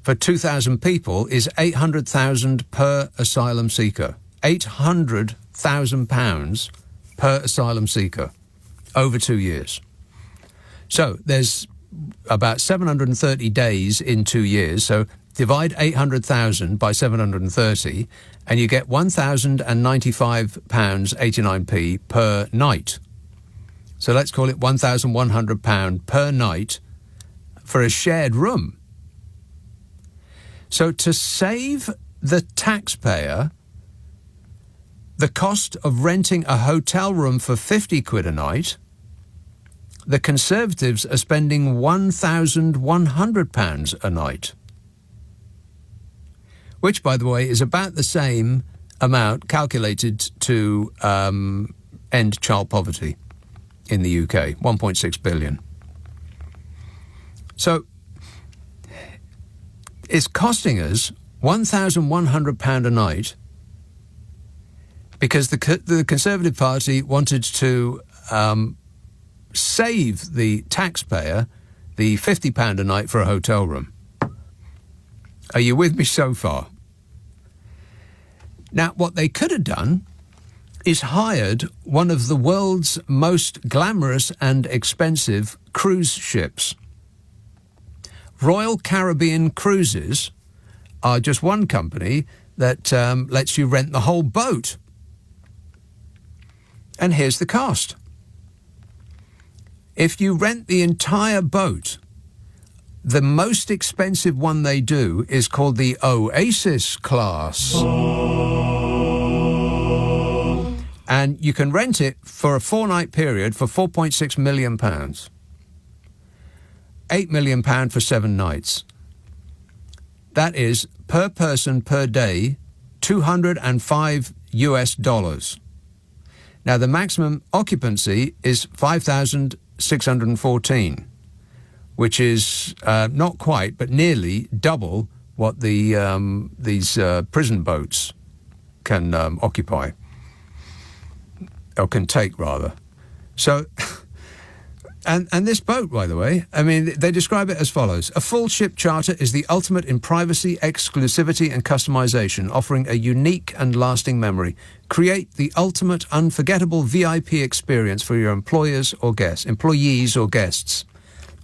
for 2,000 people is 800,000 per asylum seeker. £800,000 per asylum seeker over 2 years. So there's about 730 days in 2 years. So divide 800,000 by 730 and you get £1,095.89 per night. So let's call it £1,100 per night for a shared room. So to save the taxpayer the cost of renting a hotel room for 50 quid a night, the Conservatives are spending £1,100 a night. Which, by the way, is about the same amount calculated to end child poverty in the UK, 1.6 billion. So it's costing us £1,100 a night because the Conservative Party wanted to save the taxpayer the £50 a night for a hotel room. Are you with me so far? Now, what they could have done is hired one of the world's most glamorous and expensive cruise ships. Royal Caribbean Cruises are just one company that lets you rent the whole boat. And here's the cost. If you rent the entire boat, the most expensive one they do is called the Oasis class. And you can rent it for a 4-night period for £4.6 million. £8 million for 7 nights. That is, per person per day, $205 US. Now, the maximum occupancy is 5,614, which is not quite, but nearly double what these prison boats can occupy, or can take, rather. So, and this boat, by the way, I mean, they describe it as follows. A full ship charter is the ultimate in privacy, exclusivity and customization, offering a unique and lasting memory. Create the ultimate unforgettable VIP experience for your employees or guests.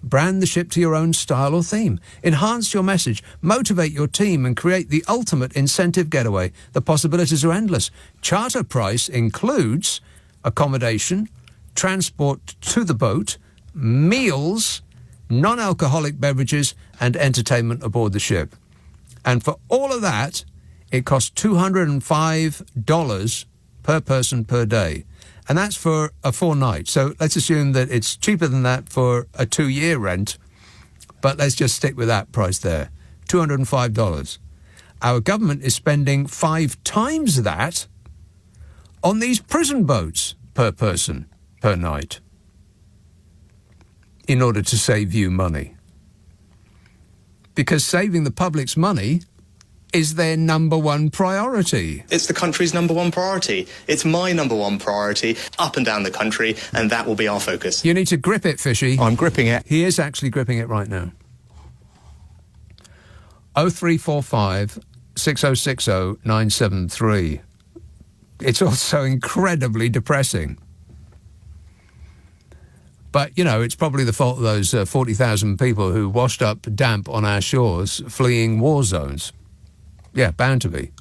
Brand the ship to your own style or theme. Enhance your message. Motivate your team and create the ultimate incentive getaway. The possibilities are endless. Charter price includes accommodation, transport to the boat, meals, non-alcoholic beverages, and entertainment aboard the ship. And for all of that, it costs $205 per person per day. And that's for a 4-night. So let's assume that it's cheaper than that for a 2-year rent. But let's just stick with that price there. $205. Our government is spending 5 times that on these prison boats per person per night in order to save you money. Because saving the public's money is their number one priority.
It's the country's number one priority. It's my number one priority up and down the country, and that will be our focus.
You need to grip it, Fishy.
I'm gripping it.
He is actually gripping it right now. 0345 6060 973. It's also incredibly depressing. But, you know, it's probably the fault of those 40,000 people who washed up damp on our shores fleeing war zones. Yeah, bound to be.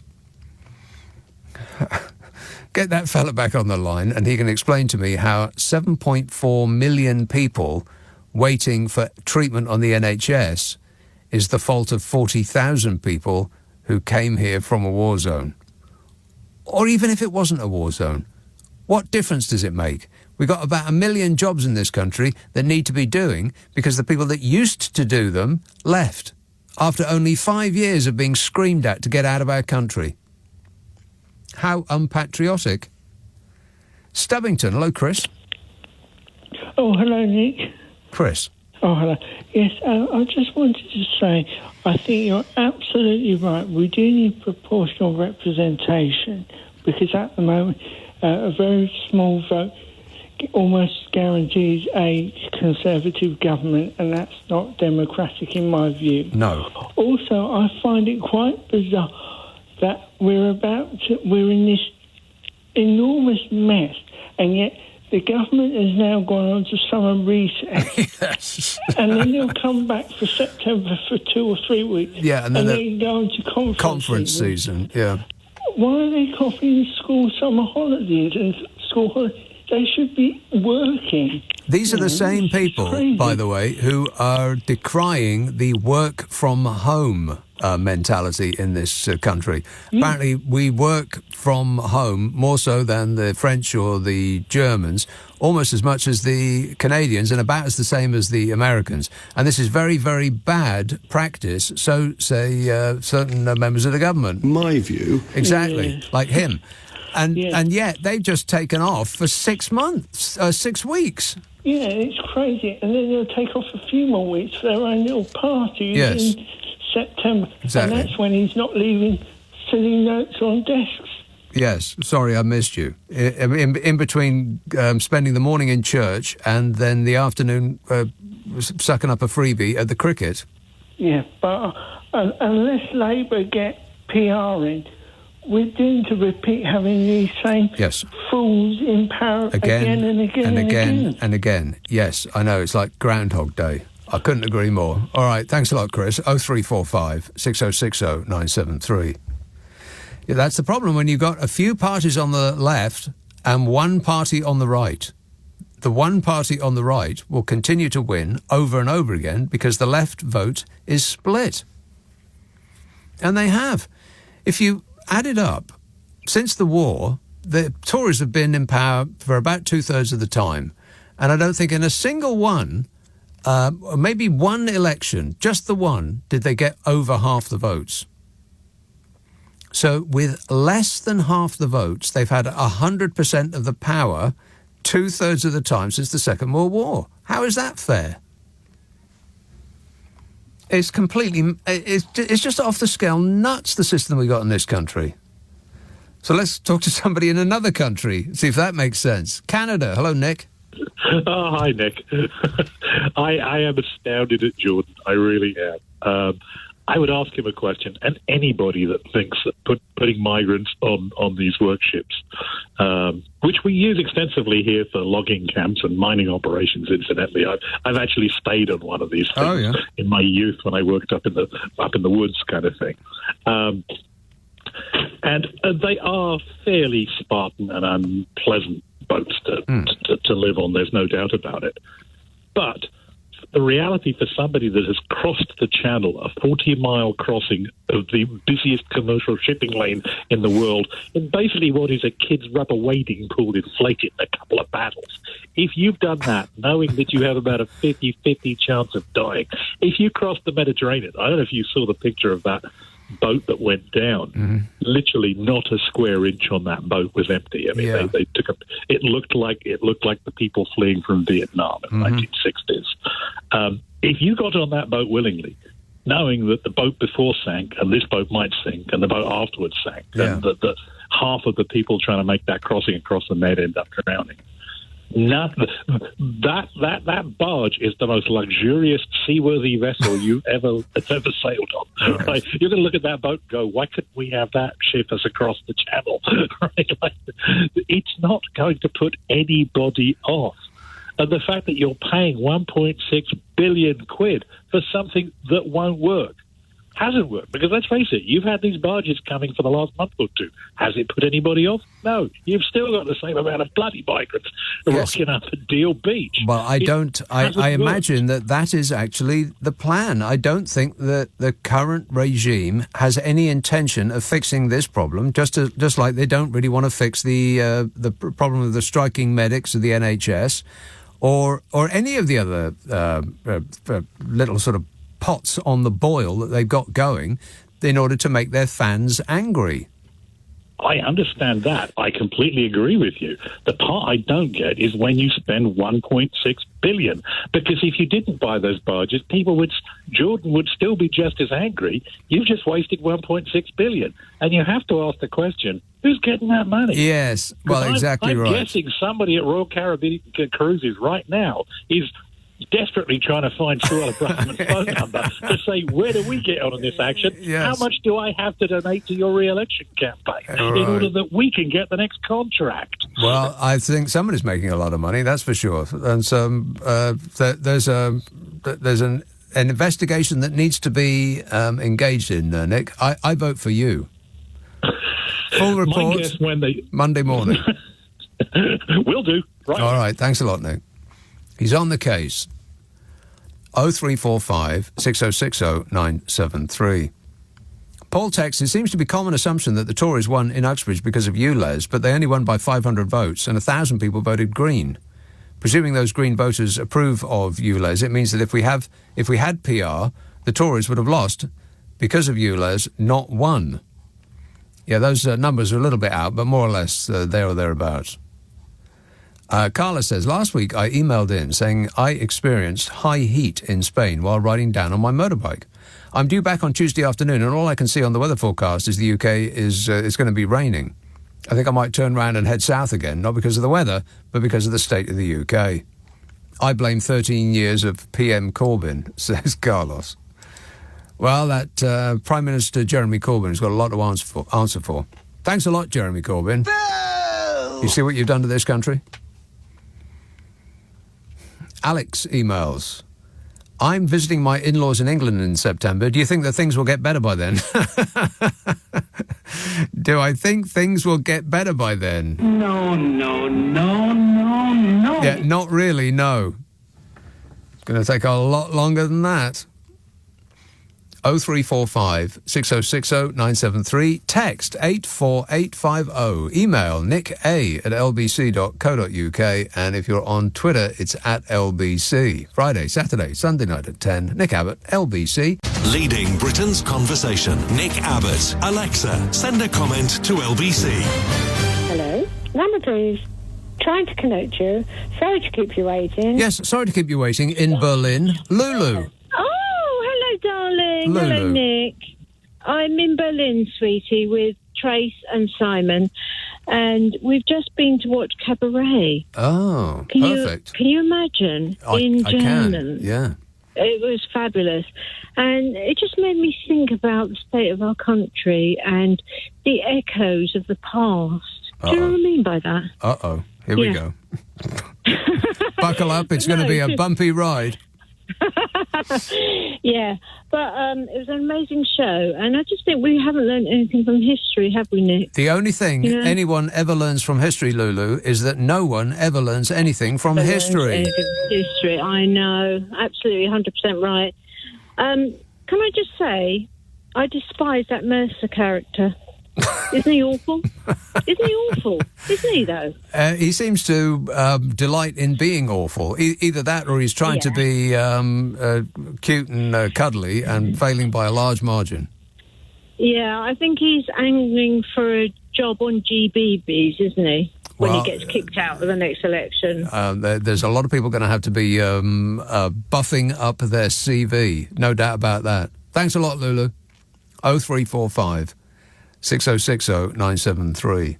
Get that fella back on the line and he can explain to me how 7.4 million people waiting for treatment on the NHS is the fault of 40,000 people who came here from a war zone. Or even if it wasn't a war zone, what difference does it make? We've got about 1 million jobs in this country that need to be doing because the people that used to do them left after only 5 years of being screamed at to get out of our country. How unpatriotic. Stubbington, hello, Chris.
Oh, hello, Nick.
Chris.
Oh, hello. Yes, I just wanted to say, I think you're absolutely right. We do need proportional representation because at the moment, a very small vote almost guarantees a Conservative government, and that's not democratic in my view.
No.
Also, I find it quite bizarre that we're in this enormous mess, and yet the government has now gone on to summer recess.
Yes.
And then they'll come back for September for 2 or 3 weeks.
Yeah, and then
they go into
conference season. Yeah.
Why are they copying school summer holidays and school holidays? They should be working.
These are the same people, by the way, who are decrying the work from home mentality in this country. Apparently, we work from home more so than the French or the Germans, almost as much as the Canadians, and about as the same as the Americans. And this is very, very bad practice, so say certain members of the government.
My view.
Exactly, like him. And yet they've just taken off for 6 months, 6 weeks.
Yeah, it's crazy. And then they'll take off a few more weeks for their own little parties in September.
Exactly.
And that's when he's not leaving silly notes on desks.
Yes, sorry, I missed you. In between spending the morning in church and then the afternoon sucking up a freebie at the cricket.
Yeah, but unless Labour get PR in, we're doomed to repeat having these same fools in power again and again and again.
And again. Yes, I know, it's like Groundhog Day. I couldn't agree more. All right, thanks a lot, Chris. 0345 6060 973. Yeah, that's the problem when you've got a few parties on the left and one party on the right. The one party on the right will continue to win over and over again because the left vote is split. And they have. If you add it up, since the war, the Tories have been in power for about 2/3 of the time. And I don't think in a single one, maybe one election, just the one, did they get over half the votes. So with less than half the votes, they've had 100% of the power 2/3 of the time since the Second World War. How is that fair? It's completely, it's just off the scale nuts, the system we got in this country. So let's talk to somebody in another country, see if that makes sense. Canada. Hello, Nick.
Oh, hi, Nick. I am astounded at Jordan. I really am. I would ask him a question, and anybody that thinks that putting migrants on these work ships, which we use extensively here for logging camps and mining operations, incidentally. I've actually stayed on one of these things in my youth when I worked up in the woods kind of thing. And they are fairly Spartan and unpleasant boats to live on, there's no doubt about it. But the reality for somebody that has crossed the channel, a 40-mile crossing of the busiest commercial shipping lane in the world, in basically what is a kid's rubber wading pool inflated in a couple of paddles. If you've done that, knowing that you have about a 50-50 chance of dying, if you cross the Mediterranean, I don't know if you saw the picture of that boat that went down. Literally not a square inch on that boat was empty. I mean, they took it looked like the people fleeing from Vietnam in the 1960s. If you got on that boat willingly, knowing that the boat before sank and this boat might sink and the boat afterwards sank, and that half of the people trying to make that crossing across the Med end up drowning. That barge is the most luxurious, seaworthy vessel you've ever sailed on. Right? You're going to look at that boat and go, why couldn't we have that ship us across the channel? Right? Like, it's not going to put anybody off. And the fact that you're paying 1.6 billion quid for something that won't work. hasn't worked. Because let's face it, you've had these barges coming for the last month or two. Has it put anybody off? No. You've still got the same amount of bloody migrants rocking up at Deal Beach.
Well, I imagine that is actually the plan. I don't think that the current regime has any intention of fixing this problem, just like they don't really want to fix the problem of the striking medics of the NHS or any of the other little sort of pots on the boil that they've got going in order to make their fans angry.
I understand that. I completely agree with you. The part I don't get is when you spend $1.6 billion, because if you didn't buy those barges, Jordan would still be just as angry. You've just wasted $1.6 billion, and you have to ask the question: who's getting that money?
Yes, well, exactly right.
I'm guessing somebody at Royal Caribbean Cruises right now is desperately trying to find Suella Braverman's phone number to say, where do we get on in this action?
Yes.
How much do I have to donate to your re-election campaign in order that we can get the next contract?
Well, I think somebody's making a lot of money, that's for sure. And so there's an investigation that needs to be engaged in, Nick. I vote for you. Full report Monday morning.
Will do. Right.
All right, thanks a lot, Nick. He's on the case. 0345 6060 973. Paul texts, it seems to be common assumption that the Tories won in Uxbridge because of ULEZ, but they only won by 500 votes and 1,000 people voted Green. Presuming those Green voters approve of ULEZ, it means that if we had PR, the Tories would have lost because of ULEZ, not won. Yeah, those numbers are a little bit out, but more or less there or thereabouts. Carla says, last week I emailed in saying I experienced high heat in Spain while riding down on my motorbike. I'm due back on Tuesday afternoon, and all I can see on the weather forecast is the UK is going to be raining. I think I might turn round and head south again, not because of the weather, but because of the state of the UK. I blame 13 years of PM Corbyn, says Carlos. Well, that Prime Minister Jeremy Corbyn has got a lot to answer for. Thanks a lot, Jeremy Corbyn. You see what you've done to this country? Alex emails, I'm visiting my in-laws in England in September. Do you think that things will get better by then? Do I think things will get better by then?
No.
Yeah, not really, no. It's going to take a lot longer than that. 0345 6060 973. Text 84850. Email nicka@lbc.co.uk. And if you're on Twitter, it's @LBC. Friday, Saturday, Sunday night at 10. Nick Abbot, LBC.
Leading Britain's conversation. Nick Abbot. Alexa, send a comment to LBC.
Hello. Number please. Trying to connect you. Sorry to keep you waiting.
Yes, sorry to keep you waiting. In Berlin, Lulu.
Hello, darling.
Lulu.
Hello, Nick. I'm in Berlin, sweetie, with Trace and Simon, and we've just been to watch Cabaret.
Oh, perfect.
Can you imagine in German?
Can, yeah.
It was fabulous, and it just made me think about the state of our country and the echoes of the past. Do you know what I mean by that?
Uh-oh. Here we go. Buckle up. It's going to be a bumpy ride.
Yeah, but it was an amazing show, and I just think we haven't learned anything from history, have we, Nick?
The only thing anyone ever learns from history, Lulu, is that no one ever learns anything from history.
History, I know, absolutely, 100% right. Can I just say, I despise that Mercer character. Isn't he awful? Isn't he awful? Isn't he, though?
He seems to delight in being awful. Either that or he's trying to be cute and cuddly and failing by a large margin.
Yeah, I think he's angling for a job on GBBs, isn't he? When he gets kicked out of the next election.
There's a lot of people going to have to be buffing up their CV. No doubt about that. Thanks a lot, Lulu. 0345 6060 973.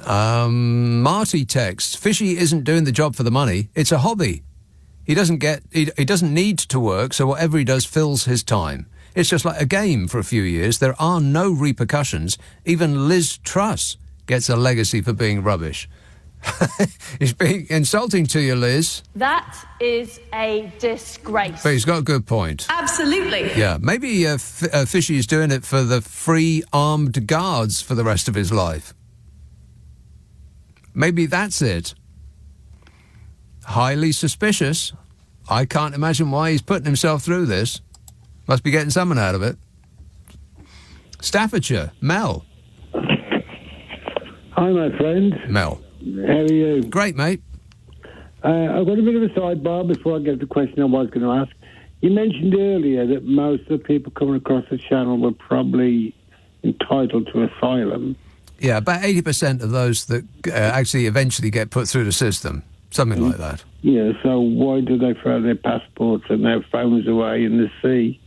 Marty texts, Fishy isn't doing the job for the money. It's a hobby. He doesn't need to work, so whatever he does fills his time. It's just like a game for a few years. There are no repercussions. Even Liz Truss gets a legacy for being rubbish.
He's being insulting to you, Liz.
That is a disgrace.
But he's got a good point.
Absolutely.
Yeah, maybe Fishy's doing it for the free armed guards for the rest of his life. Maybe that's it. Highly suspicious. I can't imagine why he's putting himself through this. Must be getting something out of it. Staffordshire, Mel.
Hi, my friend.
Mel.
How are you?
Great, mate.
I've got a bit of a sidebar before I get to the question I was going to ask. You mentioned earlier that most of the people coming across the channel were probably entitled to asylum.
Yeah, about 80% of those that actually eventually get put through the system. Something like that.
Yeah, so why do they throw their passports and their phones away in the sea?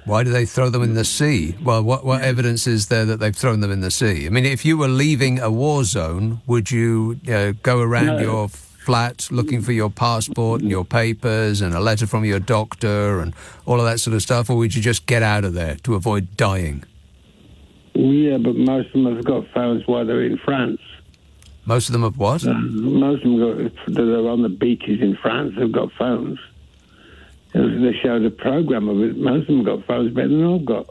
Why do they throw them in the sea? Well, what evidence is there that they've thrown them in the sea? I mean, if you were leaving a war zone, would you go around your flat looking for your passport and your papers and a letter from your doctor and all of that sort of stuff, or would you just get out of there to avoid dying?
Yeah, but most of them have got phones while they're in France.
Most of them have what?
Most of them that are on the beaches in France have got phones. They showed a program of it. Most of them got phones better than I've got.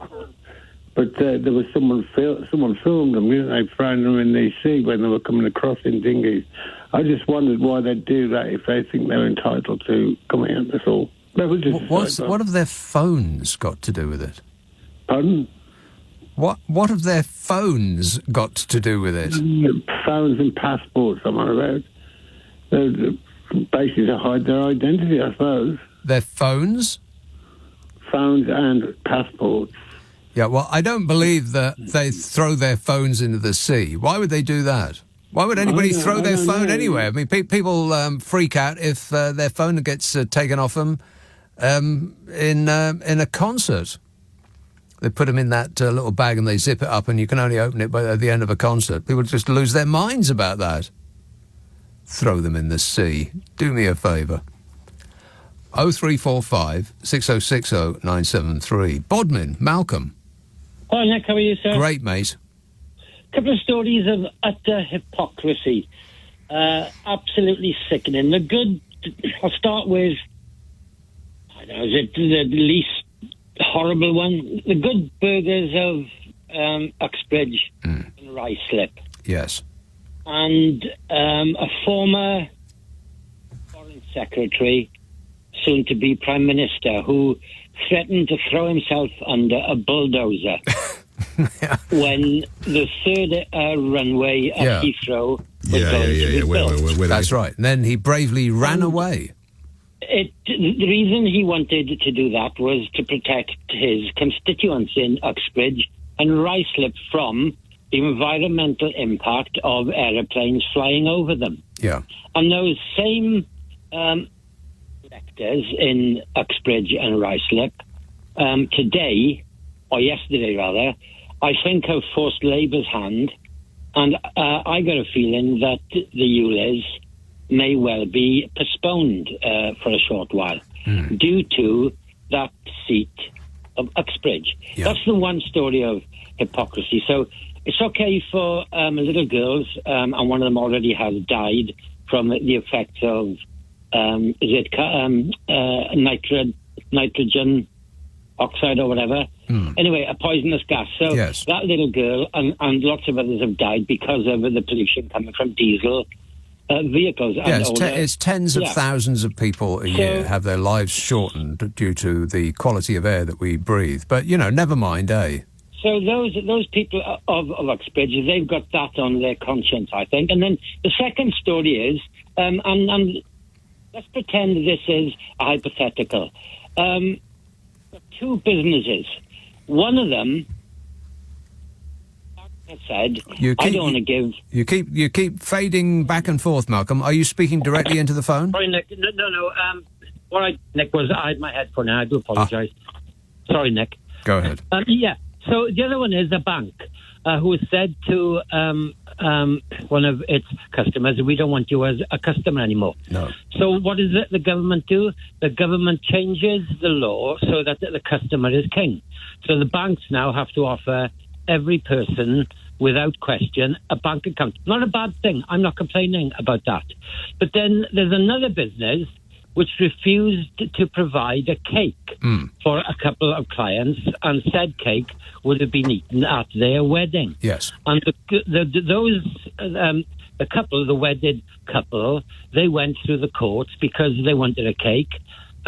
But there was someone filmed them, didn't they, throwing them in the sea when they were coming across in dinghies. I just wondered why they'd do that if they think they're entitled to coming out. That's all. That was just
what have their phones got to do with it?
Pardon?
What have their phones got to do with it?
Phones and passports, I'm on about. They're basically to hide their identity, I suppose.
Their phones?
Phones and passports.
Yeah, well, I don't believe that they throw their phones into the sea. Why would they do that? Why would anybody throw their phone anywhere? I mean, people freak out if their phone gets taken off them in a concert. They put them in that little bag and they zip it up and you can only open it at the end of a concert. People just lose their minds about that. Throw them in the sea. Do me a favour. 0345 6060 973. Bodmin, Malcolm.
Hi, Nick. How are you, sir?
Great, mate.
A couple of stories of utter hypocrisy. Absolutely sickening. The good... I'll start with... I don't know, is it the least horrible one? The good burgers of Uxbridge and Ruislip.
Yes.
And a former foreign secretary, soon to be Prime Minister, who threatened to throw himself under a bulldozer when the third runway at Heathrow was going to be built.
That's right. And then he bravely ran away.
The reason he wanted to do that was to protect his constituents in Uxbridge and Ruislip from the environmental impact of aeroplanes flying over them.
Yeah.
And those same electors in Uxbridge and Ruislip today, or yesterday rather, I think have forced Labour's hand, and I got a feeling that the ULEZ may well be postponed for a short while due to that seat of Uxbridge. Yeah. That's the one story of hypocrisy. So it's okay for little girls, and one of them already has died from the effects of nitrogen oxide or whatever. Anyway, a poisonous gas. So that little girl and lots of others have died because of the pollution coming from diesel vehicles.
Yeah, it's tens of thousands of people a year have their lives shortened due to the quality of air that we breathe. But, never mind, eh?
So those people of Uxbridge, they've got that on their conscience, I think. And then the second story is, and let's pretend this is a hypothetical. Two businesses. One of them said, I don't want to give...
You keep fading back and forth, Malcolm. Are you speaking directly into the phone?
Sorry, Nick. No. What I, Nick, was I had my headphone now. I do apologise. Sorry, Nick.
Go ahead.
Yeah. So the other one is a bank who has said to one of its customers, we don't want you as a customer anymore.
No.
So what does the government do? The government changes the law so that the customer is king. So the banks now have to offer every person, without question, a bank account. Not a bad thing. I'm not complaining about that. But then there's another business which refused to provide a cake for a couple of clients, and said cake would have been eaten at their wedding.
Yes.
And the couple, the wedded couple, they went through the courts because they wanted a cake,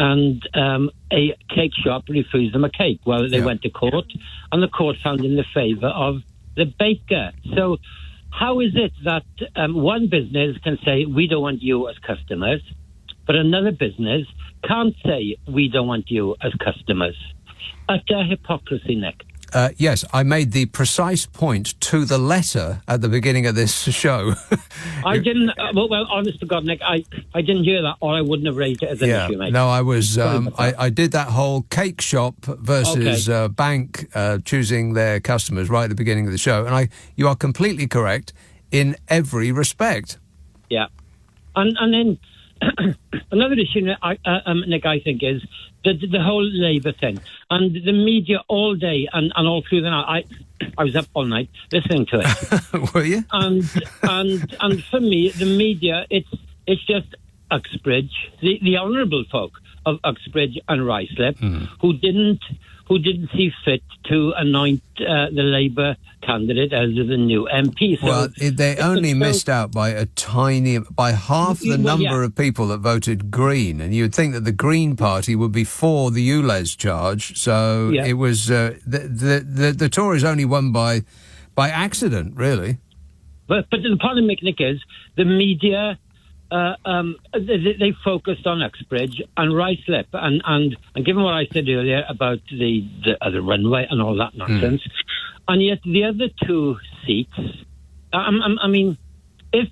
and a cake shop refused them a cake. Well, they went to court, and the court found in the favour of the baker. So how is it that one business can say, we don't want you as customers, but another business can't say, we don't want you as customers? Utter hypocrisy, Nick.
Yes, I made the precise point to the letter at the beginning of this show.
I didn't. Well, honest to God, Nick, I didn't hear that, or I wouldn't have raised it as an issue, mate.
No, I was. I did that whole cake shop versus bank choosing their customers right at the beginning of the show, and you are completely correct in every respect.
Yeah, and then another issue, Nick, I think is the whole Labour thing, and the media all day and all through the night. I was up all night listening to it.
Were you?
And for me, the media, it's just Uxbridge, the honourable folk of Uxbridge and Ruislip, who didn't see fit to anoint the Labour candidate as the new MP. So
well, they only missed out by half the number of people that voted Green, and you'd think that the Green Party would be for the ULEZ charge. So it was the Tories only won by accident, really.
But the problem, Nick, is the media. They focused on Uxbridge and Ruislip, and given what I said earlier about the runway and all that nonsense, and yet the other two seats, I mean, if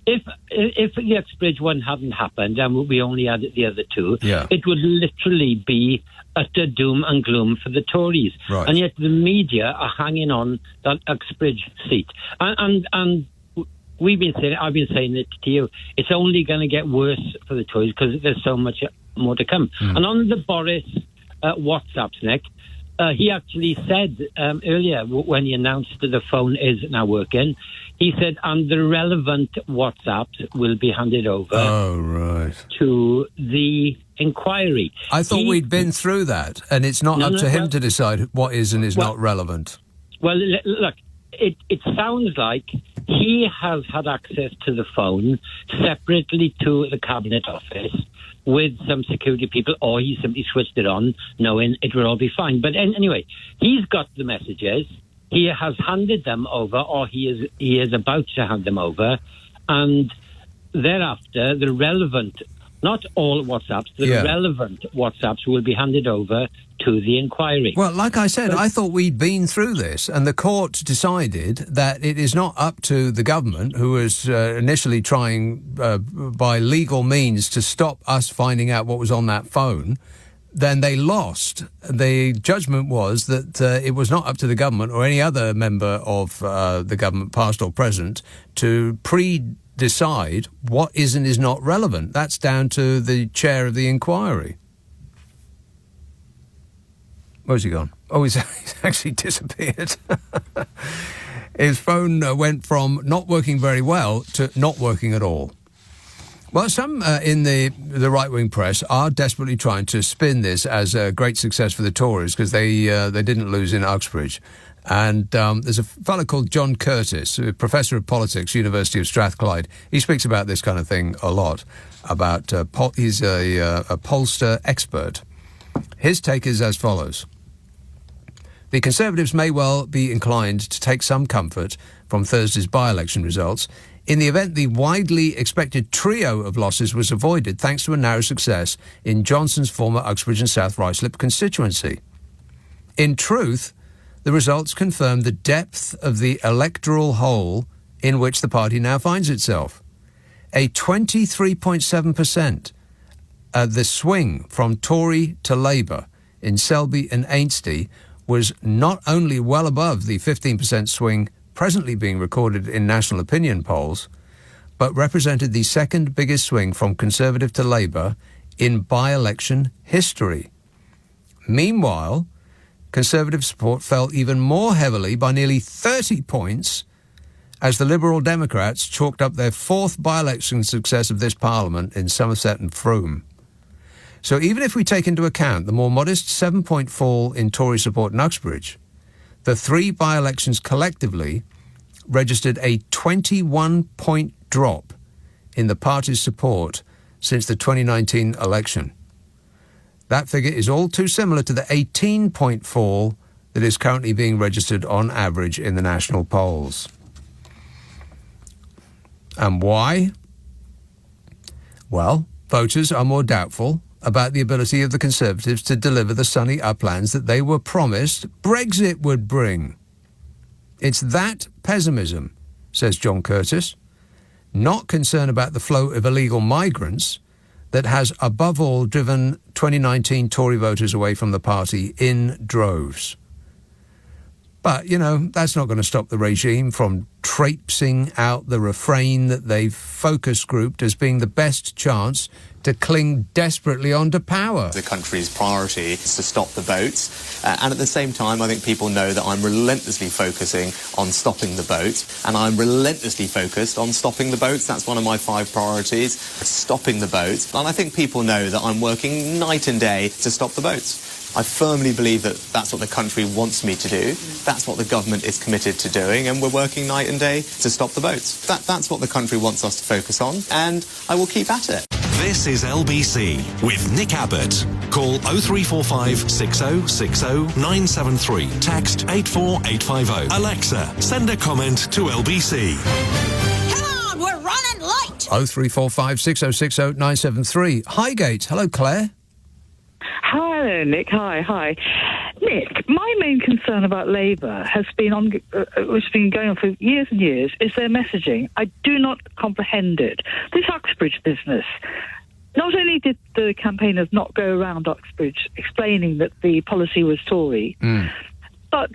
the Uxbridge one hadn't happened and we only had the other two, it would literally be utter doom and gloom for the Tories, and yet the media are hanging on that Uxbridge seat, and I've been saying it to you, it's only going to get worse for the Tories because there's so much more to come. And on the Boris WhatsApps, Nick, he actually said earlier when he announced that the phone is now working, he said, and the relevant WhatsApps will be handed over to the inquiry.
I thought we'd been through that, and it's not up to him to decide what is and is not relevant.
Well, look, it sounds like he has had access to the phone separately to the Cabinet Office with some security people, or he simply switched it on knowing it will all be fine. But anyway, he's got the messages. He has handed them over, or he is about to hand them over, and thereafter the relevant, not all WhatsApps, the relevant WhatsApps will be handed over to the inquiry.
Well, like I said, I thought we'd been through this, and the court decided that it is not up to the government, who was initially trying by legal means to stop us finding out what was on that phone. Then they lost. The judgment was that it was not up to the government or any other member of the government, past or present, to decide what is and is not relevant. That's down to the chair of the inquiry. Where's he gone? Oh, he's actually disappeared. His phone went from not working very well to not working at all. Well, some in the right-wing press are desperately trying to spin this as a great success for the Tories because they didn't lose in Uxbridge. And there's a fellow called John Curtis, a professor of politics, University of Strathclyde. He speaks about this kind of thing a lot. He's a pollster expert. His take is as follows. The Conservatives may well be inclined to take some comfort from Thursday's by-election results in the event the widely expected trio of losses was avoided thanks to a narrow success in Johnson's former Uxbridge and South Ruislip constituency. In truth, the results confirm the depth of the electoral hole in which the party now finds itself. A 23.7%, the swing from Tory to Labour in Selby and Ainsty was not only well above the 15% swing presently being recorded in national opinion polls, but represented the second biggest swing from Conservative to Labour in by-election history. Meanwhile,
Conservative support fell even more heavily by nearly 30 points as the Liberal Democrats chalked up their fourth by-election success of this Parliament in Somerset and Frome. So even if we take into account the more modest 7-point fall in Tory support in Uxbridge, the three by-elections collectively registered a 21-point drop in the party's support since the 2019 election. That figure is all too similar to the 18-point fall that is currently being registered on average in the national polls. And why? Well, voters are more doubtful about the ability of the Conservatives to deliver the sunny uplands that they were promised Brexit would bring. It's that pessimism, says John Curtis, not concern about the flow of illegal migrants, that has above all driven 2019 Tory voters away from the party in droves. But, you know, that's not going to stop the regime from traipsing out the refrain that they've focus grouped as being the best chance to cling desperately onto power.
The country's priority is to stop the boats. And at the same time, I think people know that I'm relentlessly focusing on stopping the boats. And I'm relentlessly focused on stopping the boats. That's one of my 5 priorities, stopping the boats. And I think people know that I'm working night and day to stop the boats. I firmly believe that that's what the country wants me to do. That's what the government is committed to doing, and we're working night and day to stop the boats. That's what the country wants us to focus on, and I will keep at it.
This is LBC with Nick Abbott. Call 0345 6060 973. Text 84850. Alexa, send a comment to LBC.
Come on, we're running late.
0345 6060 973. Highgate. Hello, Claire.
Hi, Nick. Hi. Nick, my main concern about Labour has been which has been going on for years and years, is their messaging. I do not comprehend it. This Uxbridge business. Not only did the campaigners not go around Uxbridge explaining that the policy was Tory, but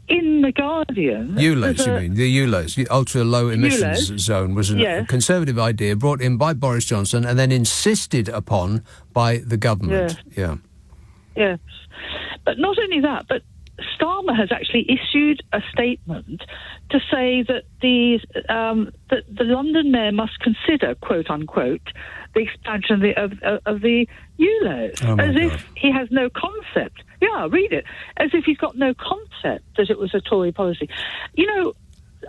in The Guardian...
ULEZ, you mean? The ULEZ, the ultra-low emissions zone, was a Conservative idea brought in by Boris Johnson and then insisted upon by the government.
Yes. But not only that, but Starmer has actually issued a statement to say that that the London mayor must consider, quote unquote, the expansion of the ULEZ, as if he has no concept. Yeah, read it. As if he's got no concept that it was a Tory policy. You know,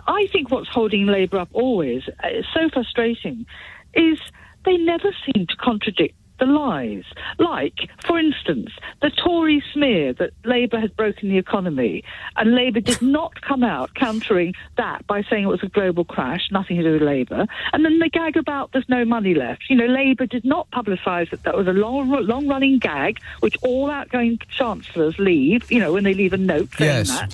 I think what's holding Labour up always, it's so frustrating, is they never seem to contradict the lies. Like, for instance, the Tory smear that Labour had broken the economy, and Labour did not come out countering that by saying it was a global crash, nothing to do with Labour. And then the gag about there's no money left. You know, Labour did not publicise that was a long-running gag, which all outgoing chancellors leave, you know, when they leave a note saying that.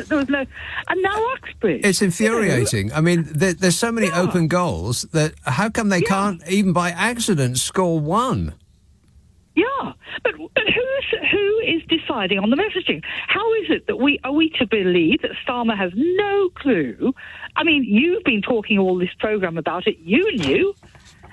There was no... And now Uxbridge.
It's infuriating. You know? I mean, there's so many open goals that how come they can't, even by accident, score one?
Yeah, but who is deciding on the messaging? How is it that are we to believe that Starmer has no clue? I mean, you've been talking all this programme about it. You knew.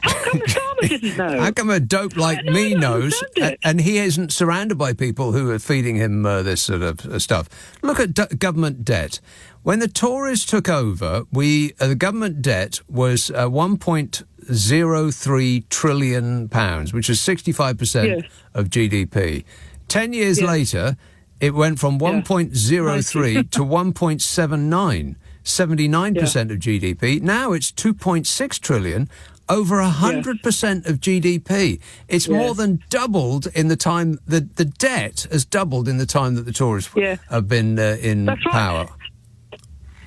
How come Starmer didn't know?
How come a dope like me knows, and he isn't surrounded by people who are feeding him this sort of stuff? Look at government debt. When the Tories took over, the government debt was 1.03 trillion pounds, which is 65% of GDP. 10 years later, it went from 1.03 to 1.79, 79% of GDP. Now it's 2.6 trillion, over 100% of GDP. It's more than doubled in the time the debt has doubled in the time that the Tories have been in power.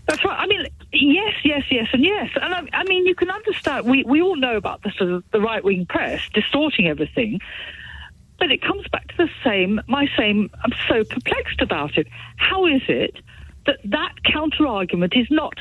That's right. I mean, yes, and yes. And I mean, you can understand, we all know about the sort of the right-wing press distorting everything, but it comes back to I'm so perplexed about it. How is it that counter-argument is not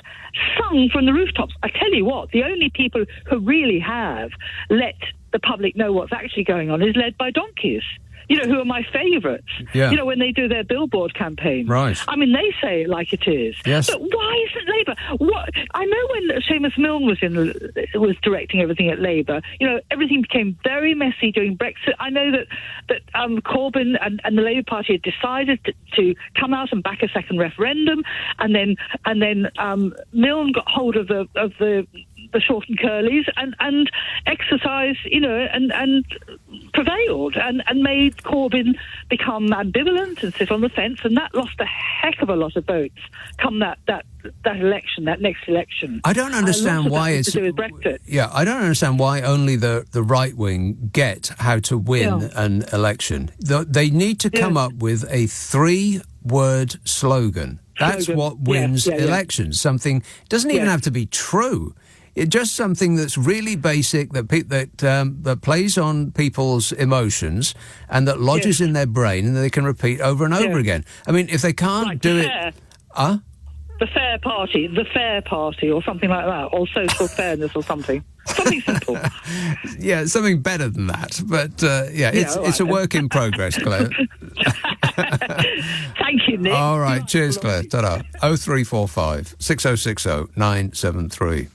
sung from the rooftops? I tell you what, the only people who really have let the public know what's actually going on is led by donkeys. You know, who are my favourites. Yeah. You know, when they do their billboard campaign.
Right.
I mean, they say it like it is.
Yes.
But why isn't Labour. What I know when Seamus Milne was directing everything at Labour, everything became very messy during Brexit. I know that Corbyn and the Labour Party had decided to come out and back a second referendum, and then Milne got hold of the short and curlies and exercised, and prevailed and made Corbyn become ambivalent and sit on the fence, and that lost a heck of a lot of votes come that election, that next election.
I don't understand why it's
to do with Brexit.
Yeah, I don't understand why only the right wing get how to win an election. They need to come up with a 3-word slogan. That's what wins elections. Something doesn't even have to be true. It's just something that's really basic that plays on people's emotions and that lodges in their brain and they can repeat over and over again. I mean, if they can't do it,
the fair party, or something like that, or social fairness, or something simple.
Yeah, something better than that. But it's a work in progress, Claire.
Thank you, Nick.
All right, cheers, Claire. Ta-da. 0345 6060 973.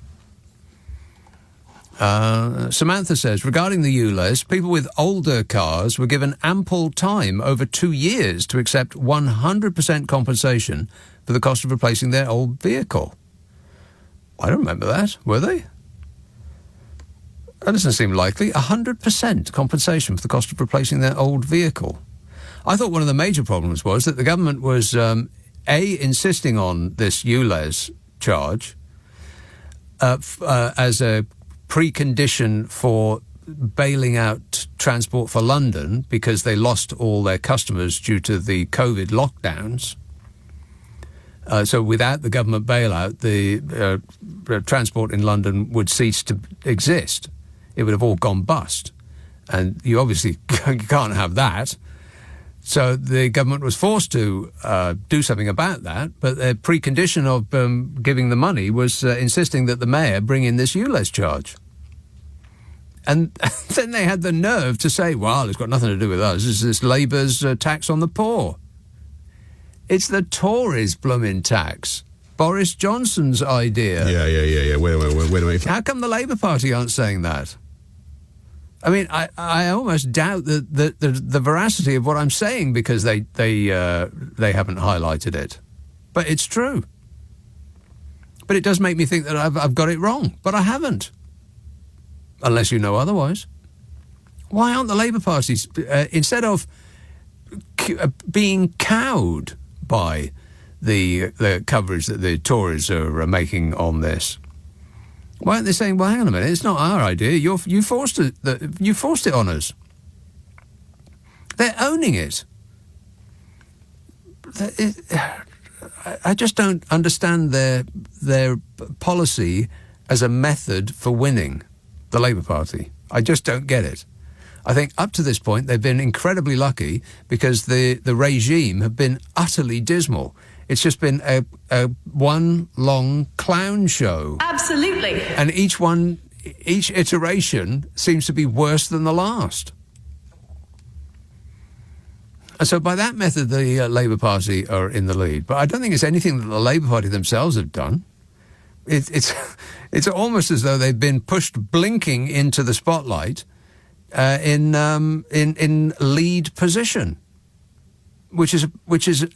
Samantha says, regarding the ULEZ, people with older cars were given ample time over 2 years to accept 100% compensation for the cost of replacing their old vehicle. I don't remember that. Were they? That doesn't seem likely. 100% compensation for the cost of replacing their old vehicle. I thought one of the major problems was that the government was, insisting on this ULEZ charge as a precondition for bailing out Transport for London because they lost all their customers due to the COVID lockdowns. So without the government bailout, the transport in London would cease to exist. It would have all gone bust. And you obviously can't have that. So the government was forced to do something about that, but the precondition of giving the money was insisting that the mayor bring in this ULEZ charge. And then they had the nerve to say, well, it's got nothing to do with us. It's this Labour's tax on the poor. It's the Tories' blooming tax. Boris Johnson's idea.
Yeah. Wait a minute.
How come the Labour Party aren't saying that? I mean, I almost doubt the veracity of what I'm saying because they haven't highlighted it. But it's true. But it does make me think that I've got it wrong. But I haven't. Unless you know otherwise. Why aren't the Labour parties, instead of being cowed by the coverage that the Tories are making on this, why aren't they saying, well, hang on a minute, it's not our idea, you forced it on us. They're owning it. I just don't understand their policy as a method for winning the Labour Party. I just don't get it. I think up to this point they've been incredibly lucky because the regime have been utterly dismal. It's just been a one long clown show.
Absolutely.
And each iteration seems to be worse than the last. And so by that method, the Labour Party are in the lead. But I don't think it's anything that the Labour Party themselves have done. It's almost as though they've been pushed blinking into the spotlight in lead position, which is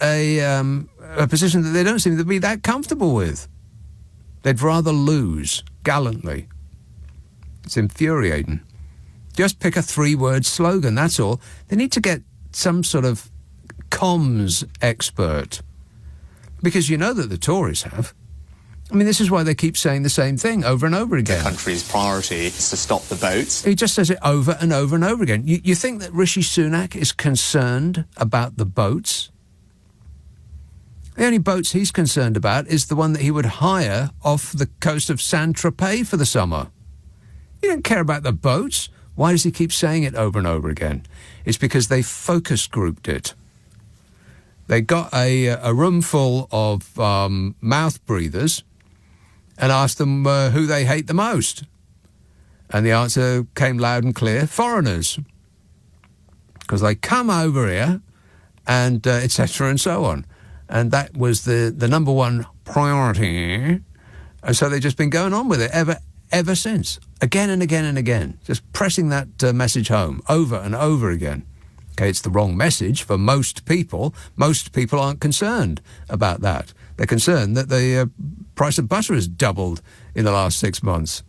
a position that they don't seem to be that comfortable with. They'd rather lose gallantly. It's infuriating. Just pick a 3-word slogan, that's all. They need to get some sort of comms expert, because you know that the Tories have. I mean, this is why they keep saying the same thing over and over again.
The country's priority is to stop the boats.
He just says it over and over and over again. You think that Rishi Sunak is concerned about the boats? The only boats he's concerned about is the one that he would hire off the coast of Saint-Tropez for the summer. He don't care about the boats. Why does he keep saying it over and over again? It's because they focus grouped it. They got a room full of mouth breathers and asked them who they hate the most. And the answer came loud and clear, foreigners. Because they come over here and etc. and so on.
And that was the number one priority. And so they've just been going on with it ever since. Again and again and again. Just pressing that message home over and over again. Okay, it's the wrong message for most people. Most people aren't concerned about that. They're concerned that the price of butter has doubled in the last 6 months.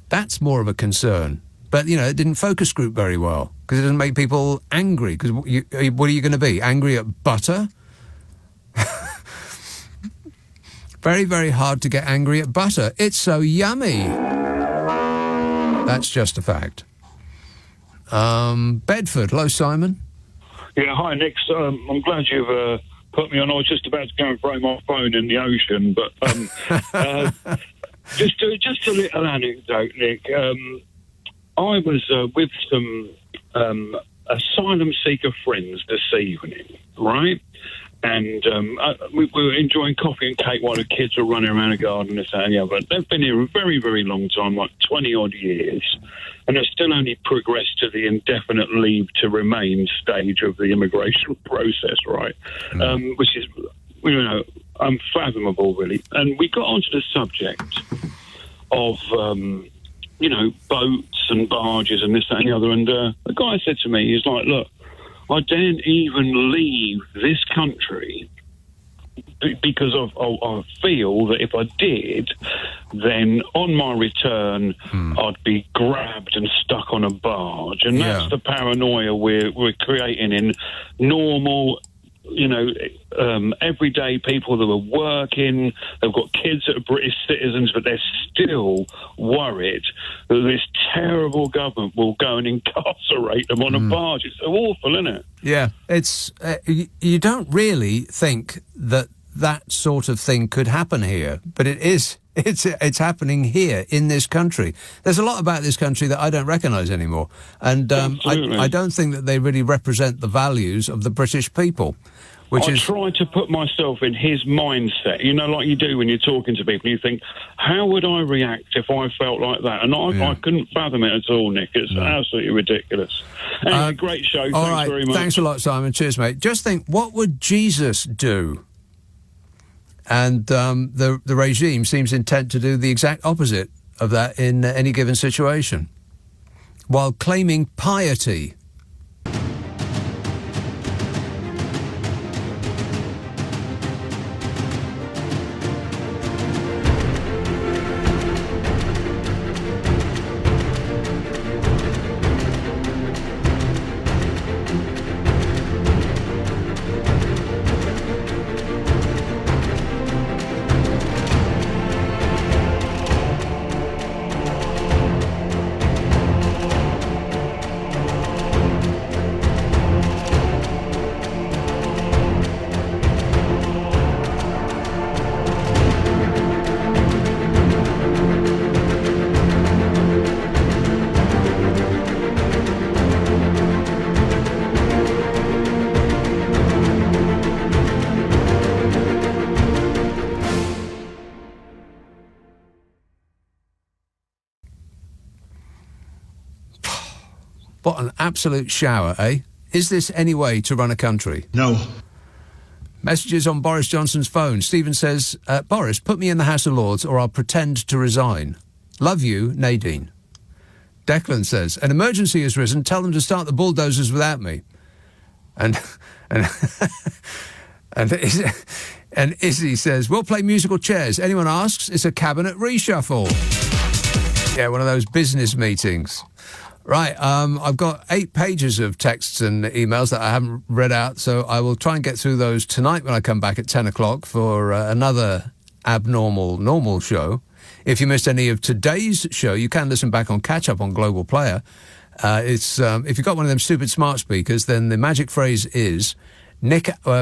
That's more of a concern. But, it didn't focus group very well because it doesn't make people angry. Because what are you going to be? Angry at butter? Very, very hard to get angry at butter. It's so yummy. That's just a fact. Bedford. Hello, Simon.
Yeah, hi, Nick. I'm glad you've put me on. I was just about to go and throw my phone in the ocean, but just a little anecdote, Nick. I was with some asylum seeker friends this evening, right? And we were enjoying coffee and cake while the kids were running around the garden, this, that, and the other. They've been here a very, very long time, like 20-odd years, and they've still only progressed to the indefinite leave to remain stage of the immigration process, right? Which is, unfathomable, really. And we got onto the subject of, boats and barges and this, that, and the other. And the guy said to me, he's like, look, I daren't even leave this country because I feel that if I did, then on my return, I'd be grabbed and stuck on a barge. And that's the paranoia we're creating in normal, everyday people that are working. They've got kids that are British citizens, but they're still worried that this terrible government will go and incarcerate them on a barge. It's so awful, isn't it?
Yeah, it's you don't really think that sort of thing could happen here, but it is. It's happening here in this country. There's a lot about this country that I don't recognise anymore, and I don't think that they really represent the values of the British people. I
try to put myself in his mindset, like you do when you're talking to people. You think, how would I react if I felt like that? And I couldn't fathom it at all, Nick. It's absolutely ridiculous. Anyway, great show. Thanks very much.
Thanks a lot, Simon. Cheers, mate. Just think, what would Jesus do? And the regime seems intent to do the exact opposite of that in any given situation, while claiming piety. What an absolute shower, eh? Is this any way to run a country?
No.
Messages on Boris Johnson's phone. Stephen says, Boris, put me in the House of Lords or I'll pretend to resign. Love you, Nadine. Declan says, an emergency has risen. Tell them to start the bulldozers without me. And Izzy says, we'll play musical chairs. Anyone asks, it's a cabinet reshuffle. Yeah, one of those business meetings. Right, I've got 8 pages of texts and emails that I haven't read out, so I will try and get through those tonight when I come back at 10 o'clock for another normal show. If you missed any of today's show, you can listen back on Catch Up on Global Player. If you've got one of them stupid smart speakers, then the magic phrase is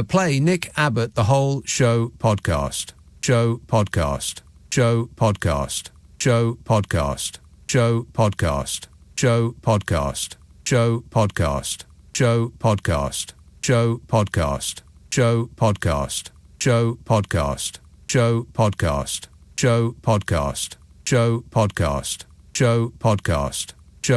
play Nick Abbot the whole show podcast. Show podcast. Show podcast. Show podcast. Show podcast. Show podcast. Show podcast. Show podcast. Show podcast. Show podcast. Show podcast. Show podcast. Show podcast. Show podcast. Show podcast.